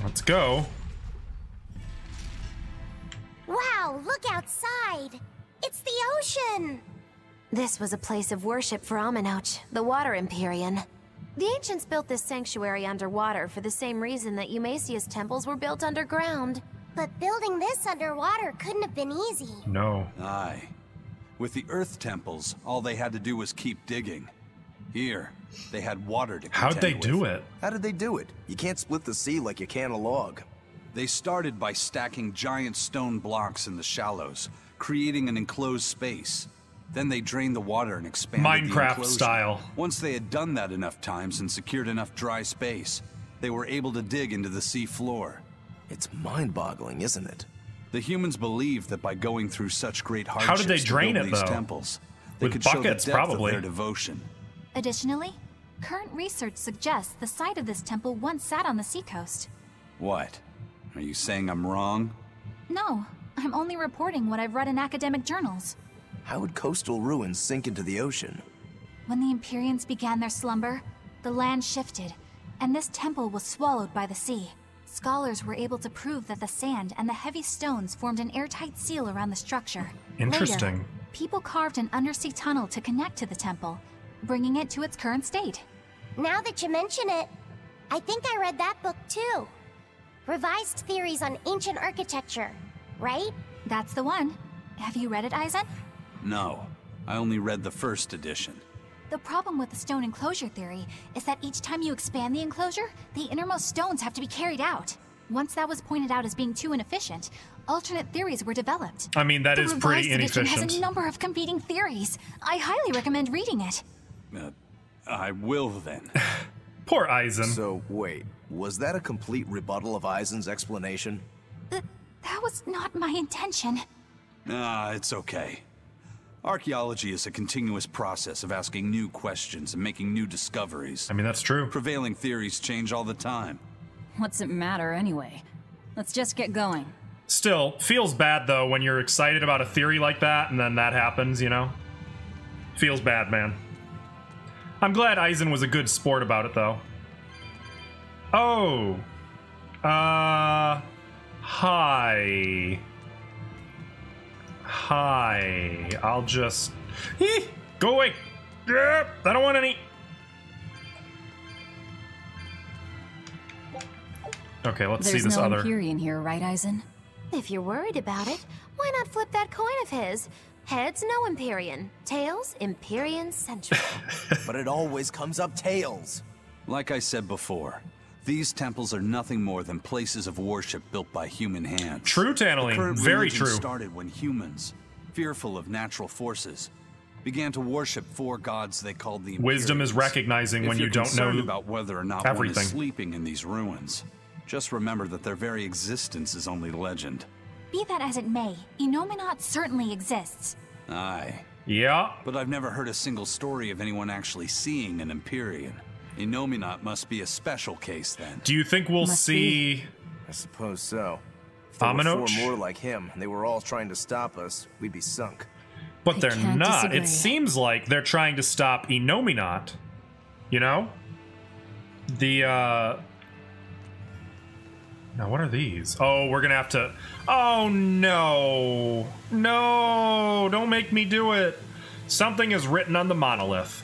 let's go. Wow, look outside! It's the ocean! This was a place of worship for Aminoch, the Water Empyrean. The ancients built this sanctuary underwater for the same reason that Eumasia's temples were built underground. But building this underwater couldn't have been easy. No. Aye. With the Earth temples, all they had to do was keep digging. Here, they had water to How'd they do it? How did they do it? You can't split the sea like you can a log. They started by stacking giant stone blocks in the shallows, creating an enclosed space. Then they drained the water and expanded the Minecraft enclosure. style. Once they had done that enough times and secured enough dry space, they were able to dig into the sea floor. It's mind-boggling, isn't it? The humans believed that by going through such great hardships How did they to drain build it, these though? temples, they With could buckets, show the depth probably. of their devotion. Additionally, current research suggests the site of this temple once sat on the seacoast. What? Are you saying I'm wrong? No, I'm only reporting what I've read in academic journals. How would coastal ruins sink into the ocean? When the Empyreans began their slumber, the land shifted, and this temple was swallowed by the sea. Scholars were able to prove that the sand and the heavy stones formed an airtight seal around the structure. Interesting. Later, people carved an undersea tunnel to connect to the temple, bringing it to its current state. Now that you mention it, I think I read that book too. Revised Theories on Ancient Architecture, right? That's the one. Have you read it, Eisen? No. I only read the first edition. The problem with the stone enclosure theory is that each time you expand the enclosure, the innermost stones have to be carried out. Once that was pointed out as being too inefficient, alternate theories were developed. I mean, that is pretty The revised edition inefficient. has a number of competing theories. I highly recommend reading it. I will then. Poor Eisen. So, wait, was that a complete rebuttal of Eisen's explanation? That was not my intention. It's okay. Archaeology is a continuous process of asking new questions and making new discoveries. I mean, that's true. Prevailing theories change all the time. What's it matter anyway? Let's just get going. Still, feels bad though when you're excited about a theory like that and then that happens, you know? Feels bad, man. I'm glad Eisen was a good sport about it though. Oh. Hi. Hi. I'll just... Go away. I don't want any... Okay, let's see There's this no other... Empyrean here, right, Eisen? If you're worried about it, why not flip that coin of his? Heads, no Empyrean. Tails, Empyrean Central. But it always comes up tails. Like I said before, these temples are nothing more than places of worship built by human hands. True, Tanneling. The current Very religion true. Started when humans, fearful of natural forces, began to worship four gods they called the Wisdom is Empyreans. recognizing when you don't know If you're concerned about whether or not one everything. is sleeping in these ruins, just remember that their very existence is only legend. Be that as it may, Enominat certainly exists. Aye. Yeah. But I've never heard a single story of anyone actually seeing an Empyrean. Enominat must be a special case then. Do you think we'll see... I suppose so. If there were Aminoch? four more like him, and they were all trying to stop us, we'd be sunk. But they're can't not. disagree. It seems like they're trying to stop Enominat. You know? The, Now, what are these? Oh, we're gonna have to... Oh, no. No! Don't make me do it. Something is written on the monolith.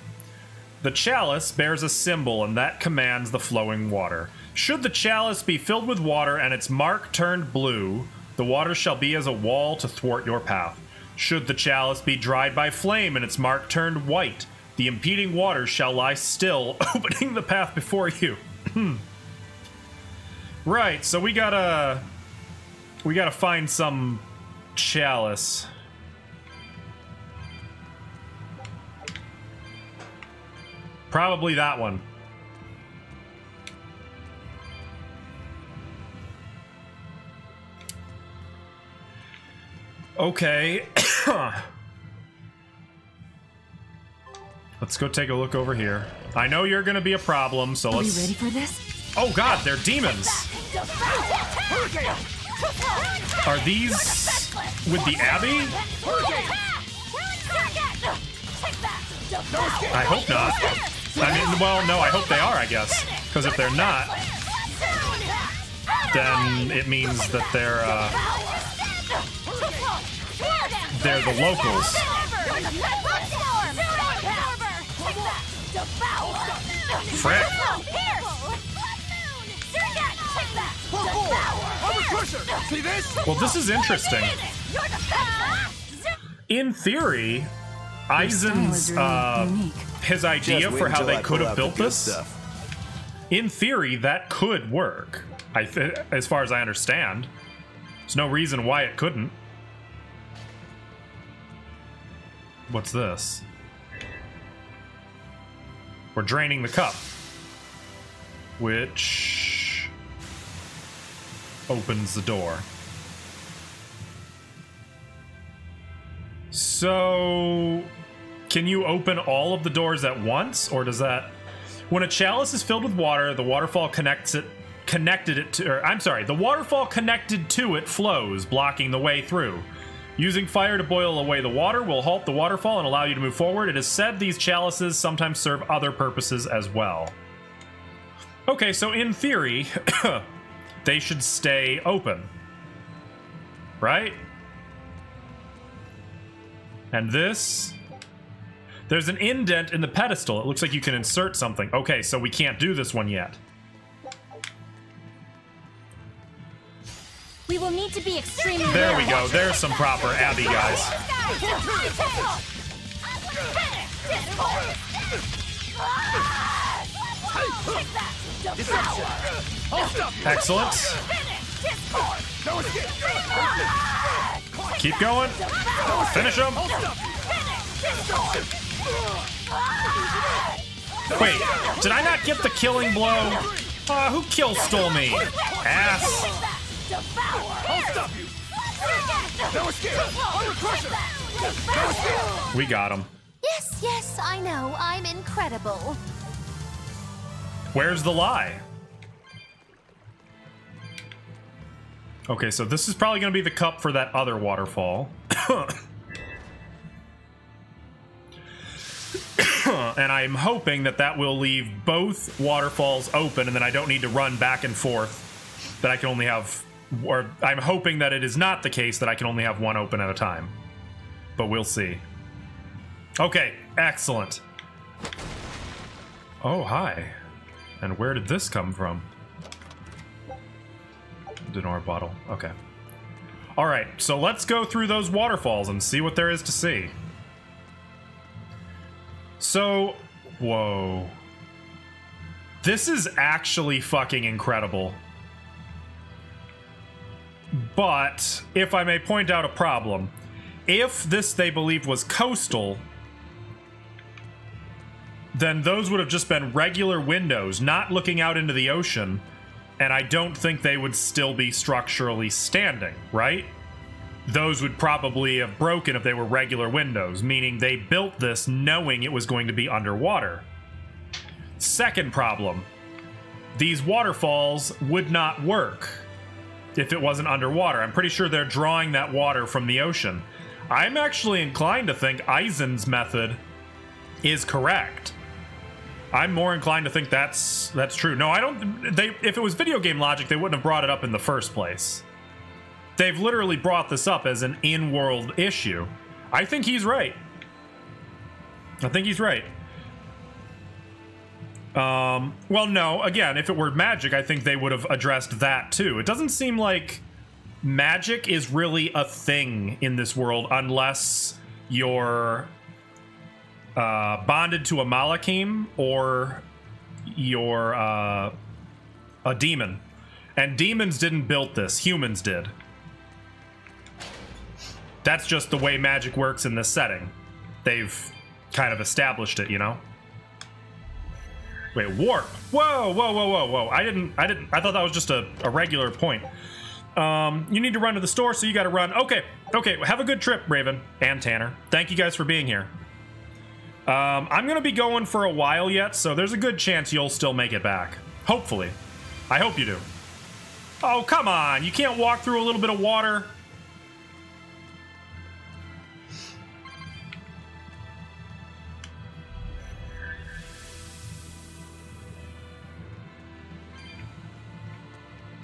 The chalice bears a symbol, and that commands the flowing water. Should the chalice be filled with water and its mark turned blue, the water shall be as a wall to thwart your path. Should the chalice be dried by flame and its mark turned white, the impeding waters shall lie still, opening the path before you. Right, so we gotta find some chalice. Probably that one. Okay. Let's go take a look over here. I know you're gonna be a problem, so let's... Are we ready for this? Oh god, they're demons! Are these with the Abbey? I hope not. I mean, well, no, I hope they are, I guess. Because if they're not, then it means that they're the locals. Frick. Well, this is interesting. In theory, Eisen's his idea for how they could have built this, in theory, that could work. As far as I understand, there's no reason why it couldn't. What's this? We're draining the cup, which opens the door. So, can you open all of the doors at once, or does that... When a chalice is filled with water, the waterfall the waterfall connected to it flows, blocking the way through. Using fire to boil away the water will halt the waterfall and allow you to move forward. It is said these chalices sometimes serve other purposes as well. Okay, so in theory, they should stay open. Right? And this... There's an indent in the pedestal. It looks like you can insert something. Okay, so we can't do this one yet. We will need to be extremely... There we go. There's some proper Abbey guys. Excellent. Keep going. Finish him. Wait, did I not get the killing blow? Who stole me? Ass. We got him. Yes, yes, I know. I'm incredible. Where's the lie? Okay, so this is probably going to be the cup for that other waterfall. And I'm hoping that that will leave both waterfalls open, and then I don't need to run back and forth. That I can only have... Or I'm hoping that it is not the case that I can only have one open at a time. But we'll see. Okay, excellent. Oh, hi. And where did this come from? Denora bottle. Okay. Alright, so let's go through those waterfalls and see what there is to see. So, whoa. This is actually fucking incredible. But, if I may point out a problem, if this they believed was coastal, then those would have just been regular windows, not looking out into the ocean, and I don't think they would still be structurally standing, right? Those would probably have broken if they were regular windows, meaning they built this knowing it was going to be underwater. Second problem, these waterfalls would not work if it wasn't underwater. I'm pretty sure they're drawing that water from the ocean. I'm actually inclined to think Eisen's method is correct. I'm more inclined to think that's true. No, I don't... If it was video game logic, they wouldn't have brought it up in the first place. They've literally brought this up as an in-world issue. I think he's right. I think he's right. Well, no. Again, if it were magic, I think they would have addressed that too. It doesn't seem like magic is really a thing in this world unless you're bonded to a Malakim or you're a demon. And demons didn't build this. Humans did. That's just the way magic works in this setting. They've kind of established it, you know? Wait, warp. Whoa, whoa, whoa, whoa, whoa. I thought that was just a regular point. You need to run to the store, so you gotta run. Okay, have a good trip, Raven and Tanner. Thank you guys for being here. I'm gonna be going for a while yet, so there's a good chance you'll still make it back. Hopefully. I hope you do. Oh, come on. You can't walk through a little bit of water.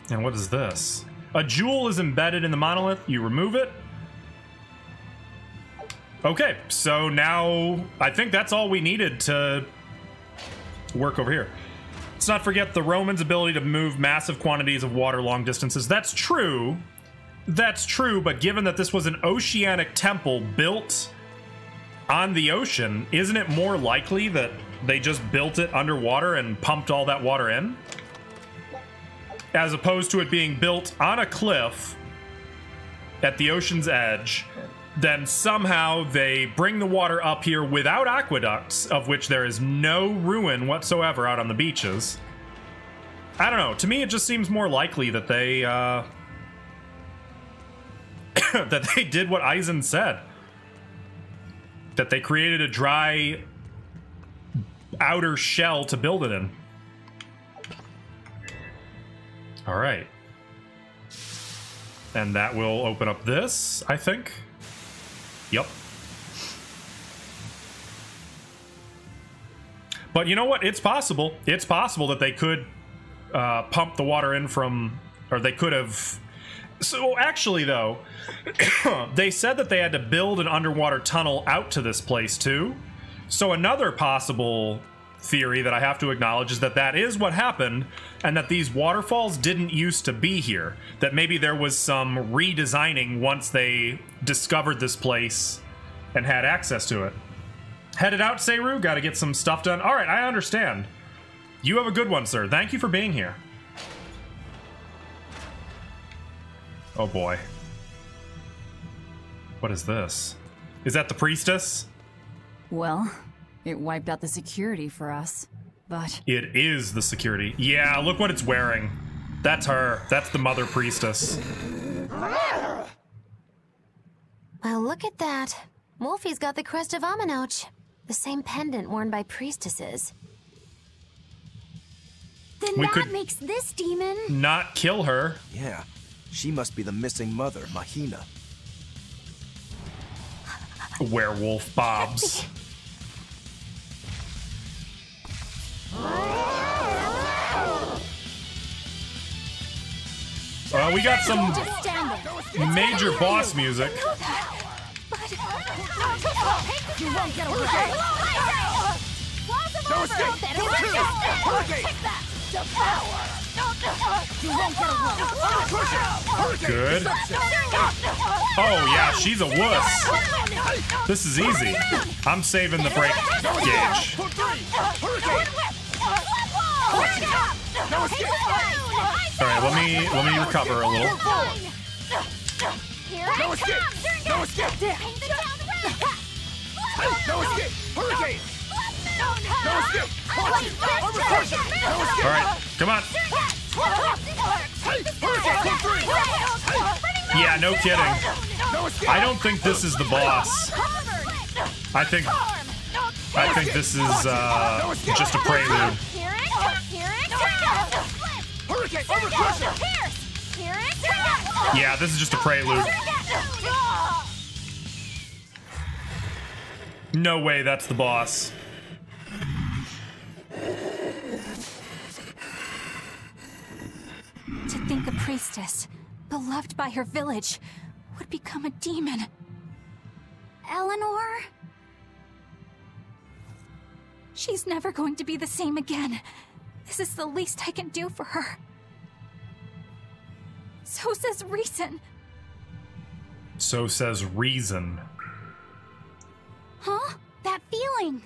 And what is this? A jewel is embedded in the monolith. You remove it. Okay, so now I think that's all we needed to work over here. Let's not forget the Romans' ability to move massive quantities of water long distances. That's true. That's true, but given that this was an oceanic temple built on the ocean, isn't it more likely that they just built it underwater and pumped all that water in? As opposed to it being built on a cliff at the ocean's edge, then somehow they bring the water up here without aqueducts, of which there is no ruin whatsoever out on the beaches. I don't know. To me, it just seems more likely that they that they did what Eisen said. That they created a dry outer shell to build it in. All right. And that will open up this, I think. Yep. But you know what? It's possible. It's possible that they could pump the water in from... Or they could have... So actually, though, they said that they had to build an underwater tunnel out to this place, too. So another possible theory that I have to acknowledge is that that is what happened, and that these waterfalls didn't used to be here. That maybe there was some redesigning once they discovered this place and had access to it. Headed out, Seru? Gotta get some stuff done. Alright, I understand. You have a good one, sir. Thank you for being here. Oh boy. What is this? Is that the priestess? Well, it wiped out the security for us, but... It is the security. Yeah, look what it's wearing. That's her. That's the mother priestess. Well, look at that. Wolfie's got the crest of Amenoch. The same pendant worn by priestesses. Then We that could makes this demon... Not kill her. Yeah, she must be the missing mother, Mahina. Werewolf Bobs. We got some major boss music. You won't get away. No escape! Good. Oh yeah, she's a wuss. This is easy. I'm saving the break gauge. Alright, let me recover a little. No escape! No escape! No escape! Hurricane! No escape! Alright, come on. Yeah, no kidding. I don't think this is the boss. I think this is just a prelude. Yeah, this is just a prelude. No way that's the boss. To think a priestess, beloved by her village, would become a demon. Eleanor? She's never going to be the same again. This is the least I can do for her. So says reason. So says reason. Huh? That feeling.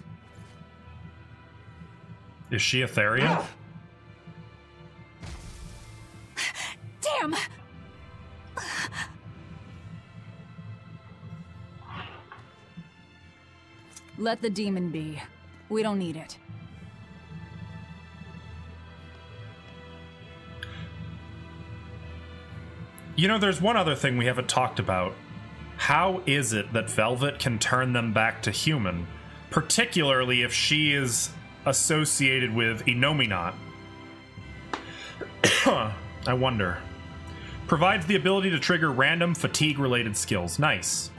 Is she a Therian? Damn! Let the demon be. We don't need it. You know, there's one other thing we haven't talked about. How is it that Velvet can turn them back to human? Particularly if she is associated with Innominat. I wonder. Provides the ability to trigger random fatigue-related skills. Nice.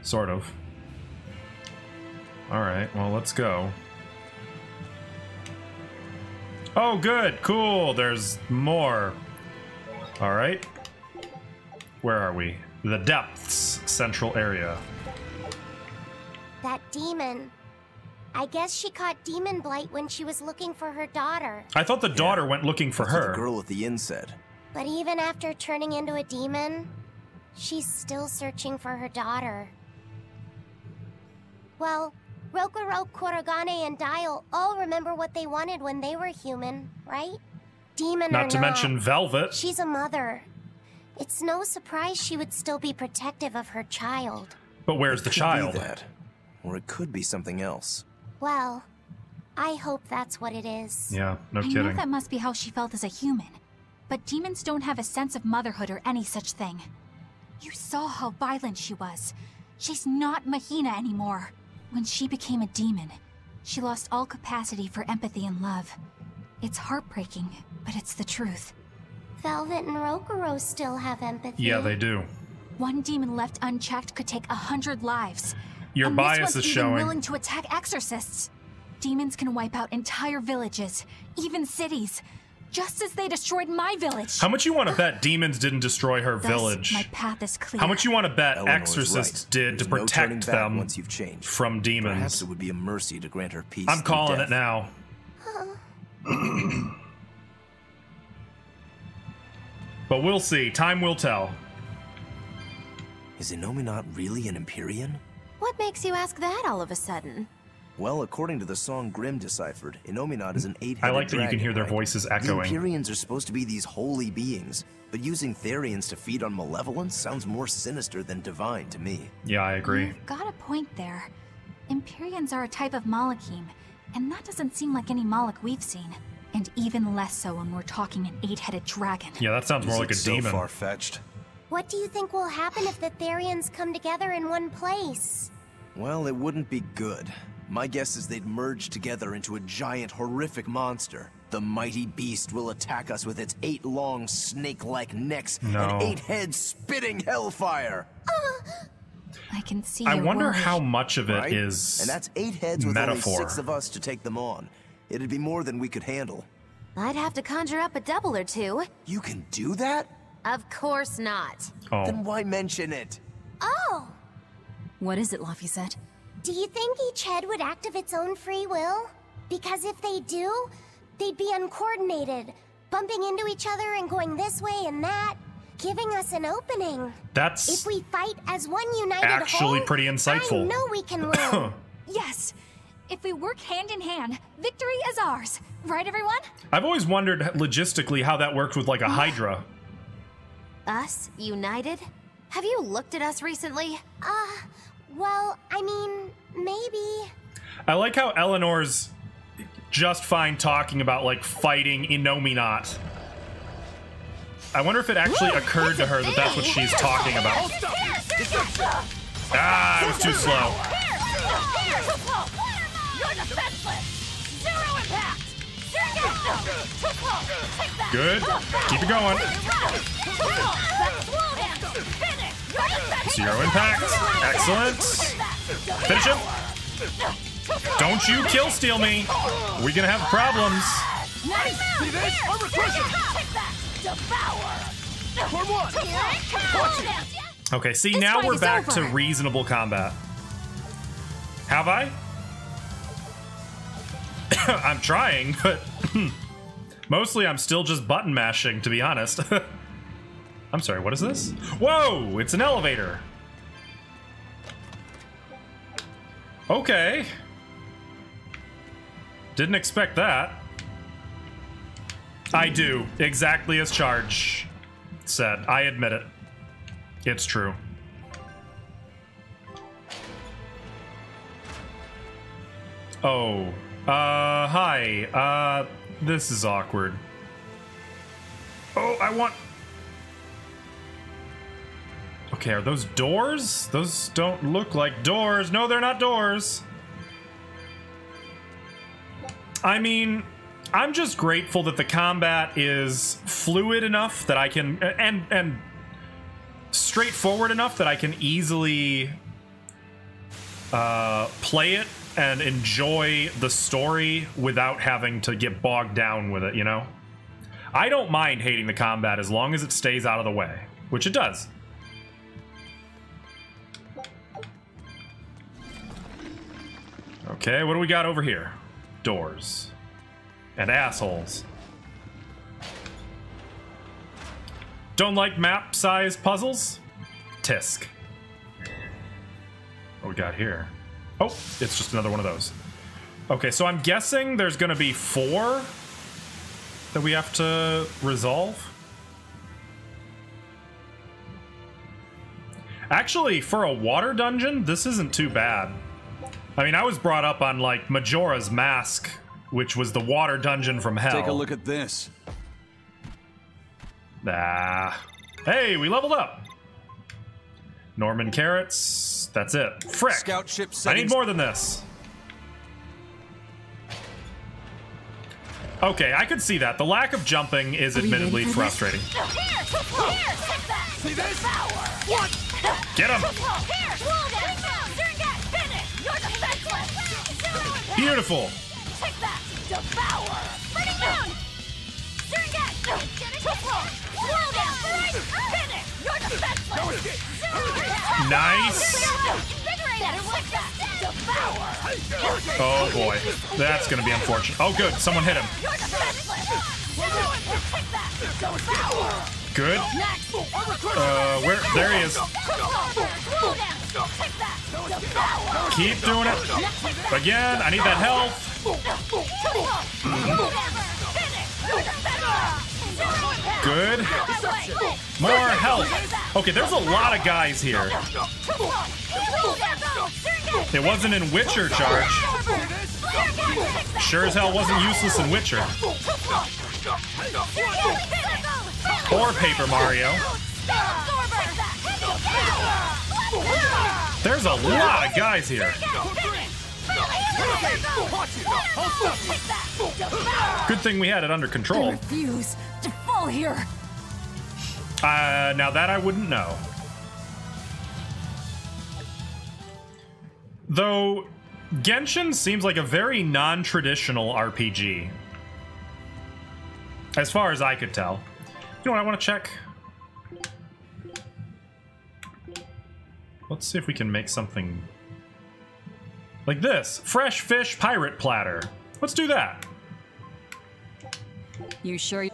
Sort of. Alright, well, let's go. Oh, good. Cool. There's more. Alright. Where are we? The Depths Central Area. That demon. I guess she caught demon blight when she was looking for her daughter. I thought the daughter went looking for her. The girl at the inn said. But even after turning into a demon, she's still searching for her daughter. Well, Rokurok, Korogane, and Dial all remember what they wanted when they were human, right? Demon or not. Not to mention Velvet. She's a mother. It's no surprise she would still be protective of her child. But where's the child? That. Or it could be something else. Well, I hope that's what it is. Yeah, no I kidding. know that must be how she felt as a human. But demons don't have a sense of motherhood or any such thing. You saw how violent she was. She's not Mahina anymore. When she became a demon, she lost all capacity for empathy and love. It's heartbreaking, but it's the truth. Velvet and Rokuro still have empathy. Yeah, they do. One demon left unchecked could take 100 lives. Your and bias this is one's even showing. willing to attack exorcists. Demons can wipe out entire villages, even cities, just as they destroyed my village. How much you want to bet demons didn't destroy her Thus, village? my path is clear. How much you want to bet Eleanor's exorcists right. did There's to no turning protect back them once you've changed. from demons? Perhaps it would be a mercy to grant her peace. I'm through calling death. it now. But we'll see. Time will tell. Is Innominat really an Empyrean? What makes you ask that all of a sudden? Well, according to the song Grimm deciphered, Innominat is an 8-headed dragon. I like that you can hear their voices echoing. The Empyreans are supposed to be these holy beings, but using Therians to feed on malevolence sounds more sinister than divine to me. Yeah, I agree. You've got a point there. Empyreans are a type of Malachim, and that doesn't seem like any Malach we've seen. And even less so when we're talking an 8-headed dragon. Yeah, that sounds more like a demon. So far-fetched. What do you think will happen if the Therians come together in one place? Well, it wouldn't be good. My guess is they'd merge together into a giant, horrific monster. The mighty beast will attack us with its 8 long, snake-like necks and 8 heads spitting hellfire. I can see. I wonder worry. how much of it Right? is And that's 8 heads with metaphor. only 6 of us to take them on. It'd be more than we could handle. I'd have to conjure up a double or two. You can do that? Of course not. Oh. Then why mention it? Oh! What is it, Laphicet? Do you think each head would act of its own free will? Because if they do, they'd be uncoordinated, bumping into each other and going this way and that, giving us an opening. That's If we fight as one united actually whole, pretty insightful. I know we can win. Yes! If we work hand in hand, victory is ours. Right, everyone? I've always wondered logistically how that works with like a Hydra. Us? United? Have you looked at us recently? Well, I mean, maybe. I like how Eleanor's just fine talking about like fighting Innominat. I wonder if it actually occurred to her that that's what she's talking about. Ah, it was too slow. You're defenseless! Zero impact! Good. Keep it going. Zero impact. Excellent. Finish him. Don't you kill steal me. We're gonna have problems. Nice! See this? I'm recruiting! Take that! Devour! For one! Okay, see, This now fight we're is back to over. reasonable combat. Have I? I'm trying, but mostly I'm still just button mashing, to be honest. I'm sorry, what is this? Whoa, it's an elevator. Okay. Didn't expect that. I do, exactly as Charge said. I admit it. It's true. Oh, hi. This is awkward. Oh, I want... Okay, are those doors? Those don't look like doors. No, they're not doors. I mean, I'm just grateful that the combat is fluid enough that I can... And straightforward enough that I can easily play it and enjoy the story without having to get bogged down with it, you know? I don't mind hating the combat as long as it stays out of the way, which it does. Okay, what do we got over here? Doors. And assholes. Don't like map-sized puzzles? Tisk. What we got here? Oh, it's just another one of those. Okay, so I'm guessing there's gonna be 4 that we have to resolve. Actually, for a water dungeon, this isn't too bad. I mean, I was brought up on, like, Majora's Mask, which was the water dungeon from hell. Take a look at this. Ah. Hey, we leveled up. Norman carrots. That's it. Frick. Scout ship I settings. need more than this. Okay, I could see that. The lack of jumping is admittedly frustrating. Here, take that. See this? What? Get him. Here, slow down. Finish. You're defenseless. Beautiful. Take that. Devour. Bring him down. Slow down. Finish. You're defenseless. Nice. Oh boy, that's gonna be unfortunate. Oh good, someone hit him. Good. Where? There he is. Keep doing it. Again, I need that health. Good. More health. Okay, there's a lot of guys here. It wasn't in Witcher, Charge. Sure as hell wasn't useless in Witcher. Or Paper Mario. There's a lot of guys here. Good thing we had it under control. I refuse to fall here. Now that I wouldn't know. Though, Genshin seems like a very non-traditional RPG. As far as I could tell. You know what I want to check? Let's see if we can make something like this. Fresh fish pirate platter. Let's do that. You sure?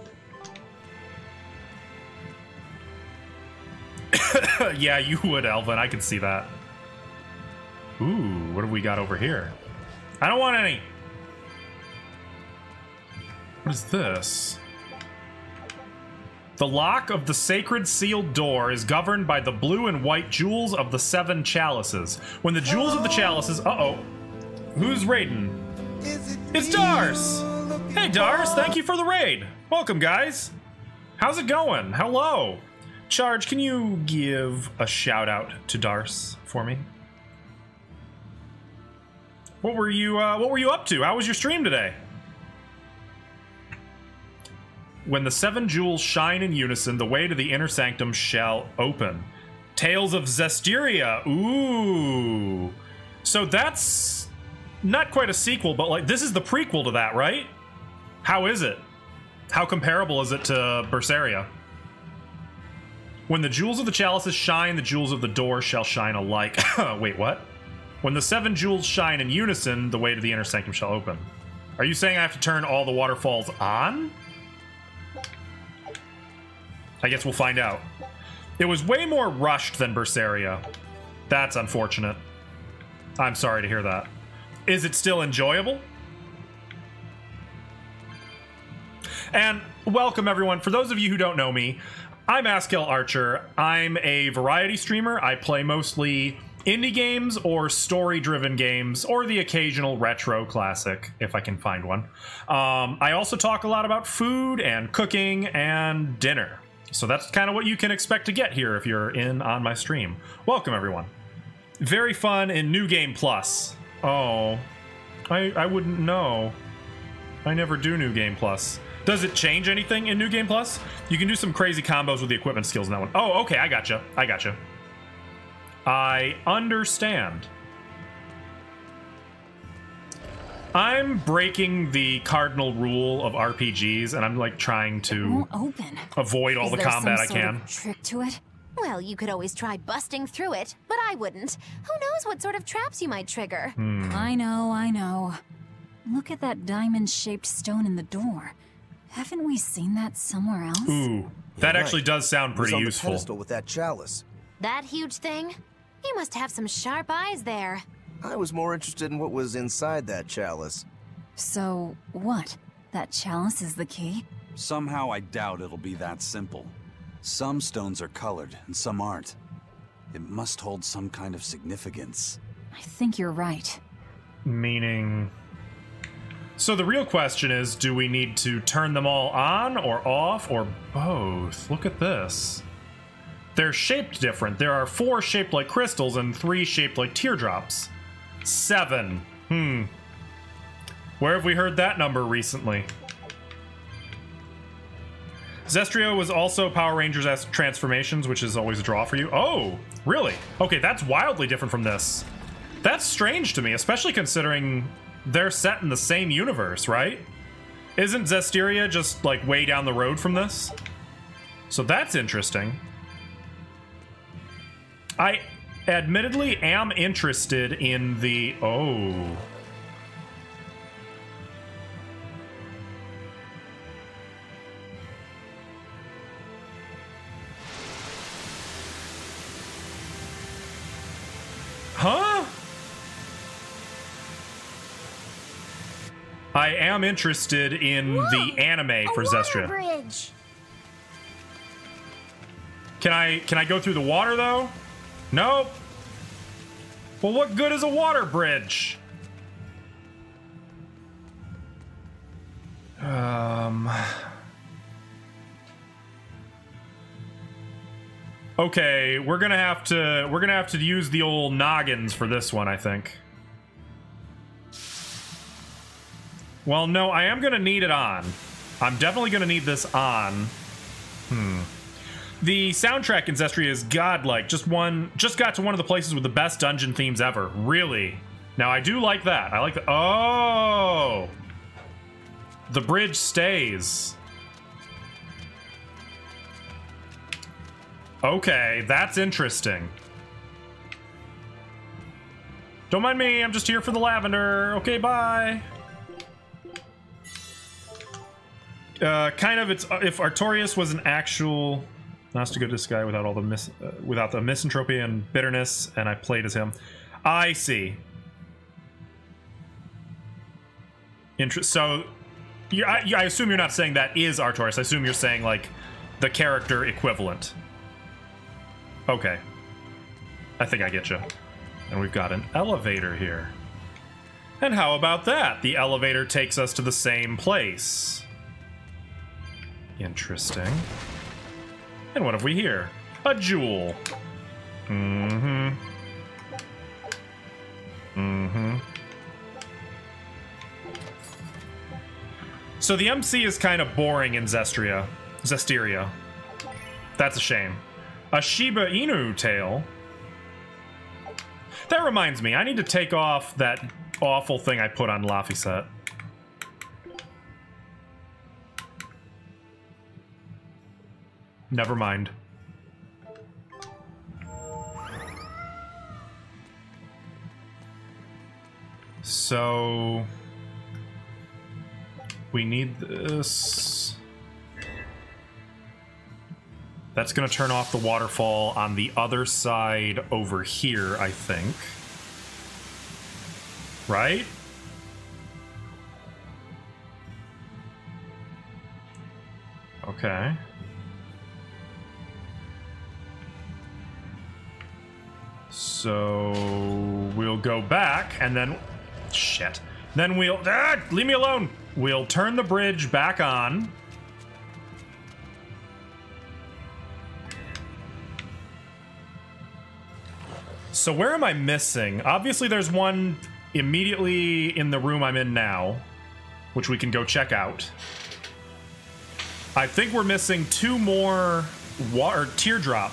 Yeah, you would, Elvin. I can see that. Ooh, what have we got over here? I don't want any. What is this? The lock of the sacred sealed door is governed by the blue and white jewels of the 7 chalices. When the jewels of the chalices... Uh-oh. Who's raiding? It's Dars! Hey, Dars, thank you for the raid. Welcome, guys. How's it going? Hello. Charge, can you give a shout-out to Dars for me? What were you up to? How was your stream today? When the 7 jewels shine in unison, the way to the inner sanctum shall open. Tales of Berseria. Ooh. So that's not quite a sequel, but like this is the prequel to that, right? How is it? How comparable is it to Berseria? When the jewels of the chalices shine, the jewels of the door shall shine alike. Wait, what? When the 7 jewels shine in unison, the way to the inner sanctum shall open. Are you saying I have to turn all the waterfalls on? I guess we'll find out. It was way more rushed than Berseria. That's unfortunate. I'm sorry to hear that. Is it still enjoyable? And welcome, everyone. For those of you who don't know me, I'm Askel Archer. I'm a variety streamer. I play mostly indie games or story-driven games, or the occasional retro classic, if I can find one. I also talk a lot about food and cooking and dinner. So that's kind of what you can expect to get here if you're in on my stream. Welcome, everyone. Very fun in New Game Plus. Oh, I wouldn't know. I never do New Game Plus. Does it change anything in New Game Plus? You can do some crazy combos with the equipment skills in that one. Oh, okay, I gotcha. I gotcha. I understand. I'm breaking the cardinal rule of RPGs, and I'm like trying to avoid all the combat I can. Trick to it? Well, you could always try busting through it, but I wouldn't. Who knows what sort of traps you might trigger? I know. Look at that diamond-shaped stone in the door. Haven't we seen that somewhere else? Ooh, that actually does sound pretty useful. On the pedestal with that chalice. That huge thing? You must have some sharp eyes there. I was more interested in what was inside that chalice. So, what? That chalice is the key? Somehow I doubt it'll be that simple. Some stones are colored and some aren't. It must hold some kind of significance. I think you're right. Meaning... So the real question is, do we need to turn them all on or off or both? Look at this. They're shaped different. There are 4 shaped like crystals and 3 shaped like teardrops. 7. Where have we heard that number recently? Zestria was also Power Rangers transformations, which is always a draw for you. Oh, really? Okay, that's wildly different from this. That's strange to me, especially considering they're set in the same universe, right? Isn't Zestiria just like way down the road from this? So that's interesting. I admittedly am interested in the... Oh. Huh? I am interested in the anime for Zestria. Bridge. Can I go through the water though? Nope. Well, what good is a water bridge? Okay, we're gonna have to use the old noggins for this one, I think. Well, no, I am gonna need it on. I'm definitely gonna need this on. The soundtrack in Zestria is godlike. Just got to one of the places with the best dungeon themes ever. Really. Now, I do like that. I like the... Oh! The bridge stays. Okay, that's interesting. Don't mind me, I'm just here for the lavender. Okay, bye. Kind of, it's if Artorias was an actual not to go to this guy without all the without the misanthropy and bitterness, and I played as him. I see. So, I assume you're not saying that is Artorias. I assume you're saying like the character equivalent. Okay. I think I get you. And we've got an elevator here. And how about that? The elevator takes us to the same place. Interesting. And what have we here? A jewel. So the MC is kind of boring in Zestiria. That's a shame. A Shiba Inu tail. That reminds me, I need to take off that awful thing I put on Laphicet. Never mind. So... we need this. That's going to turn off the waterfall on the other side over here, I think. Right? Okay. So we'll go back and then... Shit. Then we'll... leave me alone! We'll turn the bridge back on. So where am I missing? Obviously there's one immediately in the room I'm in now, which we can go check out. I think we're missing 2 more water teardrop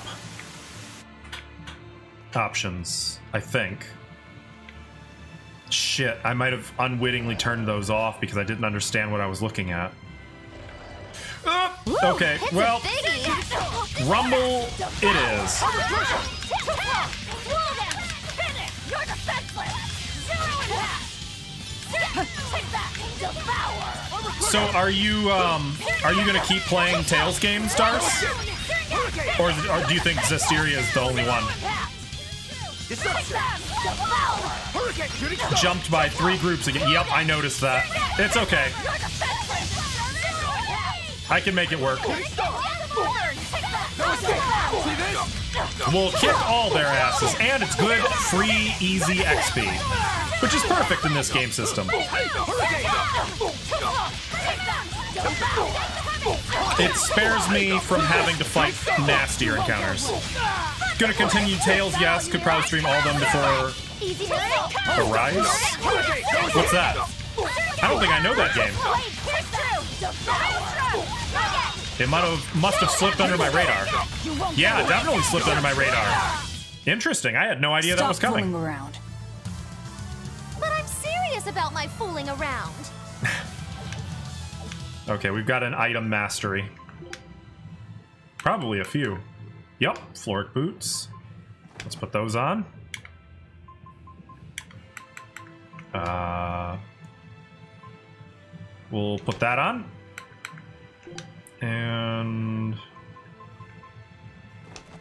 options, I think. Shit, I might have unwittingly turned those off because I didn't understand what I was looking at. Okay, well, Rumble it is. So are you gonna keep playing Tales games, Darce? Or do you think Zestiria is the only one? Jumped by 3 groups again. Yep, I noticed that. It's okay. I can make it work. We'll kick all their asses, and it's good, free, easy XP, which is perfect in this game system. It spares me from having to fight nastier encounters. Gonna continue Tales, yes. Could probably stream all of them before Arise. What's that? I don't think I know that game. It must have slipped under my radar. Yeah, it definitely slipped under my radar. Interesting. I had no idea that was coming. Fooling around. But I'm serious about my fooling around. Okay, we've got an item mastery. Probably a few. Yep, Floric boots. Let's put those on. We'll put that on. And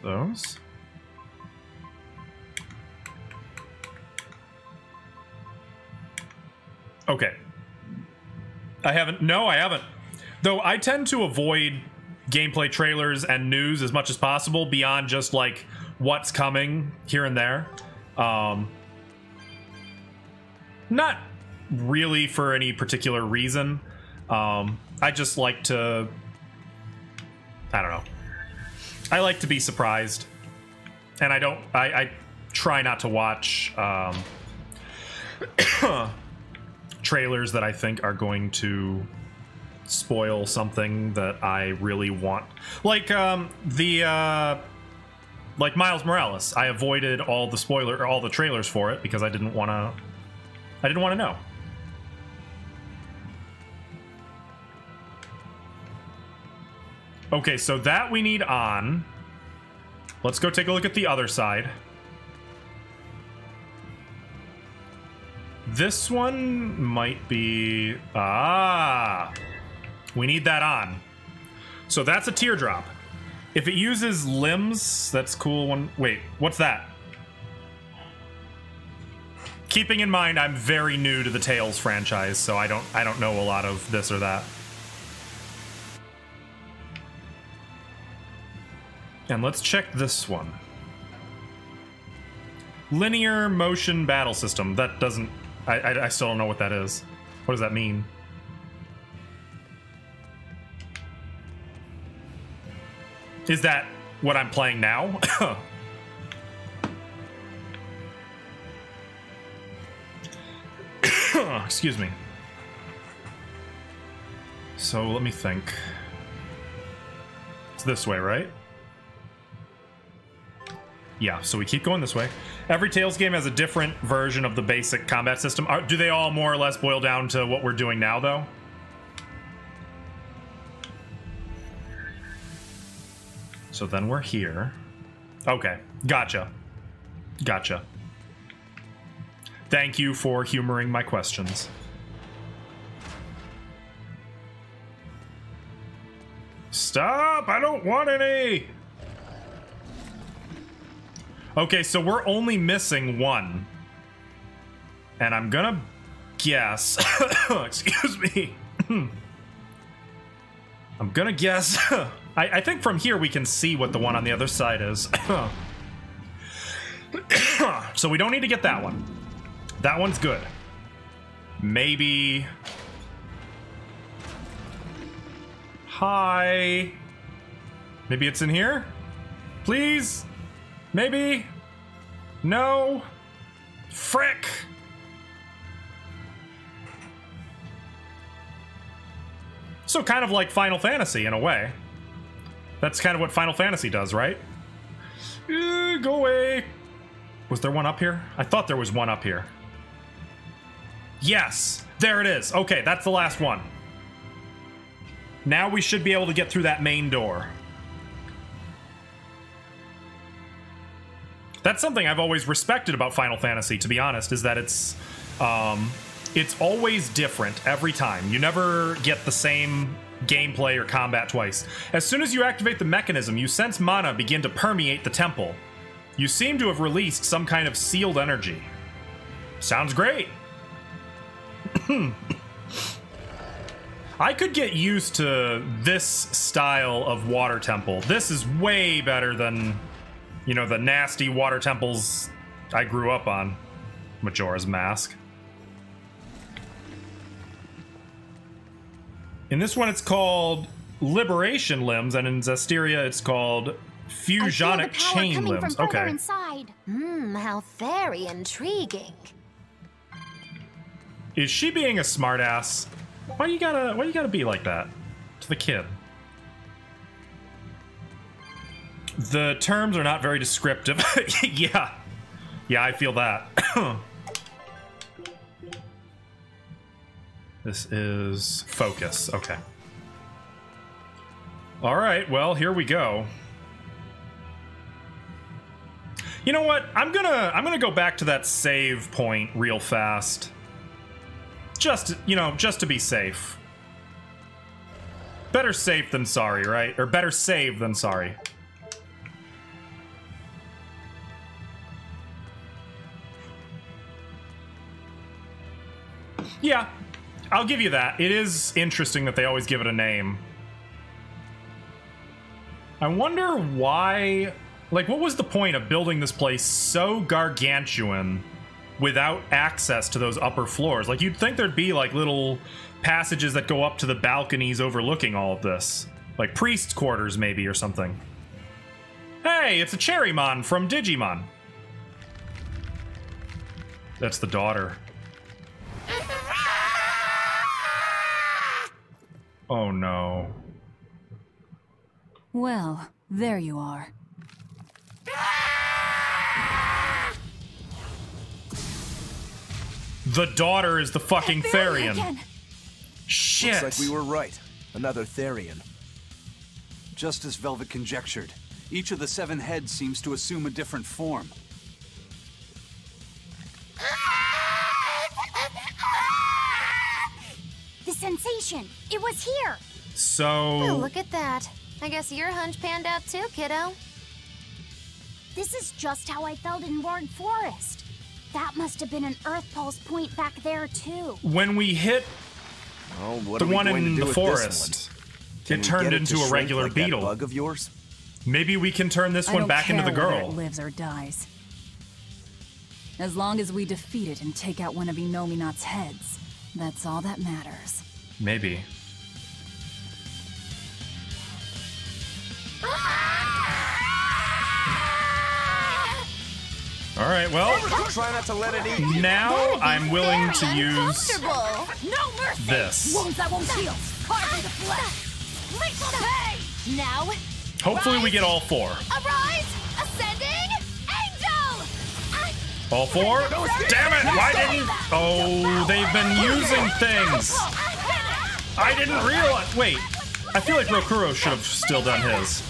those. Okay. I haven't. Though I tend to avoid gameplay trailers and news as much as possible beyond just like what's coming here and there. Not really for any particular reason. I just like to... I don't know. I like to be surprised. And I try not to watch trailers that I think are going to spoil something that I really want. Like like Miles Morales. I avoided all the trailers for it because I didn't want to know. Okay, so that we need on. Let's go take a look at the other side. This one might be... we need that on. So that's a teardrop. If it uses limbs, that's cool. Wait, what's that? Keeping in mind, I'm very new to the Tales franchise, so I don't know a lot of this or that. And let's check this one. Linear motion battle system. That doesn't... I still don't know what that is. What does that mean? Is that what I'm playing now? Excuse me. So let me think. It's this way, right? Yeah, so we keep going this way. Every Tales game has a different version of the basic combat system. Do they all more or less boil down to what we're doing now, though? So then we're here. Okay, gotcha. Gotcha. Thank you for humoring my questions. Stop! I don't want any! Okay, so we're only missing one. And I'm gonna guess... excuse me. I'm gonna guess... I think from here we can see what the one on the other side is. So we don't need to get that one. That one's good. Maybe... Hi. Maybe it's in here? Please? Maybe? No? Frick! So kind of like Final Fantasy in a way. That's kind of what Final Fantasy does, right? Go away. Was there one up here? I thought there was one up here. Yes, there it is. Okay, that's the last one. Now we should be able to get through that main door. That's something I've always respected about Final Fantasy, to be honest, is that it's always different every time. You never get the same gameplay or combat twice. As soon as you activate the mechanism, you sense mana begin to permeate the temple. You seem to have released some kind of sealed energy. Sounds great. I could get used to this style of water temple. This is way better than, you know, the nasty water temples I grew up on. Majora's Mask. In this one, it's called Liberation Limbs, and in Zestiria, it's called Fusionic Chain Limbs. Okay. Inside. How very intriguing. Is she being a smartass? Why you gotta be like that to the kid? The terms are not very descriptive. Yeah, I feel that. This is focus. Okay. All right. Well, here we go. You know what? I'm gonna go back to that save point real fast. Just, you know, just to be safe. Better safe than sorry, right? Or better save than sorry. Yeah, I'll give you that. It is interesting that they always give it a name. I wonder why... Like, what was the point of building this place so gargantuan without access to those upper floors? Like, you'd think there'd be, like, little passages that go up to the balconies overlooking all of this. Like, priest's quarters, maybe, or something. Hey, it's a Cherrymon from Digimon. That's the daughter. Oh, no. Well, there you are. The daughter is the fucking Therian. Shit. Looks like we were right. Another Therian. Just as Velvet conjectured, each of the 7 heads seems to assume a different form. The sensation! It was here! So... Well, look at that. I guess your hunch panned out too, kiddo. This is just how I felt in Warren Forest. That must have been an Earth Pulse point back there, too. When we hit the one in the forest, it turned into a regular beetle. Bug of yours? Maybe we can turn this one back into the girl. I don't care whether it lives or dies. As long as we defeat it and take out one of Inominat's heads, that's all that matters. Maybe. All right, well, try not to let it eat. Now I'm willing to use this. Wounds that won't heal. Carve into flesh. Lethal pain. Now. Hopefully we get all 4. Arise, ascending angel. All 4? Damn it! Why didn't... Oh, they've been using things. I didn't realize... Wait, I feel like Rokuro should have still done his.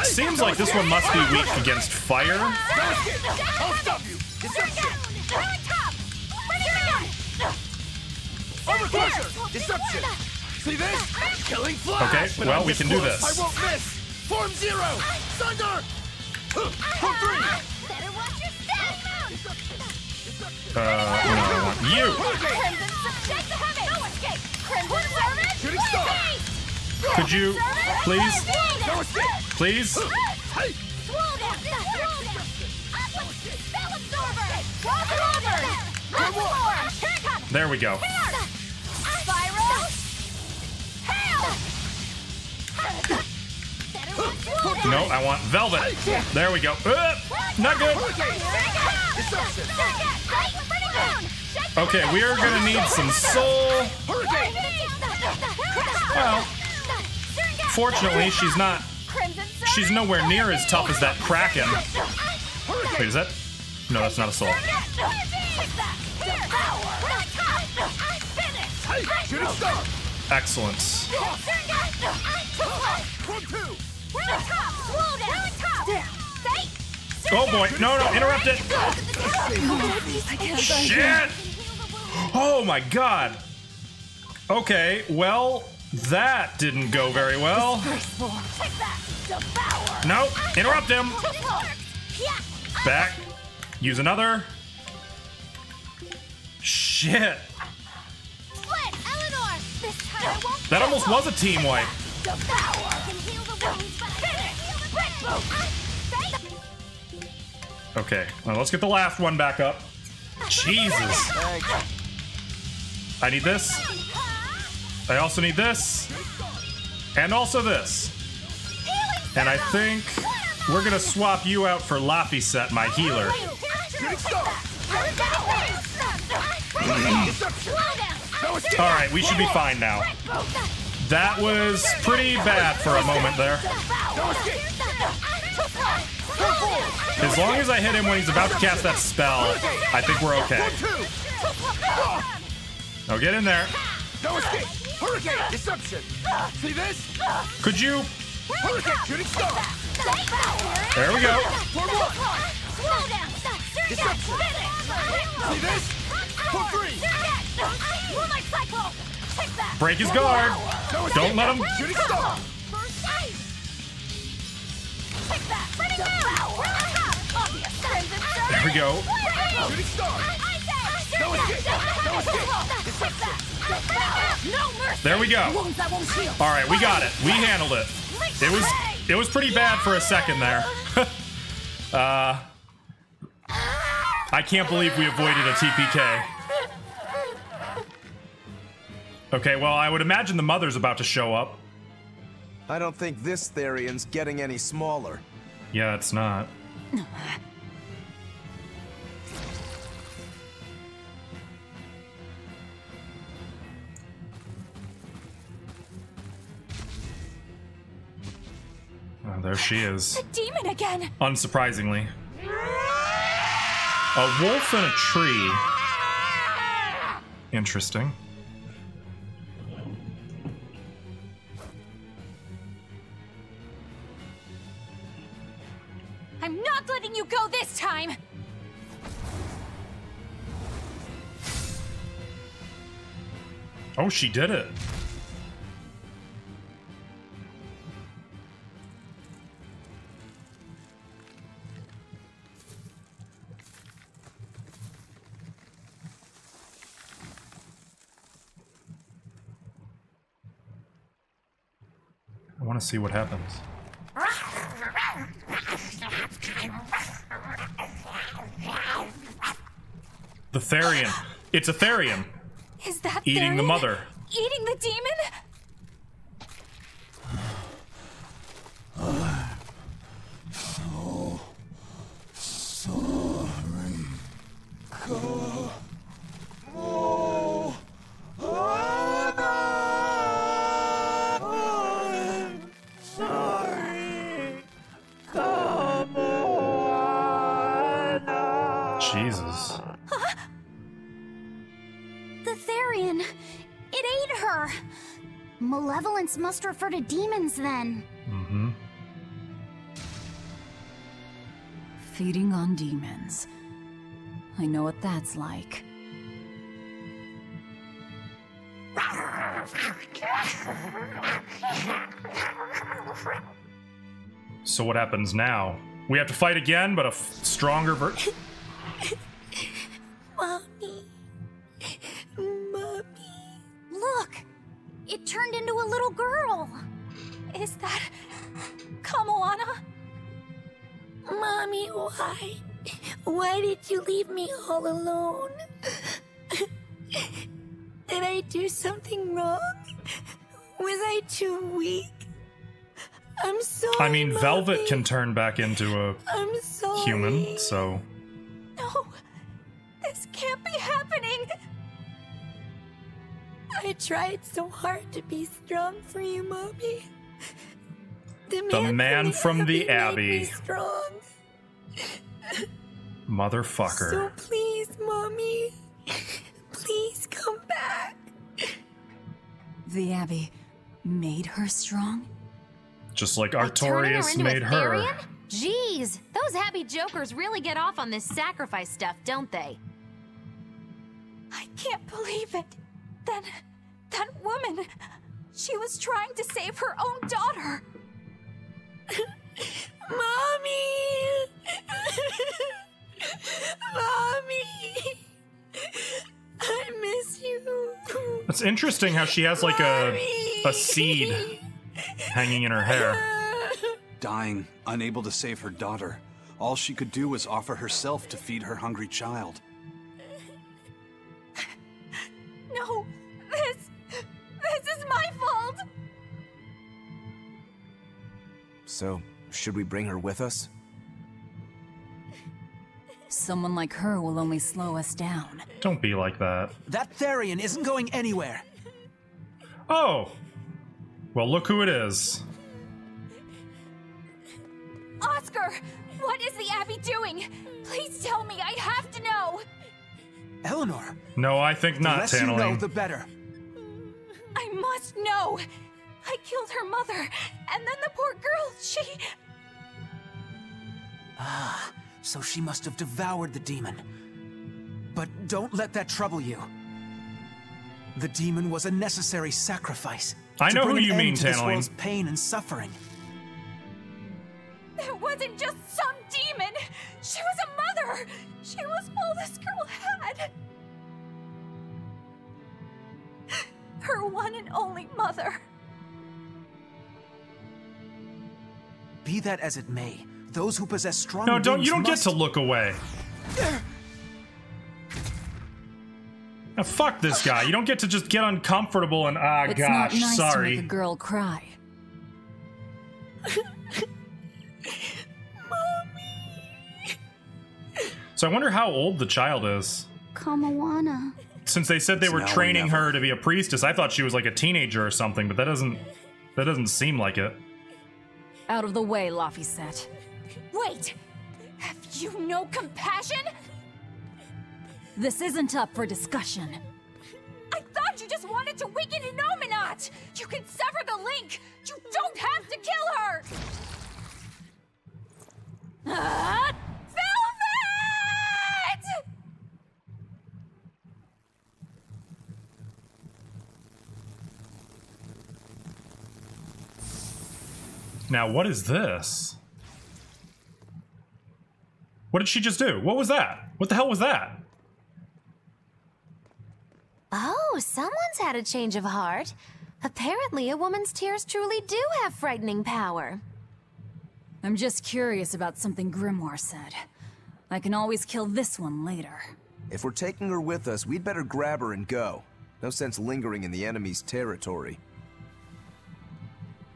Seems like this one must be weak against fire. I'll stop you. Over closer. Deception! See this? Killing flash! Okay, well, we can do this. I won't miss! Form 0! Thunder! Form 3! Better watch your stat mount! No, I want you! Shake the heavens! No escape! Crimson Servant! Shooting star! Could you, please? No escape! Please? Hey! Swole down! Spell Absorber! Cross it over! Here it comes! There we go. Spiral! Hail! No, I want Velvet. There we go. Not good. Okay, we are gonna need some soul. Well, fortunately, she's nowhere near as tough as that Kraken. Wait, is that? No, that's not a soul. Excellent. Oh boy, no, interrupt it. Shit. Oh my god. Okay, well, that didn't go very well. Nope, interrupt him. Back. Use another. Shit. That almost was a team wipe. Okay, well, let's get the last one back up. Jesus. I need this. I also need this. And also this. And I think we're gonna swap you out for Laphicet, my healer. Alright, we should be fine now. That was pretty bad for a moment there. As long as I hit him when he's about to cast that spell, I think we're okay. Now get in there. No escape! Hurricane! Deception! See this? Could you? Hurricane shooting star! There we go. Deception! See this? For 3! Break his guard. Don't let him. Shooting star! There we go. Shooting star! No escape! No escape! Deception! There we go. All right, we got it. We handled it. It was pretty bad for a second there. I can't believe we avoided a TPK. Okay, well, I would imagine the mother's about to show up. I don't think this Therian's getting any smaller. Yeah, it's not. Oh, there she is. The demon again! Unsurprisingly. A wolf in a tree. Interesting. I'm not letting you go this time! Oh, she did it. I want to see what happens. The Therian. It's a Therian. Is that eating the Therian? mother? Eating the demon? Jesus. Huh? The Therian. It ate her. Malevolence must refer to demons then. Mm-hmm. Feeding on demons. I know what that's like. So what happens now? We have to fight again, but a stronger version. Mommy. Mommy. Look! It turned into a little girl. Is that Kamoana? Mommy, why? Why did you leave me all alone? Did I do something wrong? Was I too weak? I'm sorry. I mean, Mommy. Velvet can turn back into a I'm sorry. human, so. No, this can't be happening. I tried so hard to be strong for you, Mommy. The man from the Abbey. Made me strong. Motherfucker. So please, Mommy, please come back. The Abbey made her strong? Just like Turning Artorias into made a her. Therian? Jeez, those happy jokers really get off on this sacrifice stuff, don't they? I can't believe it. That woman, she was trying to save her own daughter. Mommy! Mommy! I miss you. It's interesting how she has like a seed hanging in her hair. Dying, unable to save her daughter, all she could do was offer herself to feed her hungry child. No, this is my fault. So, should we bring her with us? Someone like her will only slow us down. Don't be like that. That Therian isn't going anywhere. Oh! Well, look who it is. Oscar, what is the Abbey doing? Please tell me, I have to know. Eleanor. No, I think The not, less you know, Tanneling. the better. I must know. I killed her mother, and then the poor girl, she... Ah, so she must have devoured the demon. But don't let that trouble you. The demon was a necessary sacrifice. I to know bring who an you end mean, to this Tanneling. world's pain and suffering. It wasn't just some demon. She was a mother. She was all this girl had. Her one and only mother. Be that as it may, those who possess strong No, don't. beings You don't get must... to look away. Now, fuck this guy. You don't get to just get uncomfortable and It's gosh, not nice sorry. to make a girl cry. So I wonder how old the child is. Kamoana. Since they said they It's were now or training never. her to be a priestess, I thought she was like a teenager or something, but that doesn't seem like it. Out of the way, Laphicet. Wait! Have you no compassion? This isn't up for discussion. I thought you just wanted to weaken Inominat! You can sever the link! You don't have to kill her! Velvet! Now, what is this? What did she just do? What was that? What the hell was that? Oh, someone's had a change of heart. Apparently, a woman's tears truly do have frightening power. I'm just curious about something Grimoire said. I can always kill this one later. If we're taking her with us, we'd better grab her and go. No sense lingering in the enemy's territory.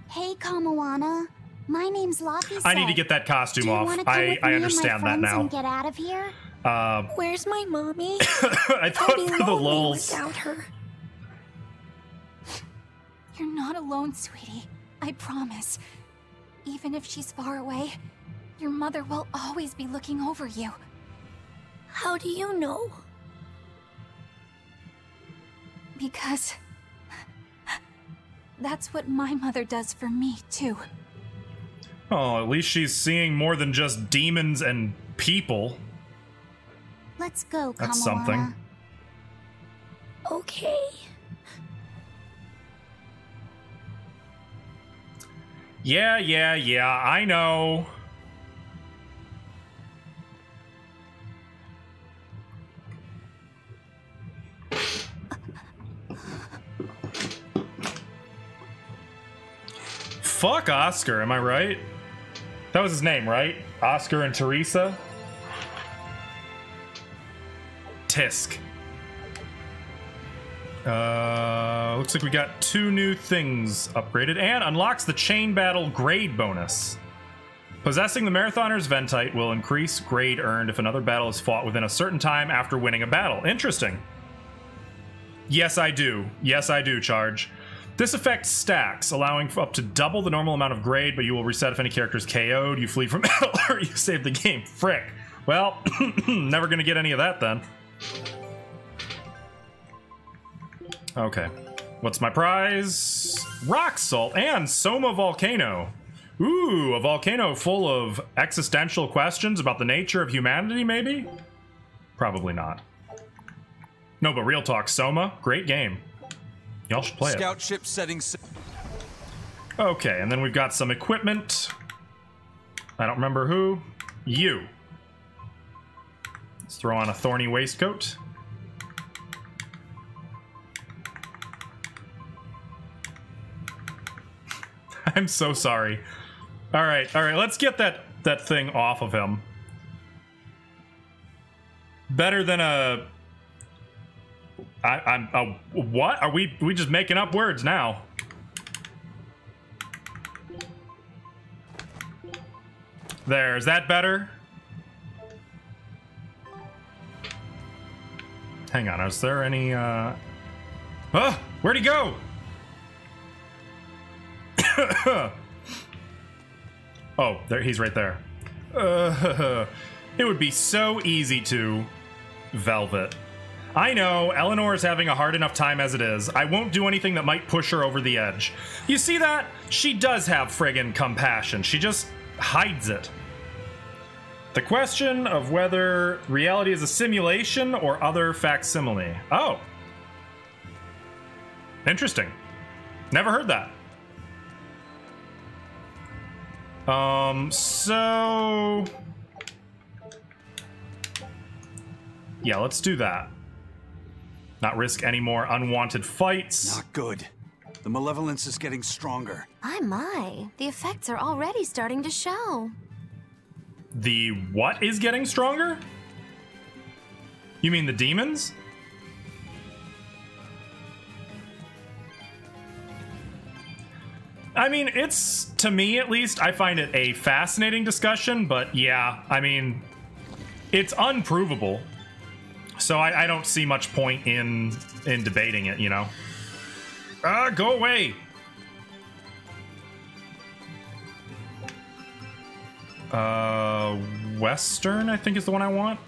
Hey, Kamoana. My name's Laphicet. I need to get that costume Do you off. wanna come with I me understand and my that friends now. And get out of here? Where's my mommy? I thought I'd be for the lonely lulz. without her. You're not alone, sweetie. I promise. Even if she's far away, your mother will always be looking over you. How do you know? Because... that's what my mother does for me, too. Oh, at least she's seeing more than just demons and people. Let's go, Kamoana. That's something. Okay. Yeah, I know. Fuck Oscar, am I right? That was his name, right? Oscar and Teresa? Tisk. Looks like we got 2 new things upgraded and unlocks the chain battle grade bonus. Possessing the Marathoner's Ventite will increase grade earned if another battle is fought within a certain time after winning a battle. Interesting. Yes, I do. Yes, I do, Charge. This effect stacks, allowing for up to double the normal amount of grade, but you will reset if any character is KO'd, you flee from battle, or you save the game. Frick. Well, never gonna get any of that then. Okay. What's my prize? Rock Salt and Soma Volcano. Ooh, a volcano full of existential questions about the nature of humanity, maybe? Probably not. No, but real talk, Soma, great game. Y'all should play it. Scout ship settings. Okay, and then we've got some equipment. I don't remember who. You. Let's throw on a thorny waistcoat. I'm so sorry. All right, let's get that thing off of him. Better than a... what? Are we just making up words now? There, is that better? Hang on, is there any, Oh, where'd he go? Oh, there, he's right there. It would be so easy to... Velvet. I know, Eleanor is having a hard enough time as it is. I won't do anything that might push her over the edge. You see that? She does have friggin' compassion. She just hides it. The question of whether reality is a simulation or other facsimile. Oh. Interesting. Never heard that. So... yeah, let's do that. Not risk any more unwanted fights. Not good. The malevolence is getting stronger. My. The effects are already starting to show. The what is getting stronger? You mean the demons? I mean, it's, to me at least, I find it a fascinating discussion, but yeah, I mean, it's unprovable. So I don't see much point in debating it, you know? Go away! Western, I think is the one I want.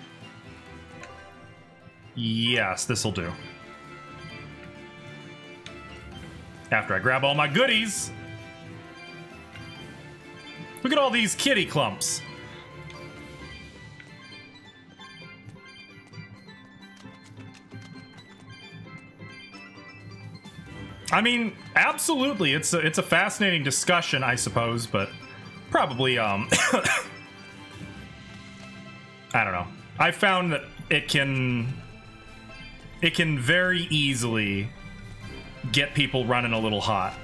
Yes, this'll do. After I grab all my goodies. Look at all these kitty clumps. I mean, absolutely, it's a fascinating discussion, I suppose, but probably, I don't know. I found that it can very easily get people running a little hot.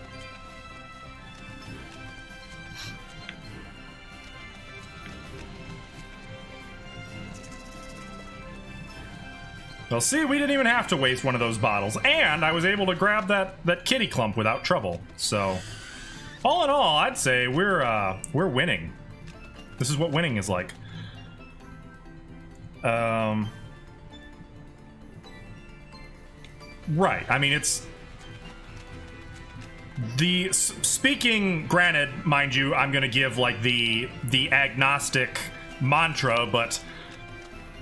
Well, see, we didn't even have to waste one of those bottles, and I was able to grab that kitty clump without trouble. So, all in all, I'd say we're winning. This is what winning is like. Right. I mean, it's the speaking. Granted, mind you, I'm gonna give like the agnostic mantra, but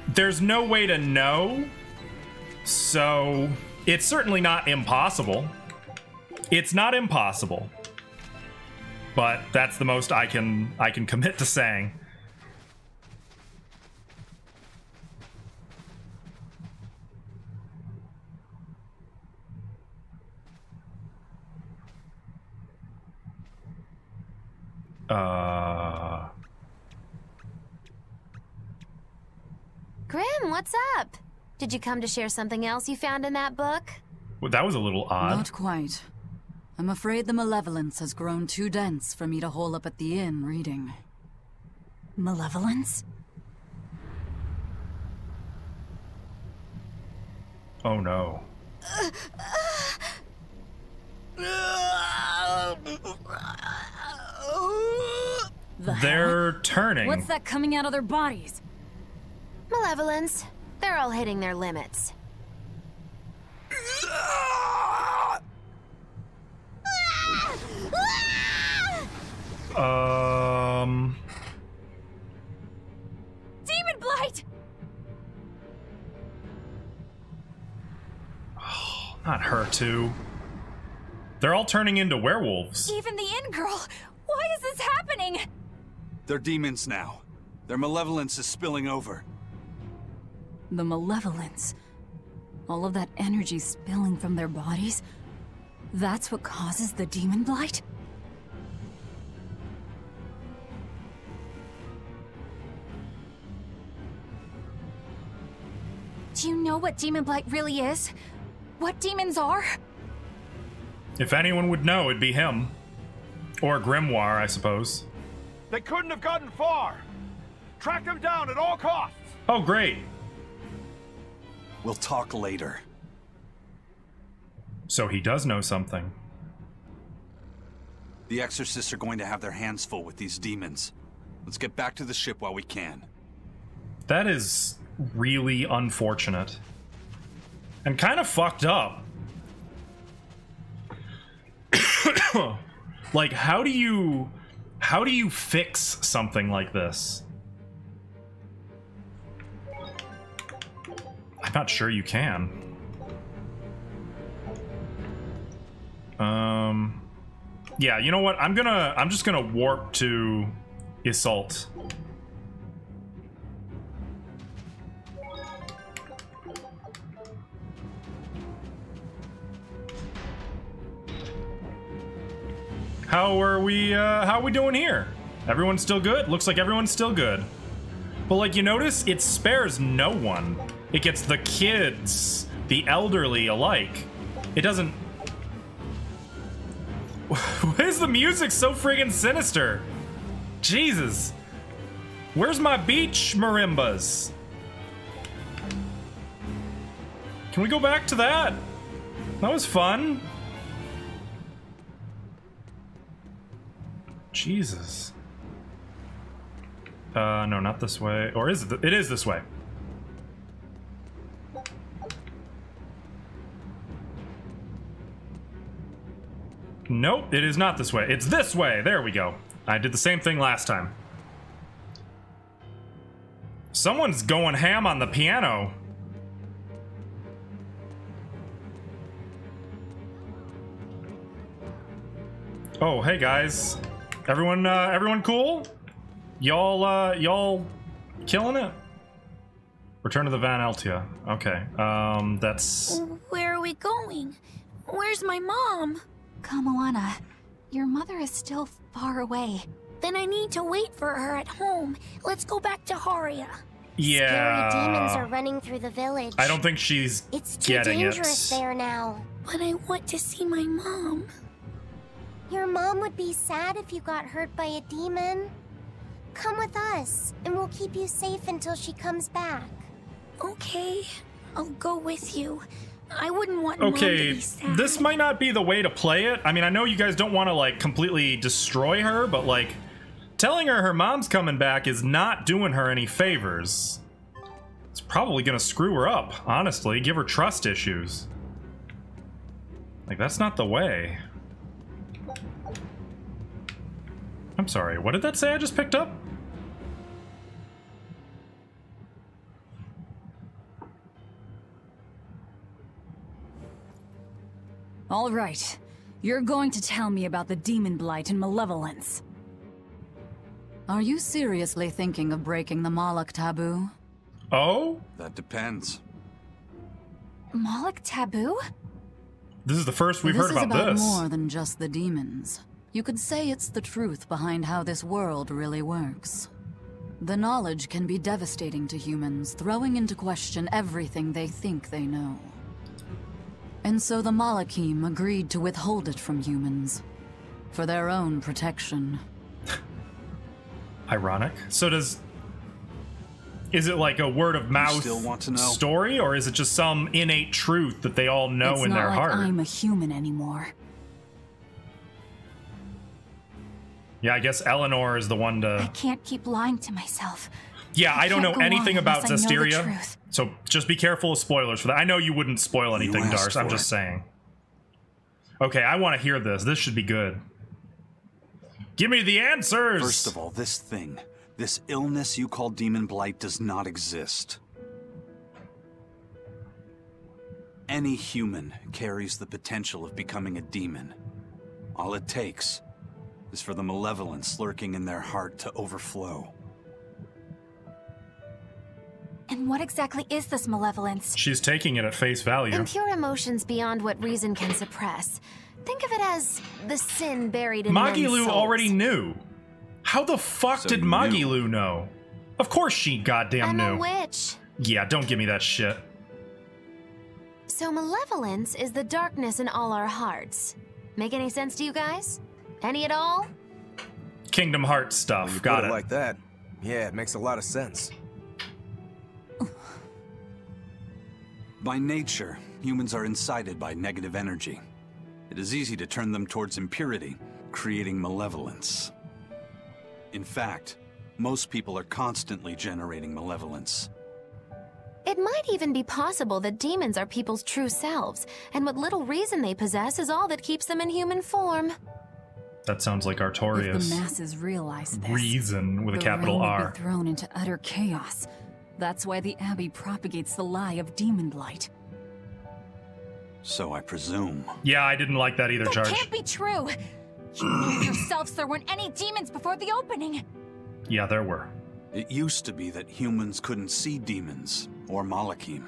there's no way to know. So, it's certainly not impossible. It's not impossible. But that's the most I can commit to saying. Grim, what's up? Did you come to share something else you found in that book? Well, that was a little odd. Not quite. I'm afraid the malevolence has grown too dense for me to hole up at the inn reading. Malevolence? Oh no. They're turning. What's that coming out of their bodies? Malevolence. They're all hitting their limits. Demon blight! Oh, not her too. They're all turning into werewolves. Even the inn girl! Why is this happening? They're demons now. Their malevolence is spilling over. The malevolence. All of that energy spilling from their bodies. That's what causes the demon blight? Do you know what demon blight really is? What demons are? If anyone would know, it'd be him. Or Grimoire, I suppose. They couldn't have gotten far. Track them down at all costs. Oh, great. We'll talk later. So he does know something. The exorcists are going to have their hands full with these demons. Let's get back to the ship while we can. That is really unfortunate. And kind of fucked up. Like, how do you fix something like this? I'm not sure you can. Yeah, you know what? I'm just gonna warp to Iseult. How are we doing here? Everyone's still good? Looks like everyone's still good. But like, you notice, it spares no one. It gets the kids, the elderly alike. It doesn't... Why is the music so friggin' sinister? Jesus. Where's my beach marimbas? Can we go back to that? That was fun. Jesus. No, not this way. Or is it? It is this way. Nope, it is not this way. It's this way. There we go. I did the same thing last time. Someone's going ham on the piano. Oh, hey guys. Everyone cool? Y'all killing it? Return to the Van Eltia. Okay. That's... Where are we going? Where's my mom? Kamoana, your mother is still far away. Then I need to wait for her at home. Let's go back to Haria. Yeah. Scary demons are running through the village. I don't think she's It's too getting dangerous it. there now. But I want to see my mom. Your mom would be sad if you got hurt by a demon. Come with us, and we'll keep you safe until she comes back. Okay, I'll go with you. I wouldn't want Mom to Okay, be sad. this might not be the way to play it. I mean, I know you guys don't want to, like, completely destroy her, but, like, telling her mom's coming back is not doing her any favors. It's probably gonna screw her up, honestly. Give her trust issues. Like, that's not the way. I'm sorry, what did that say I just picked up? All right. You're going to tell me about the demon blight and malevolence. Are you seriously thinking of breaking the Moloch taboo? Oh? That depends. Moloch taboo? This is the first we've heard about this. This is about this. more than just the demons. You could say it's the truth behind how this world really works. The knowledge can be devastating to humans, throwing into question everything they think they know. And so the Malachim agreed to withhold it from humans, for their own protection. Ironic. So is it like a word of mouth story, or is it just some innate truth that they all know in their heart? It's not like I'm a human anymore. Yeah, I guess Eleanor is the one to... I can't keep lying to myself. Yeah, I don't know anything about unless I know the Zestiria, truth. so just be careful of spoilers for that. I know you wouldn't spoil anything, Dars. I'm just saying. Okay, I want to hear this. This should be good. Give me the answers! First of all, this illness you call demon blight does not exist. Any human carries the potential of becoming a demon. All it takes is for the malevolence lurking in their heart to overflow. And what exactly is this malevolence? She's taking it at face value. Impure emotions beyond what reason can suppress. Think of it as the sin buried in Magilu men's souls. already knew. How the fuck did Magilu know? Of course she goddamn knew. I'm a witch. Yeah, don't give me that shit. So malevolence is the darkness in all our hearts. Make any sense to you guys? Any at all? Kingdom Hearts stuff. When you Got put it. like that. Yeah, it makes a lot of sense. By nature, humans are incited by negative energy. It is easy to turn them towards impurity, creating malevolence. In fact, most people are constantly generating malevolence. It might even be possible that demons are people's true selves, and what little reason they possess is all that keeps them in human form. That sounds like Artorias. If the masses realize this, Reason with a capital the realm R. would be thrown into utter chaos. That's why the Abbey propagates the lie of demon blight. So I presume. Yeah, I didn't like that either, That Charge. can't be true! You knew yourselves there weren't any demons before the opening! Yeah, there were. It used to be that humans couldn't see demons, or Malachim.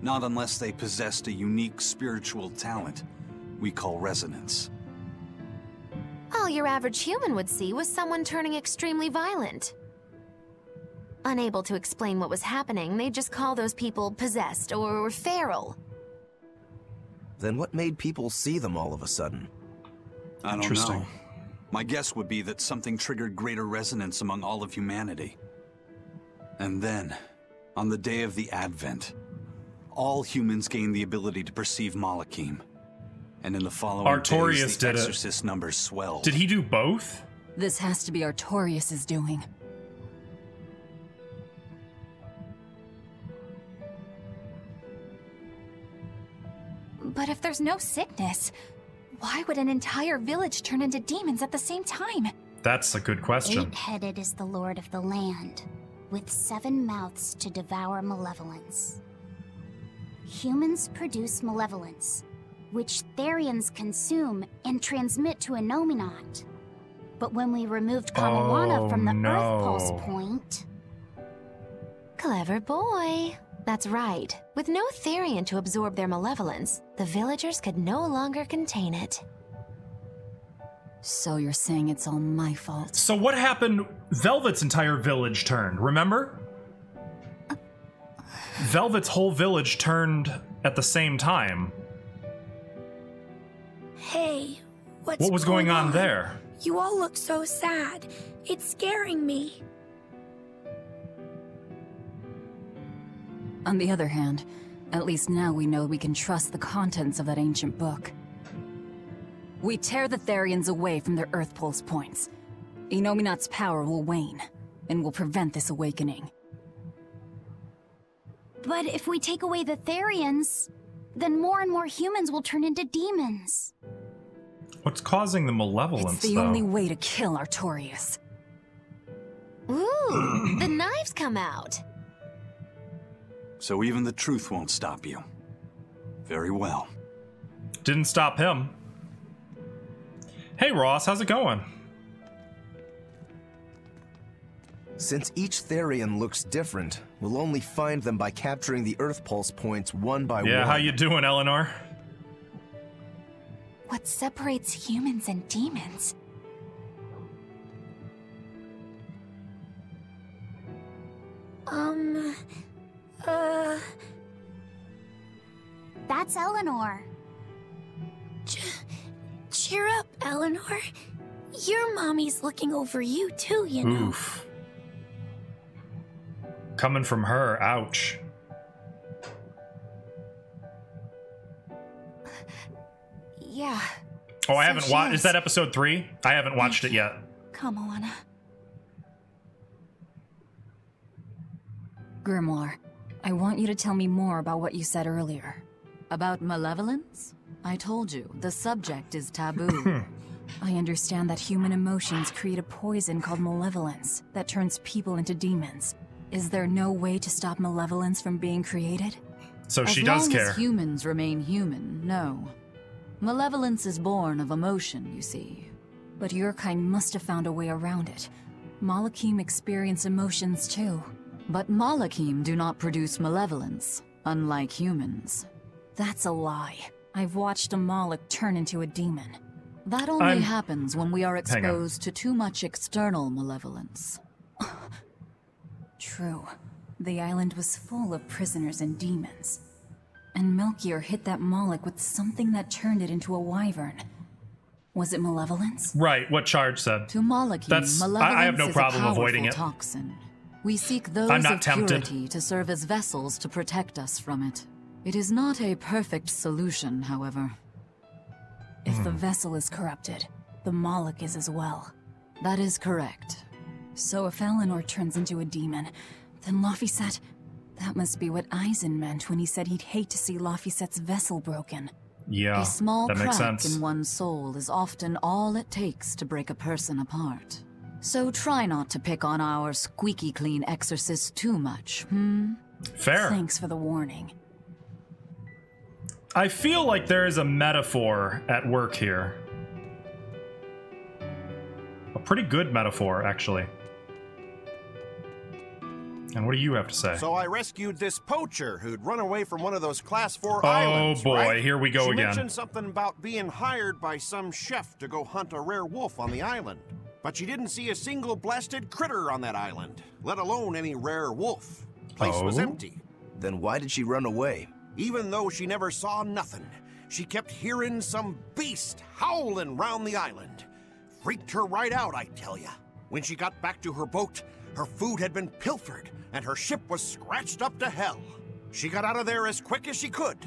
Not unless they possessed a unique spiritual talent we call resonance. All your average human would see was someone turning extremely violent. Unable to explain what was happening, they'd just call those people possessed or feral. Then what made people see them all of a sudden? I don't know. My guess would be that something triggered greater resonance among all of humanity. And then, on the day of the Advent, all humans gained the ability to perceive Malachim. And in the following Artorias days, the did it. exorcist numbers swelled. Did he do both? This has to be Artorias' doing. But if there's no sickness, why would an entire village turn into demons at the same time? That's a good question. Eight-headed is the lord of the land, with 7 mouths to devour malevolence. Humans produce malevolence, which Therians consume and transmit to Innominat. But when we removed Kamawana from the Earth Pulse Point... Clever boy. That's right. With no Therian to absorb their malevolence, the villagers could no longer contain it. So you're saying it's all my fault? So what happened? Velvet's entire village turned, remember? Velvet's whole village turned at the same time. Hey, what was going on there? You all look so sad. It's scaring me. On the other hand, at least now we know we can trust the contents of that ancient book. We tear the Therians away from their Earth Pulse points. Innominat's power will wane, and will prevent this awakening. But if we take away the Therians, then more and more humans will turn into demons. What's causing the malevolence, It's the though? only way to kill Artorias. Ooh, the knives come out. So even the truth won't stop you. Very well. Didn't stop him. Hey Ross, how's it going? Since each Therian looks different, we'll only find them by capturing the Earth Pulse points one by one. Yeah, how you doing, Eleanor? What separates humans and demons? That's Eleanor. Cheer up, Eleanor. Your mommy's looking over you too, you know. Oof. Coming from her, ouch. Yeah. Oh, I haven't she watched. is. Is that episode 3? I haven't watched it yet. Come on. Grimoire, I want you to tell me more about what you said earlier. About malevolence? I told you, the subject is taboo. I understand that human emotions create a poison called malevolence that turns people into demons. Is there no way to stop malevolence from being created? So she does care. As long as humans remain human, no. Malevolence is born of emotion, you see. But your kind must have found a way around it. Malakim experience emotions too. But Malakim do not produce malevolence, unlike humans. That's a lie. I've watched a Malak turn into a demon. That only happens when we are exposed to too much external malevolence. True. The island was full of prisoners and demons. And Melchior hit that Malak with something that turned it into a wyvern. Was it malevolence? Right, what Charge said. To Malakim, malevolence I have no problem is a avoiding it. Toxin. We seek those I'm not of tempted. purity to serve as vessels to protect us from it. It is not a perfect solution, however. If the vessel is corrupted, the Malak is as well. That is correct. So if Eleanor turns into a demon, then Laphicet... That must be what Eisen meant when he said he'd hate to see Laphicet's vessel broken. Yeah, a small that makes crack sense. in one's soul is often all it takes to break a person apart. So try not to pick on our squeaky clean exorcist too much, Fair. Thanks for the warning. I feel like there is a metaphor at work here. A pretty good metaphor, actually. And what do you have to say? So I rescued this poacher who'd run away from one of those Class 4 Oh, islands, boy, right? here we go she again. mentioned something about being hired by some chef to go hunt a rare wolf on the island. But she didn't see a single blasted critter on that island, let alone any rare wolf. Place was empty. Then why did she run away? Even though she never saw nothing, she kept hearing some beast howling round the island. Freaked her right out, I tell ya. When she got back to her boat, her food had been pilfered, and her ship was scratched up to hell. She got out of there as quick as she could,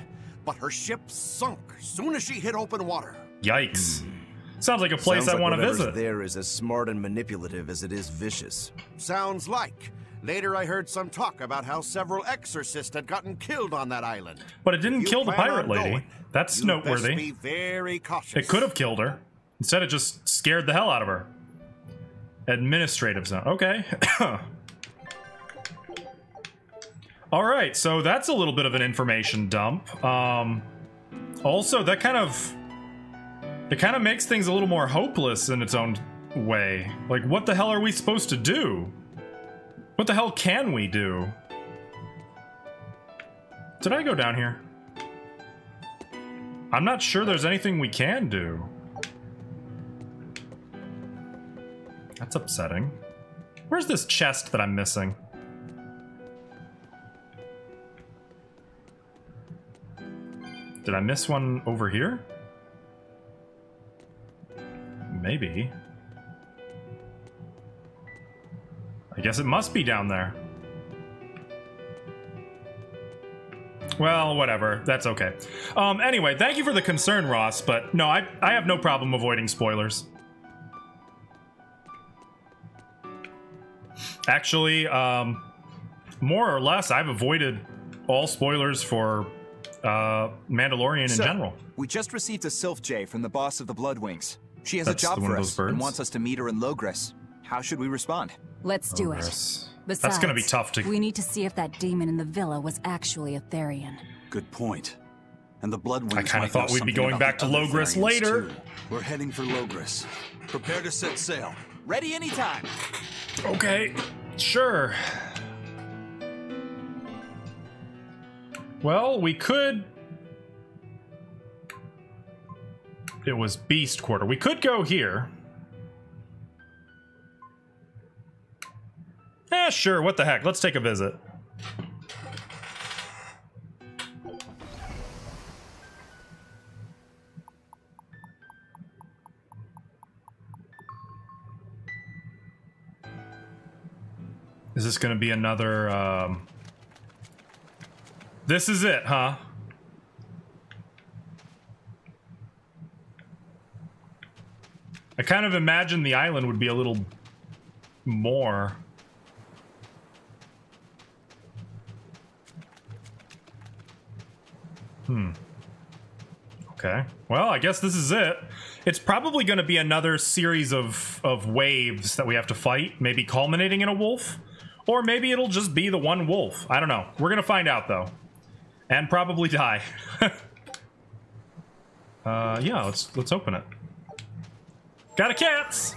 but her ship sunk soon as she hit open water. Yikes. Sounds like a place Sounds I want to whatever's visit. there is as smart and manipulative as it is vicious. Sounds like. Later I heard some talk about how several exorcists had gotten killed on that island. But it didn't If you kill the plan pirate on lady. going, That's you best noteworthy. be very cautious. It could have killed her. Instead, it just scared the hell out of her. Administrative zone. Okay. All right, so that's a little bit of an information dump. Also, that kind of makes things a little more hopeless in its own way. Like, what the hell are we supposed to do? What the hell can we do? Did I go down here? I'm not sure there's anything we can do. That's upsetting. Where's this chest that I'm missing? Did I miss one over here? Maybe. I guess it must be down there. Well, whatever. That's okay. Anyway, thank you for the concern, Ross, but no, I have no problem avoiding spoilers. Actually, more or less, I've avoided all spoilers for Mandalorian in general. We just received a Sylph J from the boss of the Bloodwings. She has That's a job one for of us those and birds? wants us to meet her in Logres. How should we respond? Let's do it. Logres. Besides, That's gonna be tough to... We need to see if that demon in the villa was actually a Therian. Good point. And the Bloodwings I kinda might thought know we'd be something going about back the to other Logres variants, later. too. We're heading for Logres. Prepare to set sail. Ready anytime. Okay, sure. Well, we could... it was Beast Quarter. We could go here. Eh, sure, what the heck. Let's take a visit. Is this going to be another, This is it, huh? I kind of imagine the island would be a little more. Okay. Well, I guess this is it. It's probably going to be another series of waves that we have to fight, maybe culminating in a wolf. Or maybe it'll just be the one wolf. I don't know. We're going to find out, though. And probably die. Yeah, let's open it. Got a cats!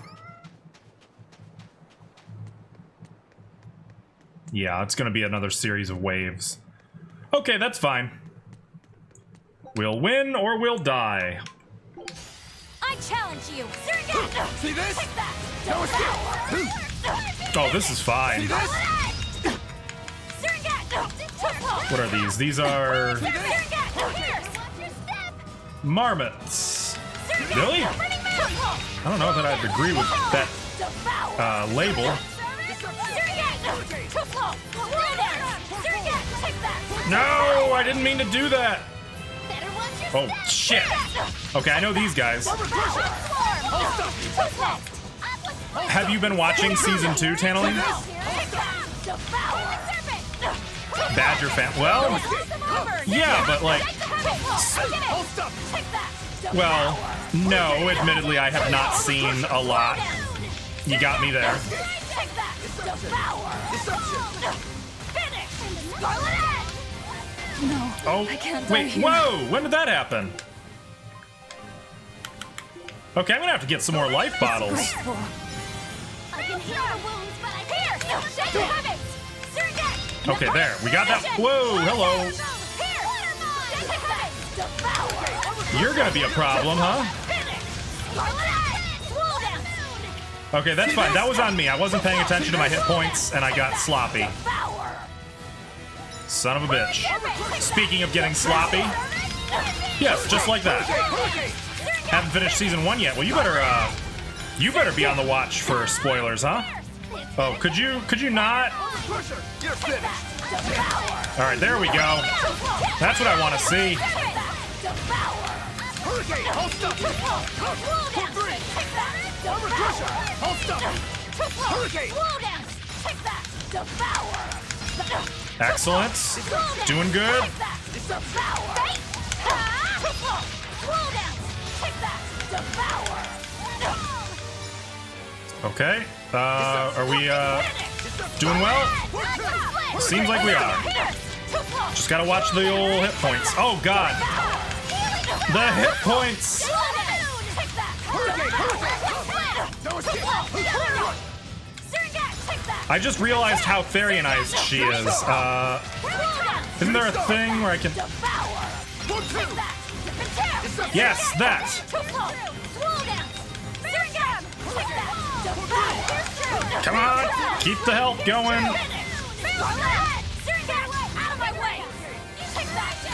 Yeah, it's going to be another series of waves. Okay, that's fine. We'll win or we'll die. I challenge you. See this? Take that. Oh, this is fine. What are these? These are marmots. Really? I don't know that I'd agree with that label. No, I didn't mean to do that. Oh, shit. Okay, I know these guys. Have you been watching Season 2, Tanneling? Badger fan. Well, yeah, but like... Well, no, admittedly, I have not seen a lot. You got me there. No, oh, I can't wait, die whoa! When did that happen? Okay, I'm gonna have to get some more life bottles. Okay, there. We got that. Whoa, hello. You're gonna be a problem, huh? Okay, that's fine. That was on me. I wasn't paying attention to my hit points, and I got sloppy. Son of a bitch. Speaking of getting sloppy. Yes, just like that. Haven't finished Season 1 yet. Well, you better be on the watch for spoilers, huh? Oh, could you not? All right, there we go. That's what I want to see. Excellent. Doing good. Okay. Are we doing well? Seems like we are. Just gotta watch the old hit points. Oh god. The hit points. I just realized how Therianized she is. Isn't there a thing where I can... Yes, that! Come on! Keep the health going!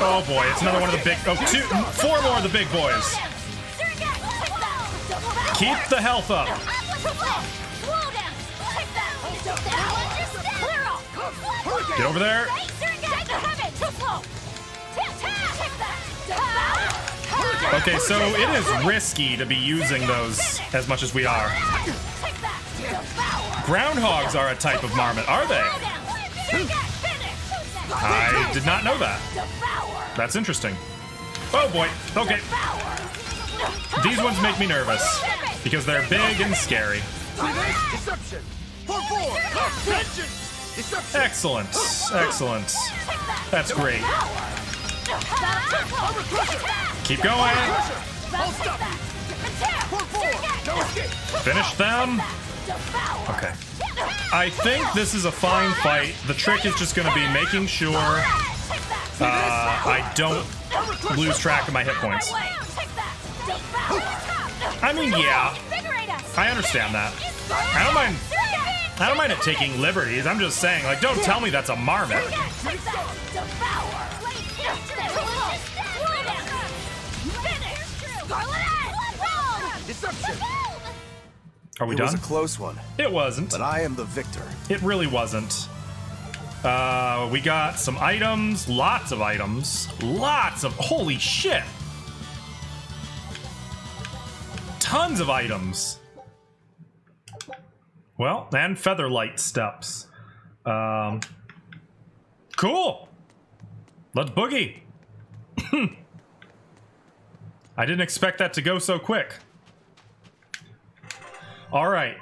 Oh boy, it's another one of the big... Oh, four more of the big boys! Keep the health up! Get over there! Okay, so it is risky to be using those as much as we are. Groundhogs are a type of marmot, are they? I did not know that. That's interesting. Oh boy, okay. These ones make me nervous because they're big and scary. Excellent, excellent. That's great. Keep going. Finish them. Okay. I think this is a fine fight. The trick is just going to be making sure I don't lose track of my hit points. I mean, yeah. I understand that. I don't mind it taking liberties. I'm just saying, like, don't tell me that's a marmot. Are we done? It was a close one. It wasn't. But I am the victor. It really wasn't. We got some items, lots of items, lots of, holy shit. Tons of items. Well, and featherlight steps. Cool. Let's boogie. I didn't expect that to go so quick. All right.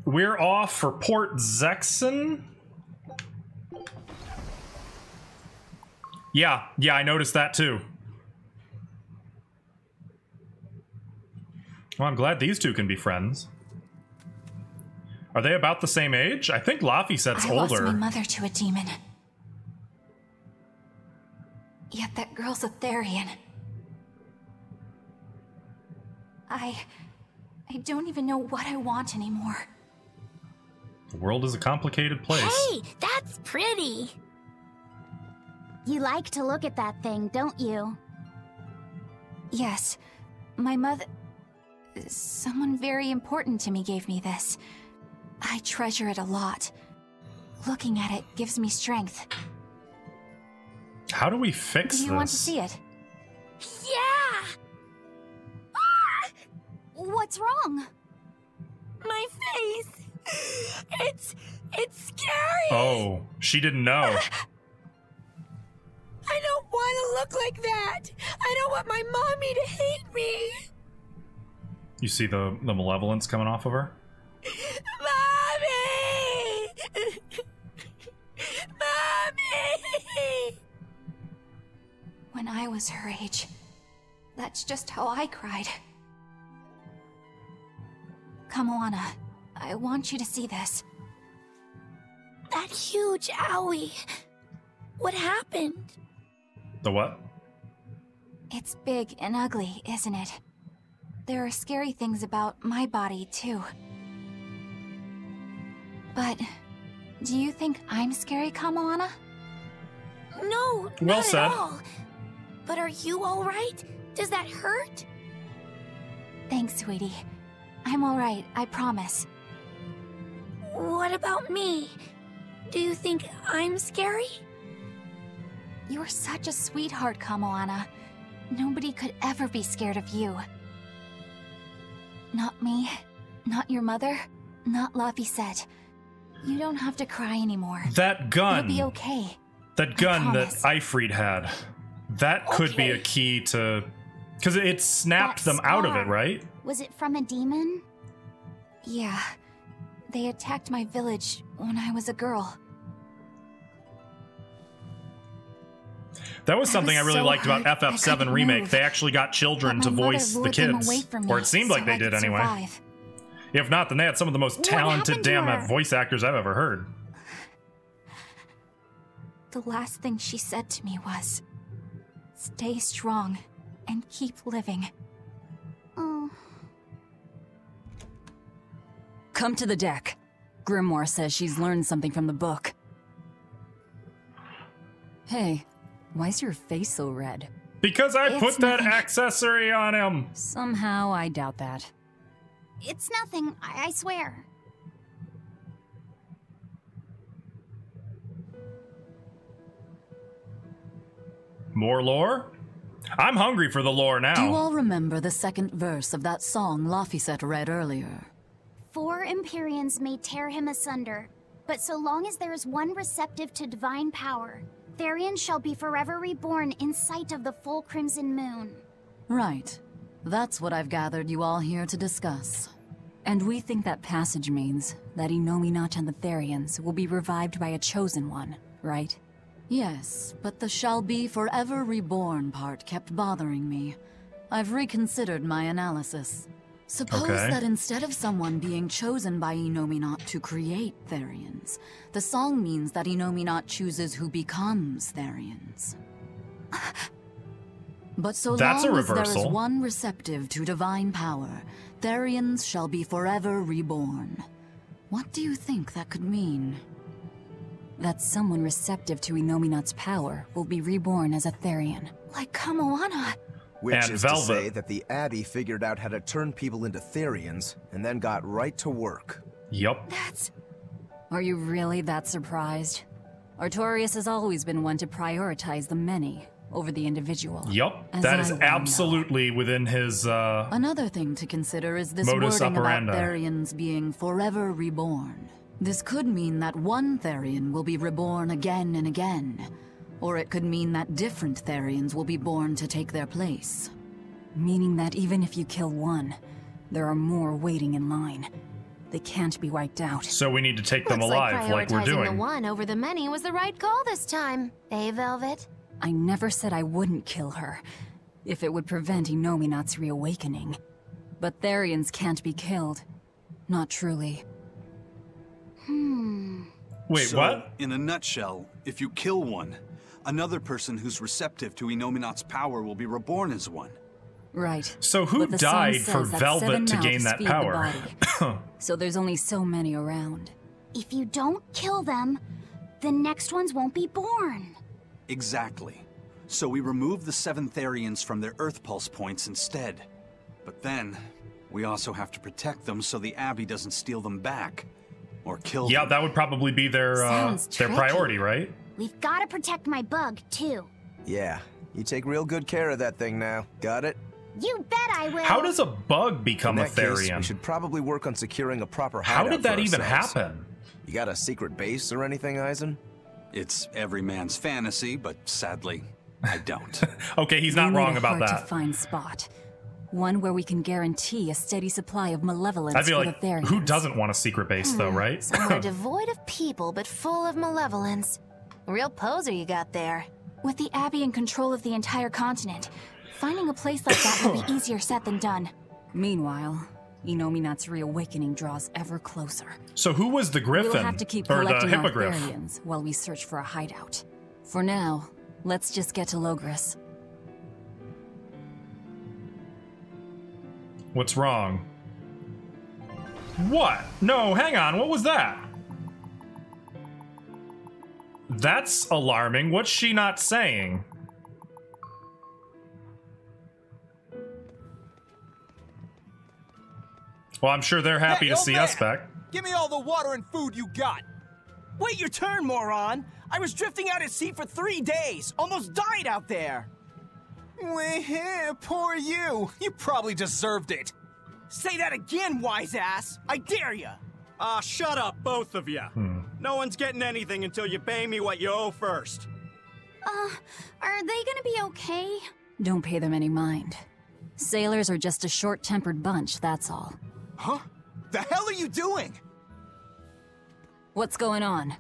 We're off for Port Zexon. Yeah, I noticed that too. Well, I'm glad these two can be friends. Are they about the same age? I think Laphicet's older. I lost my mother to a demon. Yet that girl's a Therian. I don't even know what I want anymore. The world is a complicated place. Hey, that's pretty. You like to look at that thing, don't you? Yes. My mother... Someone very important to me gave me this. I treasure it a lot. Looking at it gives me strength. How do we fix this? Do you want to see it? Yeah! Ah! What's wrong? My face. It's scary. Oh, she didn't know. I don't want to look like that. I don't want my mommy to hate me. You see the malevolence coming off of her? Mommy! Mommy! When I was her age, that's just how I cried. Kamoana, I want you to see this. That huge owie. What happened? The what? It's big and ugly, isn't it? There are scary things about my body, too. But do you think I'm scary, Kamoana? No, well not said. At all. But are you all right? Does that hurt? Thanks, sweetie. I'm all right, I promise. What about me? Do you think I'm scary? You're such a sweetheart, Kamoana. Nobody could ever be scared of you. Not me, not your mother, not Laphicet. You don't have to cry anymore. That gun. It'll be okay. That gun that Ifrit had. That could be a key to... Because it snapped them out of it, right? Was it from a demon? Yeah. They attacked my village when I was a girl. That was something I really liked about FF7 Remake. They actually got children to voice the kids. Or it seemed like they did anyway. If not, then they had some of the most talented damn voice actors I've ever heard. The last thing she said to me was, "Stay strong and keep living." Oh. Come to the deck. Grimoire says she's learned something from the book. Hey, why's your face so red? Because I put that accessory on him. Somehow I doubt that. It's nothing, I swear. More lore? I'm hungry for the lore now. Do you all remember the second verse of that song Laphicet read earlier? 4 Empyreans may tear him asunder, but so long as there is one receptive to divine power, Therian shall be forever reborn in sight of the full crimson moon. Right. That's what I've gathered you all here to discuss. And we think that passage means that Innominat and the Therians will be revived by a chosen one, right? Yes, but the shall be forever reborn part kept bothering me. I've reconsidered my analysis. Suppose that instead of someone being chosen by Innominat to create Therians, the song means that Innominat chooses who becomes Therians. But so That's long a as there is reversal. one receptive to divine power, Therians shall be forever reborn. What do you think that could mean? That someone receptive to Inominat's power will be reborn as a Therian. Like Kamoana. Which And is Velvet. to say that the Abbey figured out how to turn people into Therians, and then got right to work. Yup. Are you really that surprised? Artorias has always been one to prioritize the many over the individual. Yup. As That I is well know. absolutely within his Another thing to consider is this modus wording operandi. about Therians being forever reborn. This could mean that one Therian will be reborn again and again, or it could mean that different Therians will be born to take their place. Meaning that even if you kill one, there are more waiting in line. They can't be wiped out. So we need to take them Looks alive like we're prioritizing doing. the one over the many was the right call this time. Eh, Velvet? I never said I wouldn't kill her, if it would prevent Inominat's reawakening. But Therians can't be killed. Not truly. Wait, So, what? In a nutshell, if you kill one, another person who's receptive to Inominat's power will be reborn as one. Right. So who But the song died for says that Velvet 7 to gain mouths that feed the power? body. So there's only so many around. If you don't kill them, the next ones won't be born. Exactly. So we remove the 7 Therians from their Earth Pulse points instead. But then, we also have to protect them so the Abbey doesn't steal them back. Or kill Yeah, them. that would probably be their Sounds their tricky. priority, right? We've got to protect my bug, too. Yeah, you take real good care of that thing now. Got it? You bet I will. How does a bug become In a that case, Therian? we should probably work on securing a proper How hideout did that for even ourselves. happen? You got a secret base or anything, Eisen? It's every man's fantasy, but sadly, I don't. Okay, he's We not need wrong a about that. hard-to-find spot. One where we can guarantee a steady supply of malevolence I feel for like the Therians. who doesn't want a secret base though, right? Somewhere devoid of people but full of malevolence. Real poser you got there. With the Abbey in control of the entire continent, finding a place like that will be easier said than done. Meanwhile, Inominat's reawakening draws ever closer. So who was the Griffin? We'll have to keep or the collecting our Hippogriff? Therians while we search for a hideout. For now, let's just get to Logris. What's wrong? What? No, hang on. What was that? That's alarming. What's she not saying? Well, I'm sure they're happy Hey, to old see man! us back. Give me all the water and food you got. Wait your turn, moron. I was drifting out at sea for 3 days. Almost died out there. Poor you. You probably deserved it. Say that again, wise ass. I dare ya. Shut up, both of you. No one's getting anything until you pay me what you owe first. Are they gonna be okay? Don't pay them any mind. Sailors are just a short-tempered bunch, that's all. Huh? The hell are you doing? What's going on?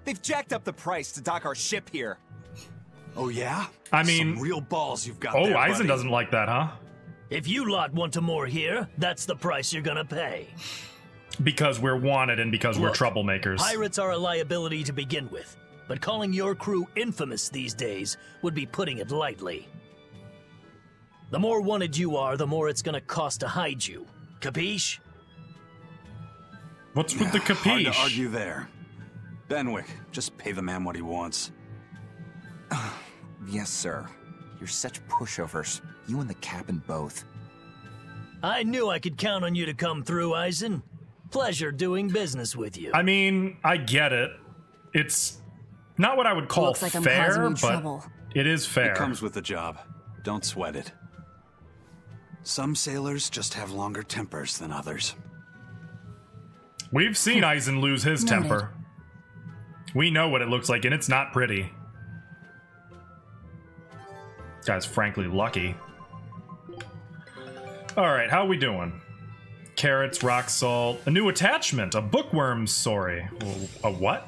They've jacked up the price to dock our ship here. Oh yeah? I mean, some real balls you've got Oh, there, Eisen buddy. doesn't like that, huh? If you lot want to moor here, that's the price you're gonna pay. Because we're wanted and because we're Look, troublemakers. Pirates are a liability to begin with, but calling your crew infamous these days would be putting it lightly. The more wanted you are, the more it's gonna cost to hide you. Capiche? What's with the Hard capiche? to argue there. Benwick, just pay the man what he wants. Yes, sir. You're such pushovers. You and the captain both. I knew I could count on you to come through, Eisen. Pleasure doing business with you. I mean, I get it. It's not what I would call Looks like I'm fair, causing you but trouble. it is fair. It comes with the job. Don't sweat it. Some sailors just have longer tempers than others. We've seen Eisen lose his Noted. temper. We know what it looks like, and it's not pretty. Guy's frankly lucky. Alright, how we doing? Carrots, rock salt, a new attachment, a bookworm's sorry. A what?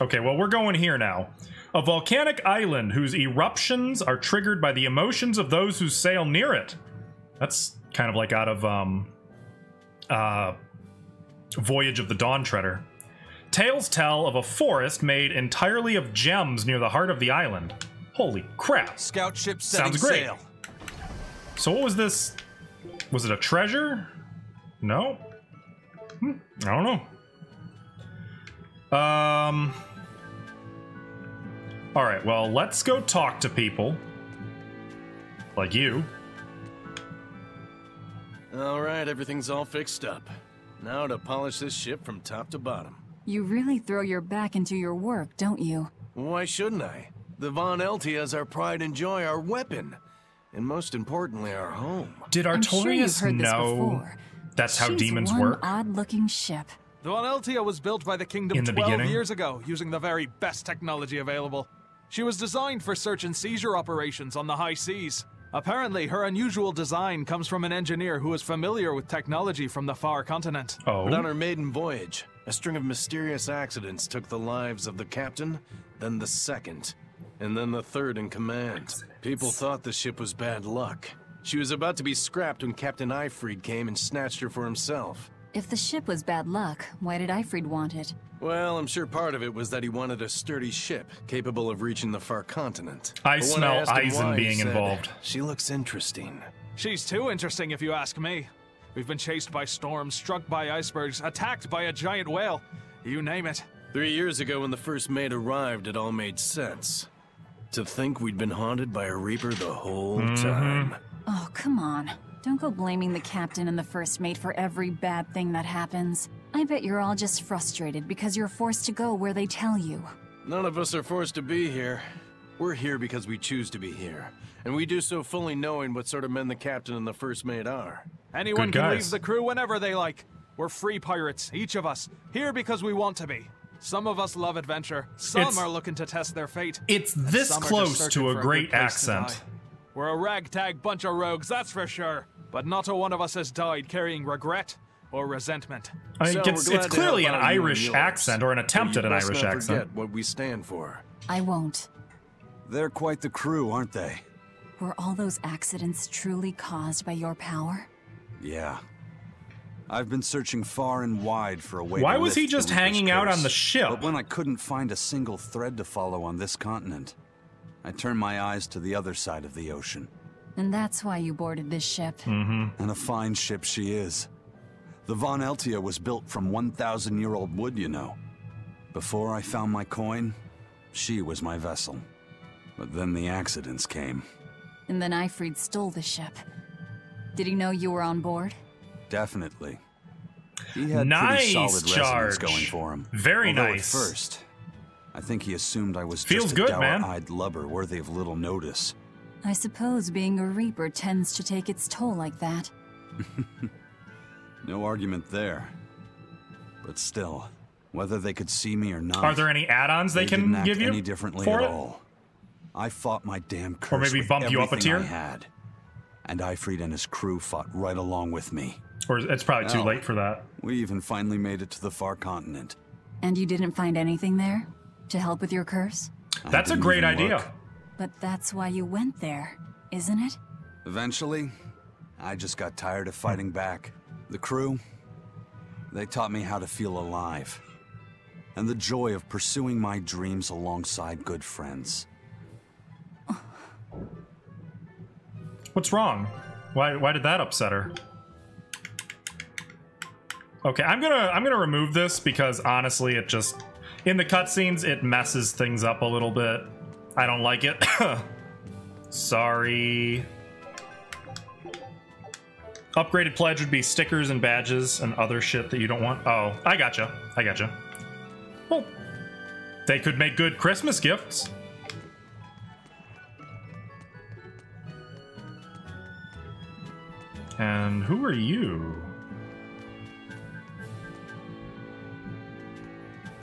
Okay, well, we're going here now. A volcanic island whose eruptions are triggered by the emotions of those who sail near it. That's kind of like out of Voyage of the Dawn Treader. Tales tell of a forest made entirely of gems near the heart of the island. Holy crap. Scout ship setting Sounds great. sail. So what was this? Was it a treasure? No? I don't know. Alright, well, let's go talk to people. Like you. Alright, everything's all fixed up. Now to polish this ship from top to bottom. You really throw your back into your work, don't you? Why shouldn't I? The Von Eltia is our pride and joy, our weapon. And most importantly, our home. Did Artorias know that's how demons one work? Odd-looking ship. The Von Eltia was built by the kingdom In the 12 beginning? years ago, using the very best technology available. She was designed for search and seizure operations on the high seas. Apparently, her unusual design comes from an engineer who is familiar with technology from the far continent. But on her maiden voyage, a string of mysterious accidents took the lives of the captain, then the second, and then the third in command. People thought the ship was bad luck. She was about to be scrapped when Captain Eifried came and snatched her for himself. If the ship was bad luck, why did Eifried want it? Well, I'm sure part of it was that he wanted a sturdy ship capable of reaching the far continent. I But when smell asked him Eisen why, he being said, involved. She looks interesting. She's too interesting if you ask me. We've been chased by storms, struck by icebergs, attacked by a giant whale. You name it. 3 years ago when the first mate arrived, it all made sense. To think we'd been haunted by a Reaper the whole time. Oh, come on. Don't go blaming the captain and the first mate for every bad thing that happens. I bet you're all just frustrated because you're forced to go where they tell you. None of us are forced to be here. We're here because we choose to be here. And we do so fully knowing what sort of men the captain and the first mate are. Anyone can leave the crew whenever they like. We're free pirates, each of us, here because we want to be. Some of us love adventure, some are looking to test their fate. It's and this some are just close searching to a for great good place to accent. die. We're a ragtag bunch of rogues, that's for sure. But not a one of us has died carrying regret or resentment. I mean, it's clearly an Irish accent, or an attempt at an Irish accent. Forget what we stand for. I won't. They're quite the crew, aren't they? Were all those accidents truly caused by your power? Yeah. I've been searching far and wide for a way Why to was he lift the just Reaper's hanging out curse. on the ship? But when I couldn't find a single thread to follow on this continent, I turned my eyes to the other side of the ocean. And that's why you boarded this ship. And a fine ship she is. The Von Eltia was built from 1,000-year-old wood, you know. Before I found my coin, she was my vessel. But then the accidents came. And then Eifried stole the ship. Did he know you were on board? Definitely. He had Nice pretty solid charge. resonance going for him. Very Although nice. At first, I think he assumed I was Feels just good, a man. dour-eyed lubber worthy of little notice. I suppose being a Reaper tends to take its toll like that. No argument there. But still, whether they could see me or not, Are there any add-ons they can didn't act give you any differently for at it? all. I fought my damn curse Or maybe with bump you up a everything tier? I had, and Eifried and his crew fought right along with me. Or it's probably too Hell, late for that. We even finally made it to the far continent. And you didn't find anything there? To help with your curse? That's a great idea. But that's why you went there, isn't it? Eventually, I just got tired of fighting back. The crew, they taught me how to feel alive. And the joy of pursuing my dreams alongside good friends. What's wrong? Why did that upset her? Okay, I'm gonna remove this because honestly, it just in the cutscenes it messes things up a little bit. I don't like it. Sorry. Upgraded pledge would be stickers and badges and other shit that you don't want. Oh, I gotcha. I gotcha. Well, they could make good Christmas gifts. And who are you?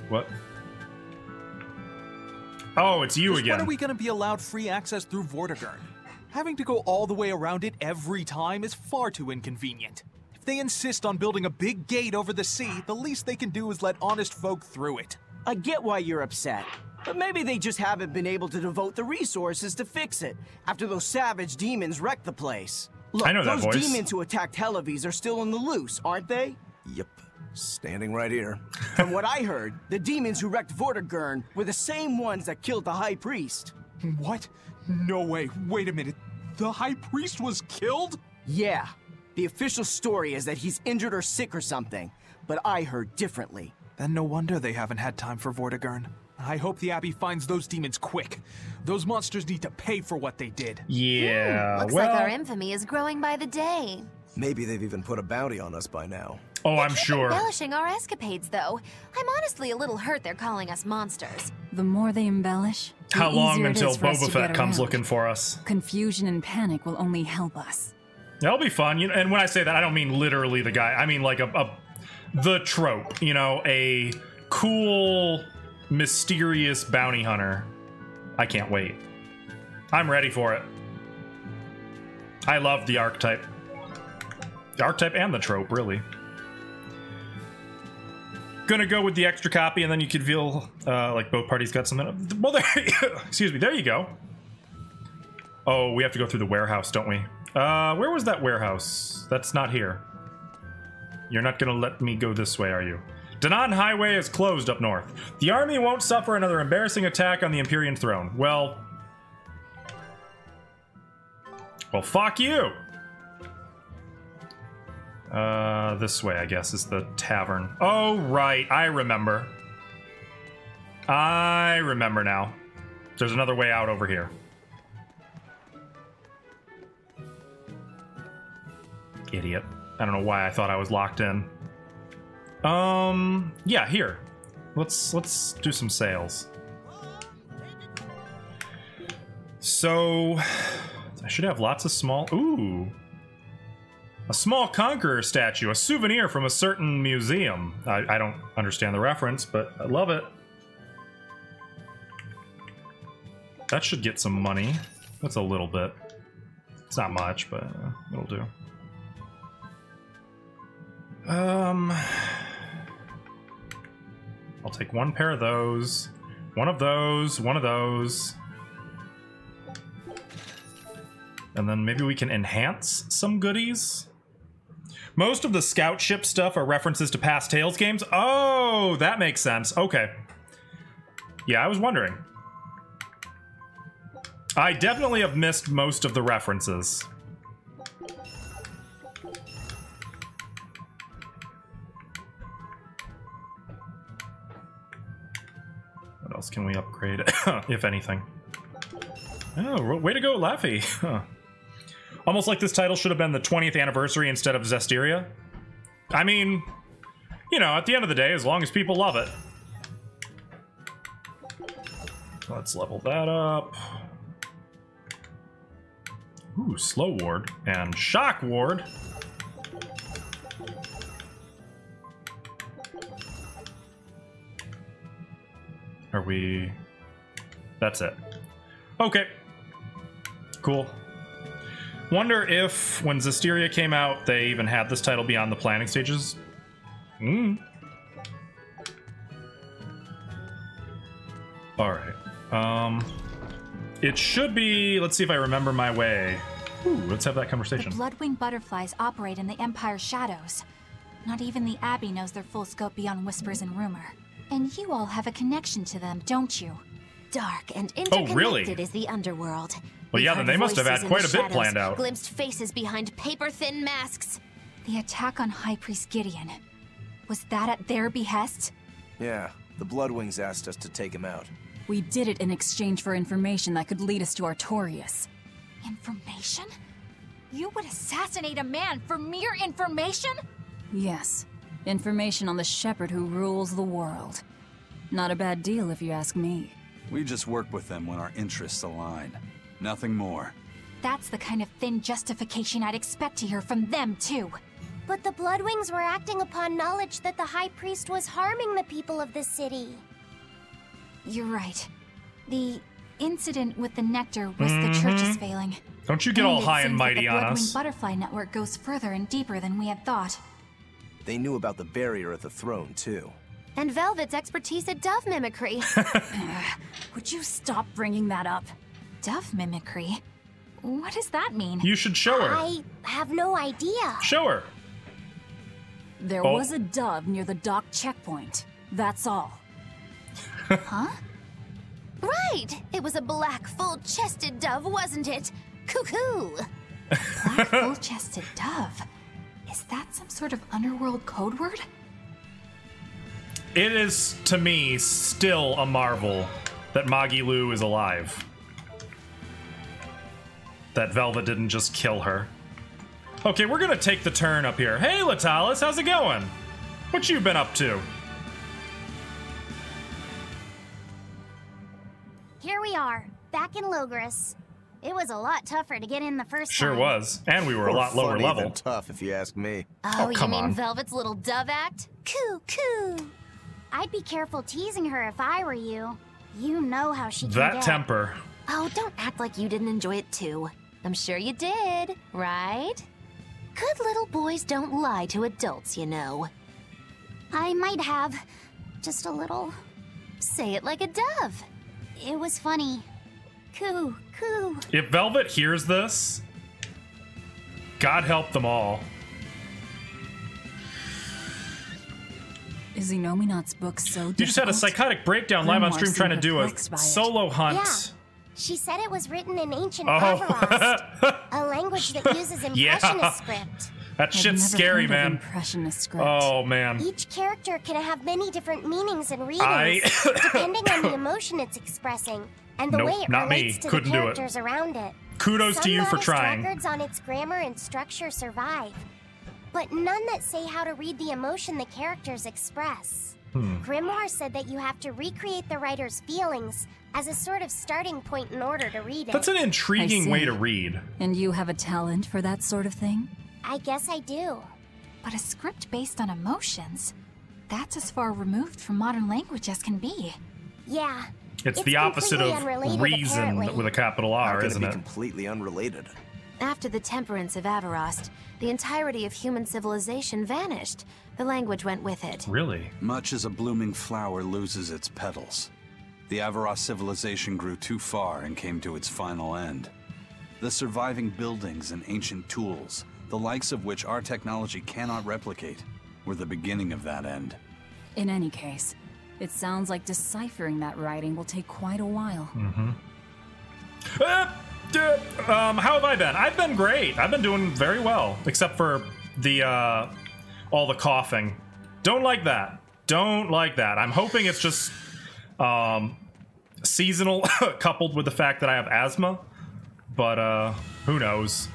What? Oh, it's you Just again. When are we going to be allowed free access through Vortigern? Having to go all the way around it every time is far too inconvenient. If they insist on building a big gate over the sea, the least they can do is let honest folk through it. I get why you're upset, but maybe they just haven't been able to devote the resources to fix it after those savage demons wrecked the place. Look, I know that those voice. demons who attacked Helavis are still on the loose, aren't they? Yep. Standing right here. From what I heard, the demons who wrecked Vortigern were the same ones that killed the High Priest. What? No way. Wait a minute. The High Priest was killed? Yeah. The official story is that he's injured or sick or something, but I heard differently. Then no wonder they haven't had time for Vortigern. I hope the Abbey finds those demons quick. Those monsters need to pay for what they did. Yeah, looks like our infamy is growing by the day. Maybe they've even put a bounty on us by now. Oh, I'm sure. Embellishing our escapades, though. I'm honestly a little hurt they're calling us monsters. The more they embellish, the how long easier until it is for us Boba to Fett get comes around. looking for us? Confusion and panic will only help us. That'll be fun. You know, and when I say that, I don't mean literally the guy. I mean like the trope. You know, a cool, mysterious bounty hunter. I can't wait. I'm ready for it. I love the archetype. The archetype and the trope, really. Gonna go with the extra copy, and then you could feel like both parties got something. Well, there. Excuse me. There you go. Oh, we have to go through the warehouse, don't we? Where was that warehouse? That's not here. You're not gonna let me go this way, are you? Danan Highway is closed up north. The army won't suffer another embarrassing attack on the Empyrean throne. Well, fuck you. This way, I guess, is the tavern. Oh, right. I remember. I remember now. There's another way out over here. Idiot. I don't know why I thought I was locked in. Yeah, here. Let's do some sales. So, I should have lots of small... Ooh. A small conqueror statue, a souvenir from a certain museum. I don't understand the reference, but I love it. That should get some money. That's a little bit. It's not much, but it'll do. I'll take one pair of those. One of those. One of those. And then maybe we can enhance some goodies. Most of the scout ship stuff are references to past Tales games. Oh, that makes sense. Okay. Yeah, I was wondering. I definitely have missed most of the references. What else can we upgrade, if anything? Oh, way to go, Laffy. Huh. Almost like this title should have been the 20th anniversary instead of Zestiria. I mean, you know, at the end of the day, as long as people love it. Let's level that up. Ooh, slow ward and shock ward. Are we... That's it. Okay. Cool. Wonder if, when Zestiria came out, they even had this title beyond the planning stages. Alright. It should be... Let's see if I remember my way. Ooh, let's have that conversation. The blood-winged butterflies operate in the Empire's shadows. Not even the Abbey knows their full scope beyond whispers and rumor. And you all have a connection to them, don't you? Dark and interconnected is the underworld. Well, yeah, then they must have had quite a bit planned out. Glimpsed faces behind paper-thin masks. The attack on High Priest Gideon. Was that at their behest? Yeah, the Bloodwings asked us to take him out. We did it in exchange for information that could lead us to Artorias. Information? You would assassinate a man for mere information? Yes. Information on the shepherd who rules the world. Not a bad deal if you ask me. We just work with them when our interests align. Nothing more. That's the kind of thin justification I'd expect to hear from them, too. But the Bloodwings were acting upon knowledge that the High Priest was harming the people of the city. You're right. The incident with the nectar was the church's failing. Don't you get all high and mighty on us. The Bloodwing Butterfly Network goes further and deeper than we had thought. They knew about the barrier at the throne, too. And Velvet's expertise at dove mimicry. Would you stop bringing that up? Dove mimicry? What does that mean? You should show her. I have no idea. Show her. There was a dove near the dock checkpoint. That's all. Huh? Right! It was a black, full-chested dove, wasn't it? Cuckoo! Black, full-chested dove. Is that some sort of underworld code word? It is, to me, still a marvel that Magilu is alive. That Velvet didn't just kill her. Okay, we're gonna take the turn up here. Hey, Latalis, how's it going? What you been up to? Here we are, back in Logris. It was a lot tougher to get in the first Sure time. was, and we were a lot lower Funny level. than tough, if you ask me. Oh, you come mean on. Velvet's little dove act? Coo, coo. I'd be careful teasing her if I were you. You know how she can That get. temper. Oh, don't act like you didn't enjoy it too. I'm sure you did, right? Good little boys don't lie to adults, you know. I might have. Just a little. Say it like a dove. It was funny. Coo, coo. If Velvet hears this, God help them all. Is Inominat's book so difficult? You just had a psychotic breakdown live on stream trying to do a perplexed by it. solo hunt. Yeah. She said it was written in ancient Oh. Avarost, a language that uses impressionist Yeah. script. That shit's scary, man. Impressionist script. Oh, man. Each character can have many different meanings and readings, depending on the emotion it's expressing and the Nope, way it not me. relates to Couldn't the do it. characters around it. Kudos to Some you for modest trying. records on its grammar and structure survive, but none that say how to read the emotion the characters express. Grimoire said that you have to recreate the writer's feelings as a sort of starting point in order to read it. That's an intriguing I way see. to read. And you have a talent for that sort of thing? I guess I do. But a script based on emotions? That's as far removed from modern language as can be. Yeah. It's the opposite completely of unrelated, reason apparently. with a capital R, How can isn't it it? be completely unrelated? After the temperance of Avarost, the entirety of human civilization vanished. The language went with it. Really? Much as a blooming flower loses its petals, the Avarost civilization grew too far and came to its final end. The surviving buildings and ancient tools, the likes of which our technology cannot replicate, were the beginning of that end. In any case, it sounds like deciphering that writing will take quite a while. How have I been? I've been great. I've been doing very well, except for the all the coughing. Don't like that. Don't like that. I'm hoping it's just seasonal, coupled with the fact that I have asthma. But who knows?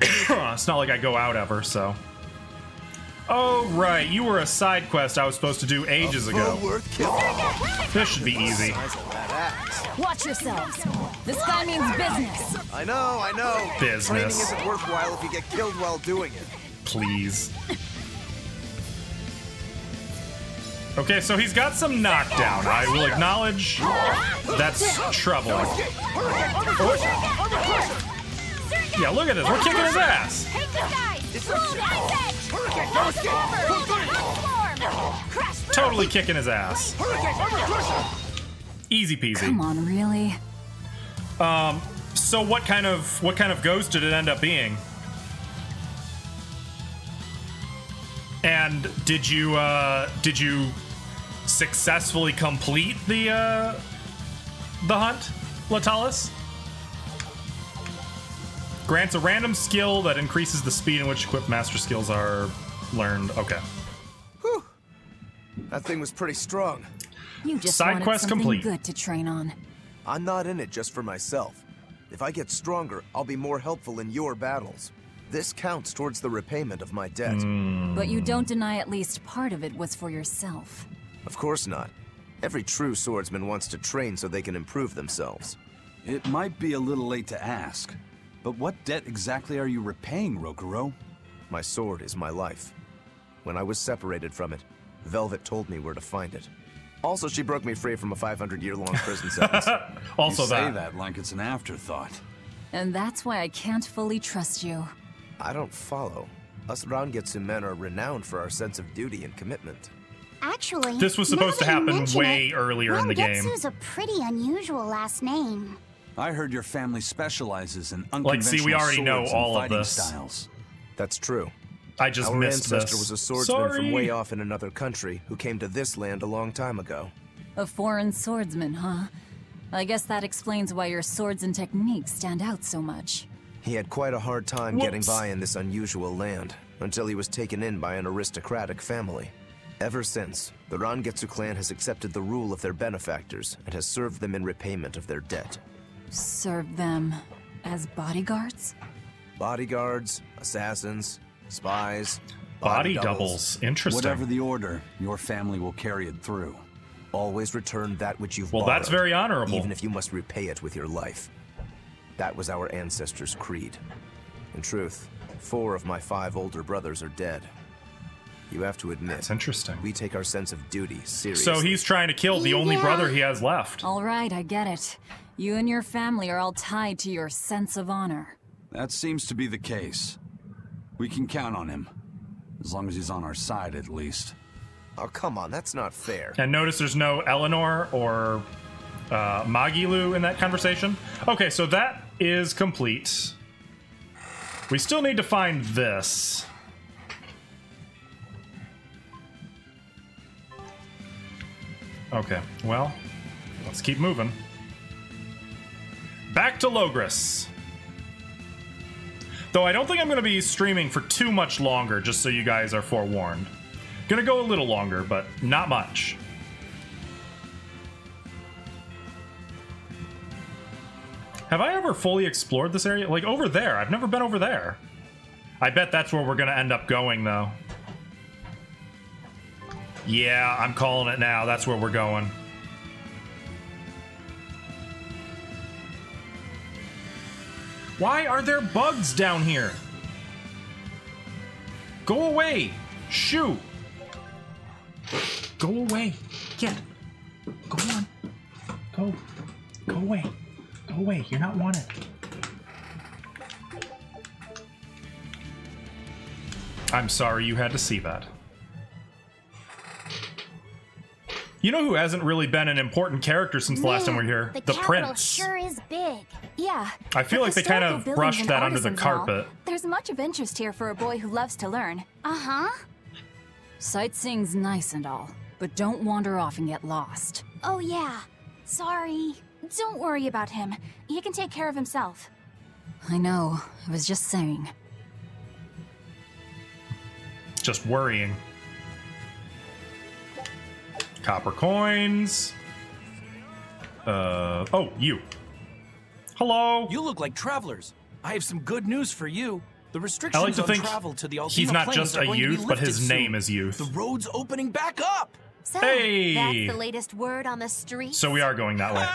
It's not like I go out ever, so. Oh right, you were a side quest I was supposed to do ages ago. This should be easy. Watch yourselves. This guy means business. I know. Business. Training isn't worthwhile if you get killed while doing it. Please. Okay, so he's got some knockdown. I will acknowledge that's troubling. Yeah, look at this. We're kicking his ass. Totally kicking his ass. Easy peasy. Come on, really? So what kind of ghost did it end up being? And did you successfully complete the hunt, Latalis? Grants a random skill that increases the speed in which equipped master skills are learned. Okay. Whew. That thing was pretty strong. You just Side wanted quest something complete. good to train on. I'm not in it just for myself. If I get stronger, I'll be more helpful in your battles. This counts towards the repayment of my debt. But you don't deny at least part of it was for yourself. Of course not. Every true swordsman wants to train so they can improve themselves. It might be a little late to ask, but what debt exactly are you repaying, Rokuro? My sword is my life. When I was separated from it, Velvet told me where to find it. Also, she broke me free from a 500-year-long prison sentence. Also you say that like it's an afterthought. And that's why I can't fully trust you. I don't follow. Us Rangetsu men are renowned for our sense of duty and commitment. Actually, This was supposed to now that you happen mention way it, earlier in the game. Rangetsu's a pretty unusual last name. I heard your family specializes in Like, see, we unconventional already know swords and all of fighting this. styles. That's true. I just Our missed ancestor this. was a swordsman Sorry. from way off in another country who came to this land a long time ago. A foreign swordsman, huh? I guess that explains why your swords and techniques stand out so much. He had quite a hard time getting by in this unusual land, until he was taken in by an aristocratic family. Ever since, the Rangetsu clan has accepted the rule of their benefactors and has served them in repayment of their debt. Serve them as bodyguards? Bodyguards, assassins, spies, Body doubles. Interesting. Whatever the order, your family will carry it through. Always return that which you've Well, borrowed, that's very honorable. even if you must repay it with your life. That was our ancestors' creed. In truth, 4 of my 5 older brothers are dead. You have to admit, that's interesting. We take our sense of duty seriously. So he's trying to kill the only brother he has left. All right, I get it. You and your family are all tied to your sense of honor. That seems to be the case. We can count on him. As long as he's on our side, at least. Oh, come on, that's not fair. And notice there's no Eleanor or Magilu in that conversation. Okay, so that is complete. We still need to find this. Okay, well, let's keep moving. Back to Logris. Though I don't think I'm going to be streaming for too much longer, just so you guys are forewarned. Gonna go a little longer, but not much. Have I ever fully explored this area? Like, over there. I've never been over there. I bet that's where we're gonna end up going, though. Yeah, I'm calling it now. That's where we're going. Why are there bugs down here? Go away! Shoo! Go away! Get! Go on! Go! Go away! Go away! You're not wanted! I'm sorry you had to see that. You know who hasn't really been an important character since the last time we were here? The Prince. Sure is big. Yeah. I feel like they kind of brushed that under the carpet. There's much of interest here for a boy who loves to learn. Uh-huh. Sightseeing's nice and all, but don't wander off and get lost. Oh yeah. Sorry. Don't worry about him. He can take care of himself. I know. I was just saying. Just worrying. Copper coins. Oh, you. Hello. You look like travelers. I have some good news for you. The restrictions I like to on think travel to the Altina he's not Plains just are a going to be youth, but his lifted name soon. is Youth. The road's opening back up. So, Hey! that's the latest word on the street. So we are going that way.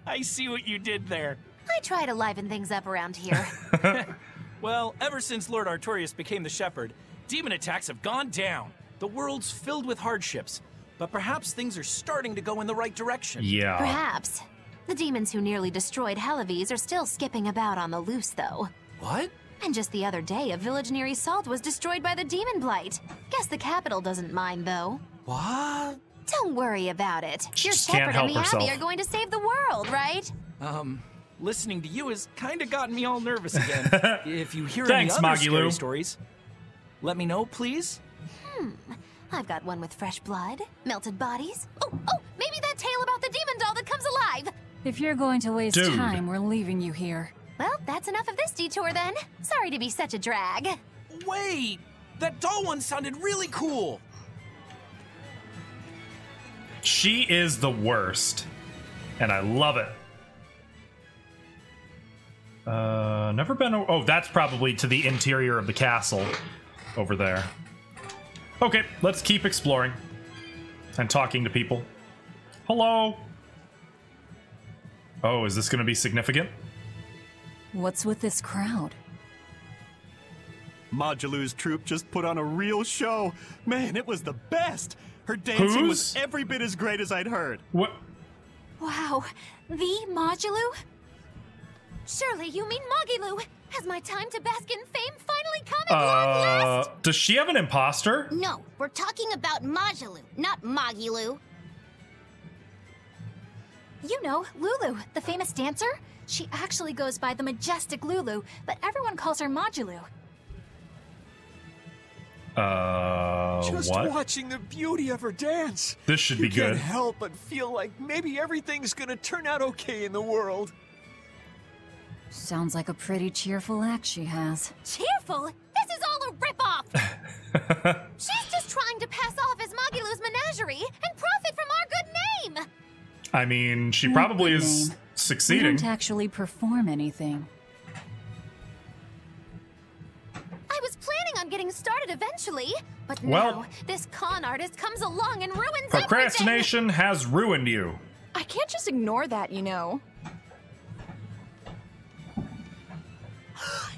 I see what you did there. I try to liven things up around here. Well, ever since Lord Artorius became the shepherd, demon attacks have gone down. The world's filled with hardships, but perhaps things are starting to go in the right direction. Yeah. Perhaps. The demons who nearly destroyed Helavis are still skipping about on the loose, though. What? And just the other day, a village near Salt was destroyed by the demon blight. Guess the capital doesn't mind, though. What? Don't worry about it. Your just can't shepherd and the help herself. abbey are going to save the world, right? Listening to you has kind of gotten me all nervous again. If you hear Thanks, any other scary Magilu. stories, let me know, please. I've got one with fresh blood, melted bodies. Oh, maybe that tale about the demon doll that comes alive. If you're going to waste Dude. time, we're leaving you here. Well, that's enough of this detour then. Sorry to be such a drag. Wait! That doll one sounded really cool! She is the worst. And I love it. Never been... Oh, that's probably to the interior of the castle. Over there. Okay, let's keep exploring. And talking to people. Hello? Oh, is this going to be significant? What's with this crowd? Modulu's troupe just put on a real show. Man, it was the best. Her dancing was Who's? every bit as great as I'd heard. What? Wow. The Modulu? Surely you mean Magilu. Has my time to bask in fame finally come at long last? Does she have an imposter? No, we're talking about Majilu, not Magilu. You know, Lulu, the famous dancer? She actually goes by the majestic Lulu, but everyone calls her Modulu. Just what? watching the beauty of her dance. This should be You good. can't help but feel like maybe everything's gonna turn out okay in the world. Sounds like a pretty cheerful act she has. Cheerful? This is all a ripoff! She's just trying to pass off as Magilou's menagerie and profit from our good name! I mean, she probably is We succeeding. don't actually perform anything. I was planning on getting started eventually, but Well- now this con artist comes along and ruins Procrastination has ruined you. I can't just ignore that, you know.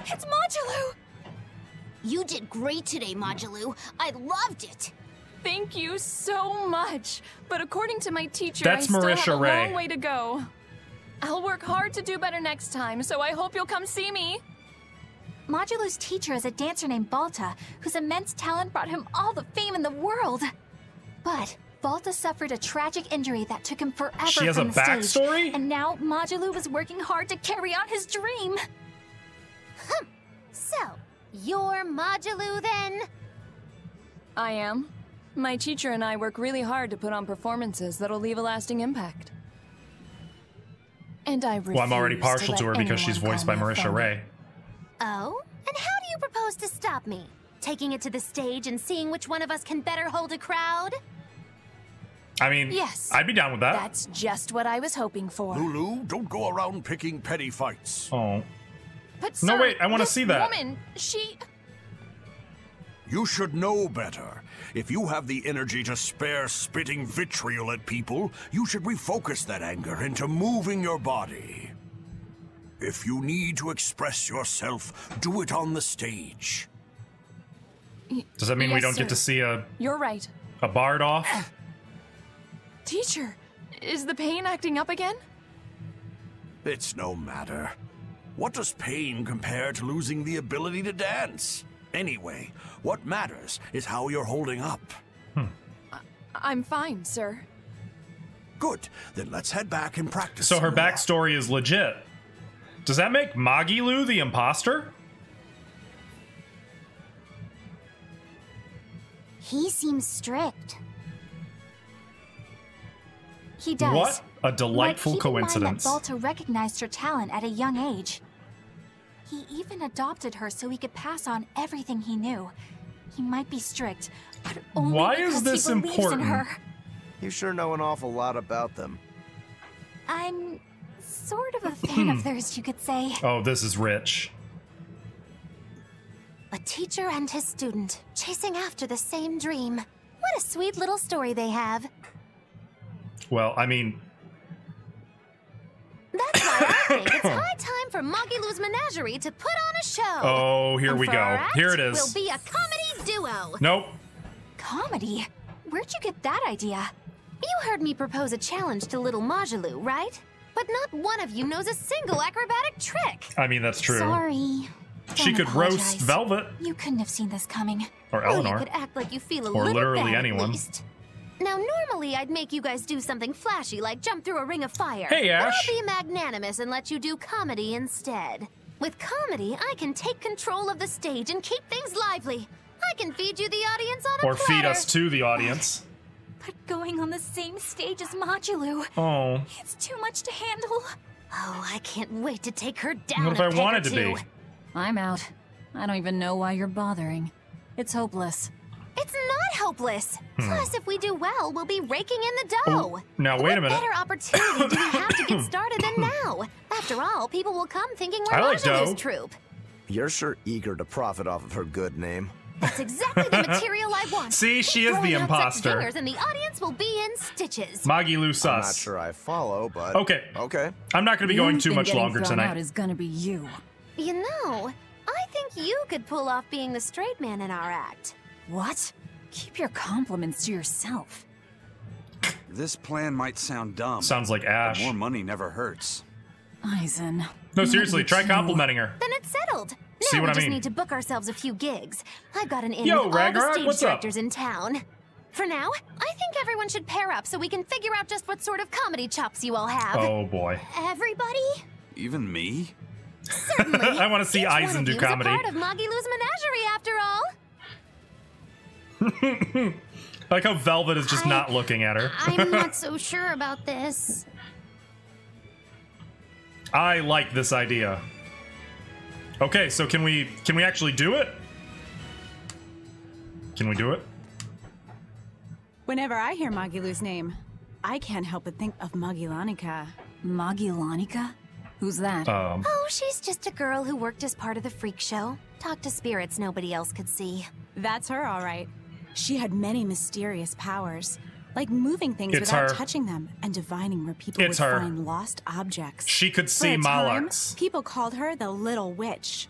It's Magilou! You did great today, Magilou. I loved it. Thank you so much. But according to my teacher, That's I still Marisha have a Ray. long way to go. I'll work hard to do better next time, so I hope you'll come see me. Magilou's teacher is a dancer named Balta, whose immense talent brought him all the fame in the world. But Balta suffered a tragic injury that took him forever She has from a the stage. backstory? And now Magilou is working hard to carry on his dream. So, you're Magilou then? I am. My teacher and I work really hard to put on performances that'll leave a lasting impact. And I refuse Well, I'm already partial to let her because she's anyone voiced call by me a Marisha phony. Ray. Oh? And how do you propose to stop me? Taking it to the stage and seeing which one of us can better hold a crowd? I mean, Yes. I'd be down with that. That's just what I was hoping for. Lulu, don't go around picking petty fights. Oh. But No, sir, wait, I wanna this see that. woman, she... You should know better. If you have the energy to spare spitting vitriol at people, you should refocus that anger into moving your body. If you need to express yourself, do it on the stage. Does that mean we Yes, don't get to sir. see a You're right. bard off? Teacher, is the pain acting up again? It's no matter. What does pain compare to losing the ability to dance? Anyway, what matters is how you're holding up. I'm fine, sir. Good. Then let's head back and practice. So her some more. backstory is legit. Does that make Magilou the imposter? He seems strict. He does. What a delightful But keep in mind coincidence. that Balta recognized her talent at a young age. He even adopted her so he could pass on everything he knew. He might be strict, but only Why because is this he believes important? in her. You sure know an awful lot about them. I'm sort of a fan of theirs, you could say. Oh, this is rich. A teacher and his student, chasing after the same dream. What a sweet little story they have. Well, I mean, That's why I think it's high time for Magilou's Menagerie to put on a show. oh, here And we for go. our act, Here it is. We'll be a comedy duo. Nope. Comedy? Where'd you get that idea? You heard me propose a challenge to little Magilou, right? But not one of you knows a single acrobatic trick. I mean, that's true. Sorry. She Don't could apologize. roast Velvet. You couldn't have seen this coming. Or Well, Eleanor. you could act like you feel a Or little literally bad anyone. At least. Now, normally I'd make you guys do something flashy like jump through a ring of fire. Hey, But Ash. I'll be magnanimous and let you do comedy instead. With comedy, I can take control of the stage and keep things lively. I can feed you the audience on a Or feed us to the audience. But going on the same stage as Magilou, Oh. it's too much to handle. Oh, I can't wait to take her down. What if a I peg or wanted to two. be? I'm out. I don't even know why you're bothering. It's hopeless. It's not hopeless. Hmm. Plus, if we do well, we'll be raking in the dough. Now, wait a What minute. better opportunity do we have to get started than now? After all, people will come thinking we're I like Magilou's dough. troupe. You're sure eager to profit off of her good name. That's exactly the material I want. See, she Keep is the throwing out such imposter. zingers and the audience will be in stitches. Magilou I'm not sus. sure I follow, but Okay. Okay. I'm not going to be The going only too thing much getting longer thrown tonight. out is gonna be you. You know, I think you could pull off being the straight man in our act. What? Keep your compliments to yourself. This plan might sound dumb. Sounds like Ash. But more money never hurts. Eisen. No, seriously, try complimenting her. Then it's settled. Now See what we I just mean? need to book ourselves a few gigs. I've got an in Yo, with all the Ragnarok, stage what's up? directors in town. For now, I think everyone should pair up so we can figure out just what sort of comedy chops you all have. Oh, boy. Everybody? Even me? Certainly. I want to see Each one Eisen of do you's comedy. a part of Magilou's Menagerie, after all. Like how Velvet is just not looking at her. I'm not so sure about this. I like this idea. Okay, so can we actually do it? Can we do it? Whenever I hear Magilu's name, I can't help but think of Magilanica. Magilanica? Who's that? Oh, she's just a girl who worked as part of the freak show. Talked to spirits nobody else could see. That's her, all right. She had many mysterious powers, like moving things It's without her. touching them and divining where people It's would her. find lost objects. She could For see a time, Molochs. people called her the Little Witch.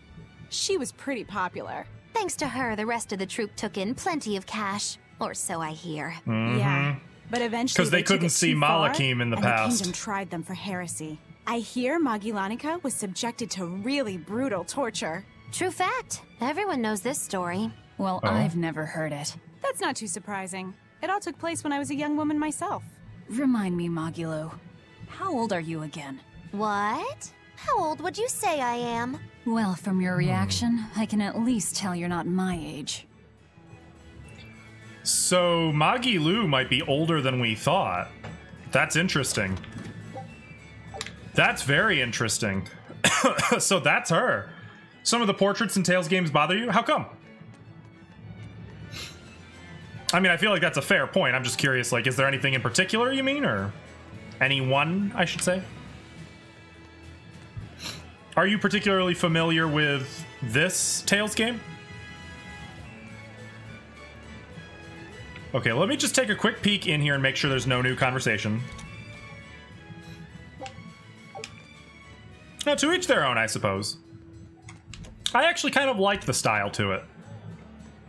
She was pretty popular. Thanks to her, the rest of the troop took in plenty of cash. Or so I hear. Yeah, but eventually 'Cause they took couldn't it see too far, Malachim in the and past. The kingdom tried them for heresy. I hear Magilanica was subjected to really brutal torture. True fact. Everyone knows this story. Well, I've never heard it. That's not too surprising. It all took place when I was a young woman myself. Remind me, Magilu. How old are you again? What? How old would you say I am? Well, from your reaction, I can at least tell you're not my age. So Magilu might be older than we thought. That's interesting. That's very interesting. So that's her. Some of the portraits in Tales games bother you? How come? I mean, I feel like that's a fair point. I'm just curious, like, is there anything in particular you mean, or anyone, I should say? Are you particularly familiar with this Tales game? Okay, let me just take a quick peek in here and make sure there's no new conversation. Now, to each their own, I suppose. I actually kind of like the style to it,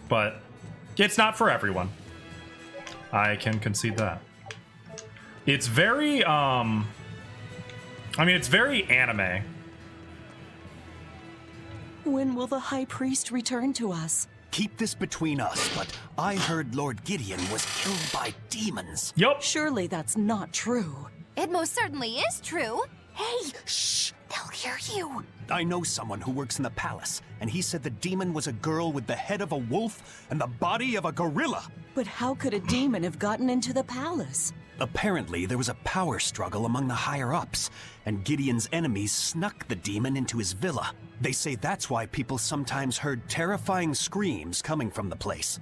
but it's not for everyone. I can concede that. It's very, I mean, it's very anime. When will the High Priest return to us? Keep this between us, but I heard Lord Gideon was killed by demons. Yup. Surely that's not true. It most certainly is true. Hey, shh! They'll hear you. I know someone who works in the palace, and he said the demon was a girl with the head of a wolf and the body of a gorilla. But how could a demon have gotten into the palace? Apparently, there was a power struggle among the higher-ups, and Gideon's enemies snuck the demon into his villa. They say that's why people sometimes heard terrifying screams coming from the place.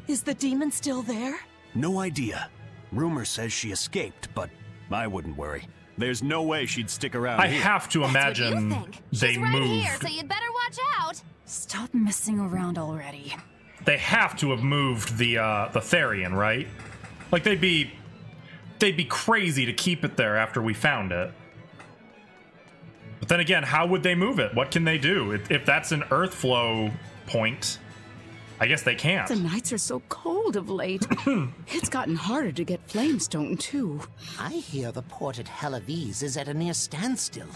Is the demon still there? No idea. Rumor says she escaped, but I wouldn't worry. There's no way she'd stick around I here. have to imagine they She's right moved. here, so you'd better watch out. Stop messing around already. They have to have moved the Therian, right? Like they'd be crazy to keep it there after we found it. But then again, how would they move it? What can they do? If that's an earth flow point, I guess they can't. The nights are so cold of late. It's gotten harder to get flamestone, too. I hear the port at Helavis is at a near standstill.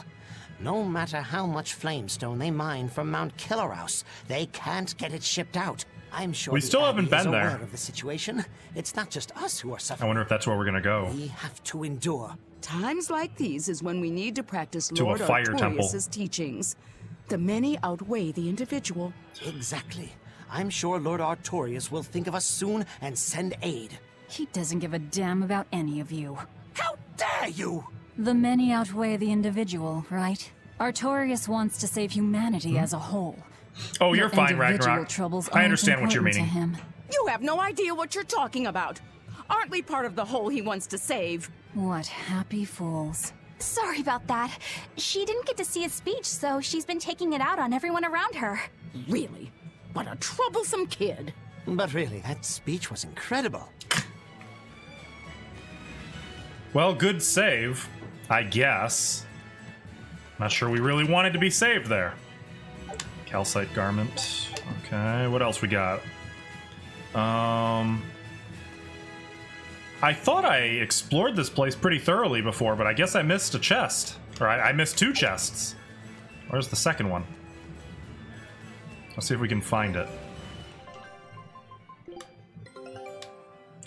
No matter how much flamestone they mine from Mount Killerhouse, they can't get it shipped out. I'm sure We the still haven't Abbey is been there. aware of the situation. It's not just us who are I suffering. wonder if that's where we're gonna go. We have to endure. Times like these is when we need to practice To a Lord fire temple. Artorius' teachings. The many outweigh the individual. Exactly. I'm sure Lord Artorius will think of us soon and send aid. He doesn't give a damn about any of you. How dare you! The many outweigh the individual, right? Artorius wants to save humanity as a whole. Oh, you're Your fine, individual Ragnarok. troubles I aren't understand what you're important to meaning. him. You have no idea what you're talking about. Aren't we part of the whole he wants to save? What happy fools. Sorry about that. She didn't get to see his speech, so she's been taking it out on everyone around her. Really? What a troublesome kid. But really, that speech was incredible. Well, good save, I guess. Not sure we really wanted to be saved there. Calcite garment. Okay, what else we got? I thought I explored this place pretty thoroughly before, but I guess I missed a chest. Or I missed two chests. Where's the second one? Let's see if we can find it.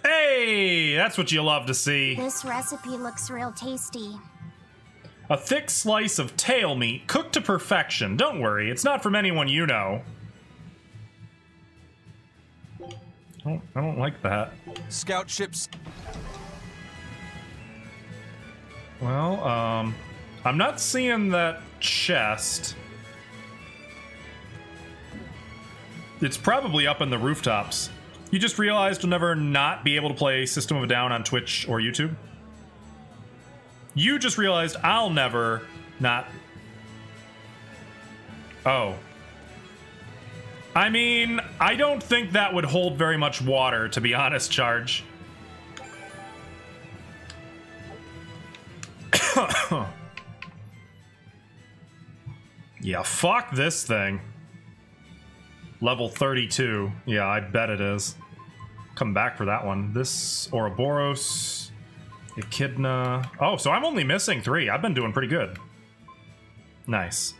Hey, that's what you love to see. This recipe looks real tasty. A thick slice of tail meat cooked to perfection. Don't worry, it's not from anyone you know. I don't like that. Scout ships. Well, I'm not seeing that chest. It's probably up in the rooftops. You just realized you'll never not be able to play System of a Down on Twitch or YouTube? You just realized I'll never not... Oh. I mean, I don't think that would hold very much water, to be honest, Charge. Yeah, fuck this thing. Level 32. Yeah, I bet it is. Come back for that one. This, Ouroboros, Echidna. Oh, so I'm only missing 3. I've been doing pretty good. Nice.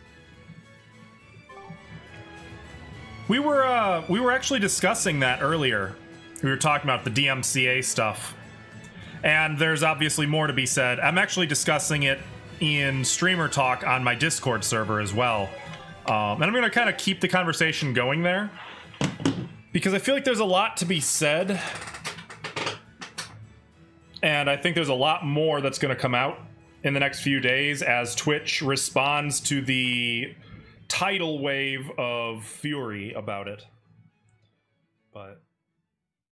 We were actually discussing that earlier. We were talking about the DMCA stuff. And there's obviously more to be said. I'm actually discussing it in Streamer Talk on my Discord server as well. And I'm going to kind of keep the conversation going there, because I feel like there's a lot to be said. And I think there's a lot more that's going to come out in the next few days as Twitch responds to the tidal wave of fury about it. But...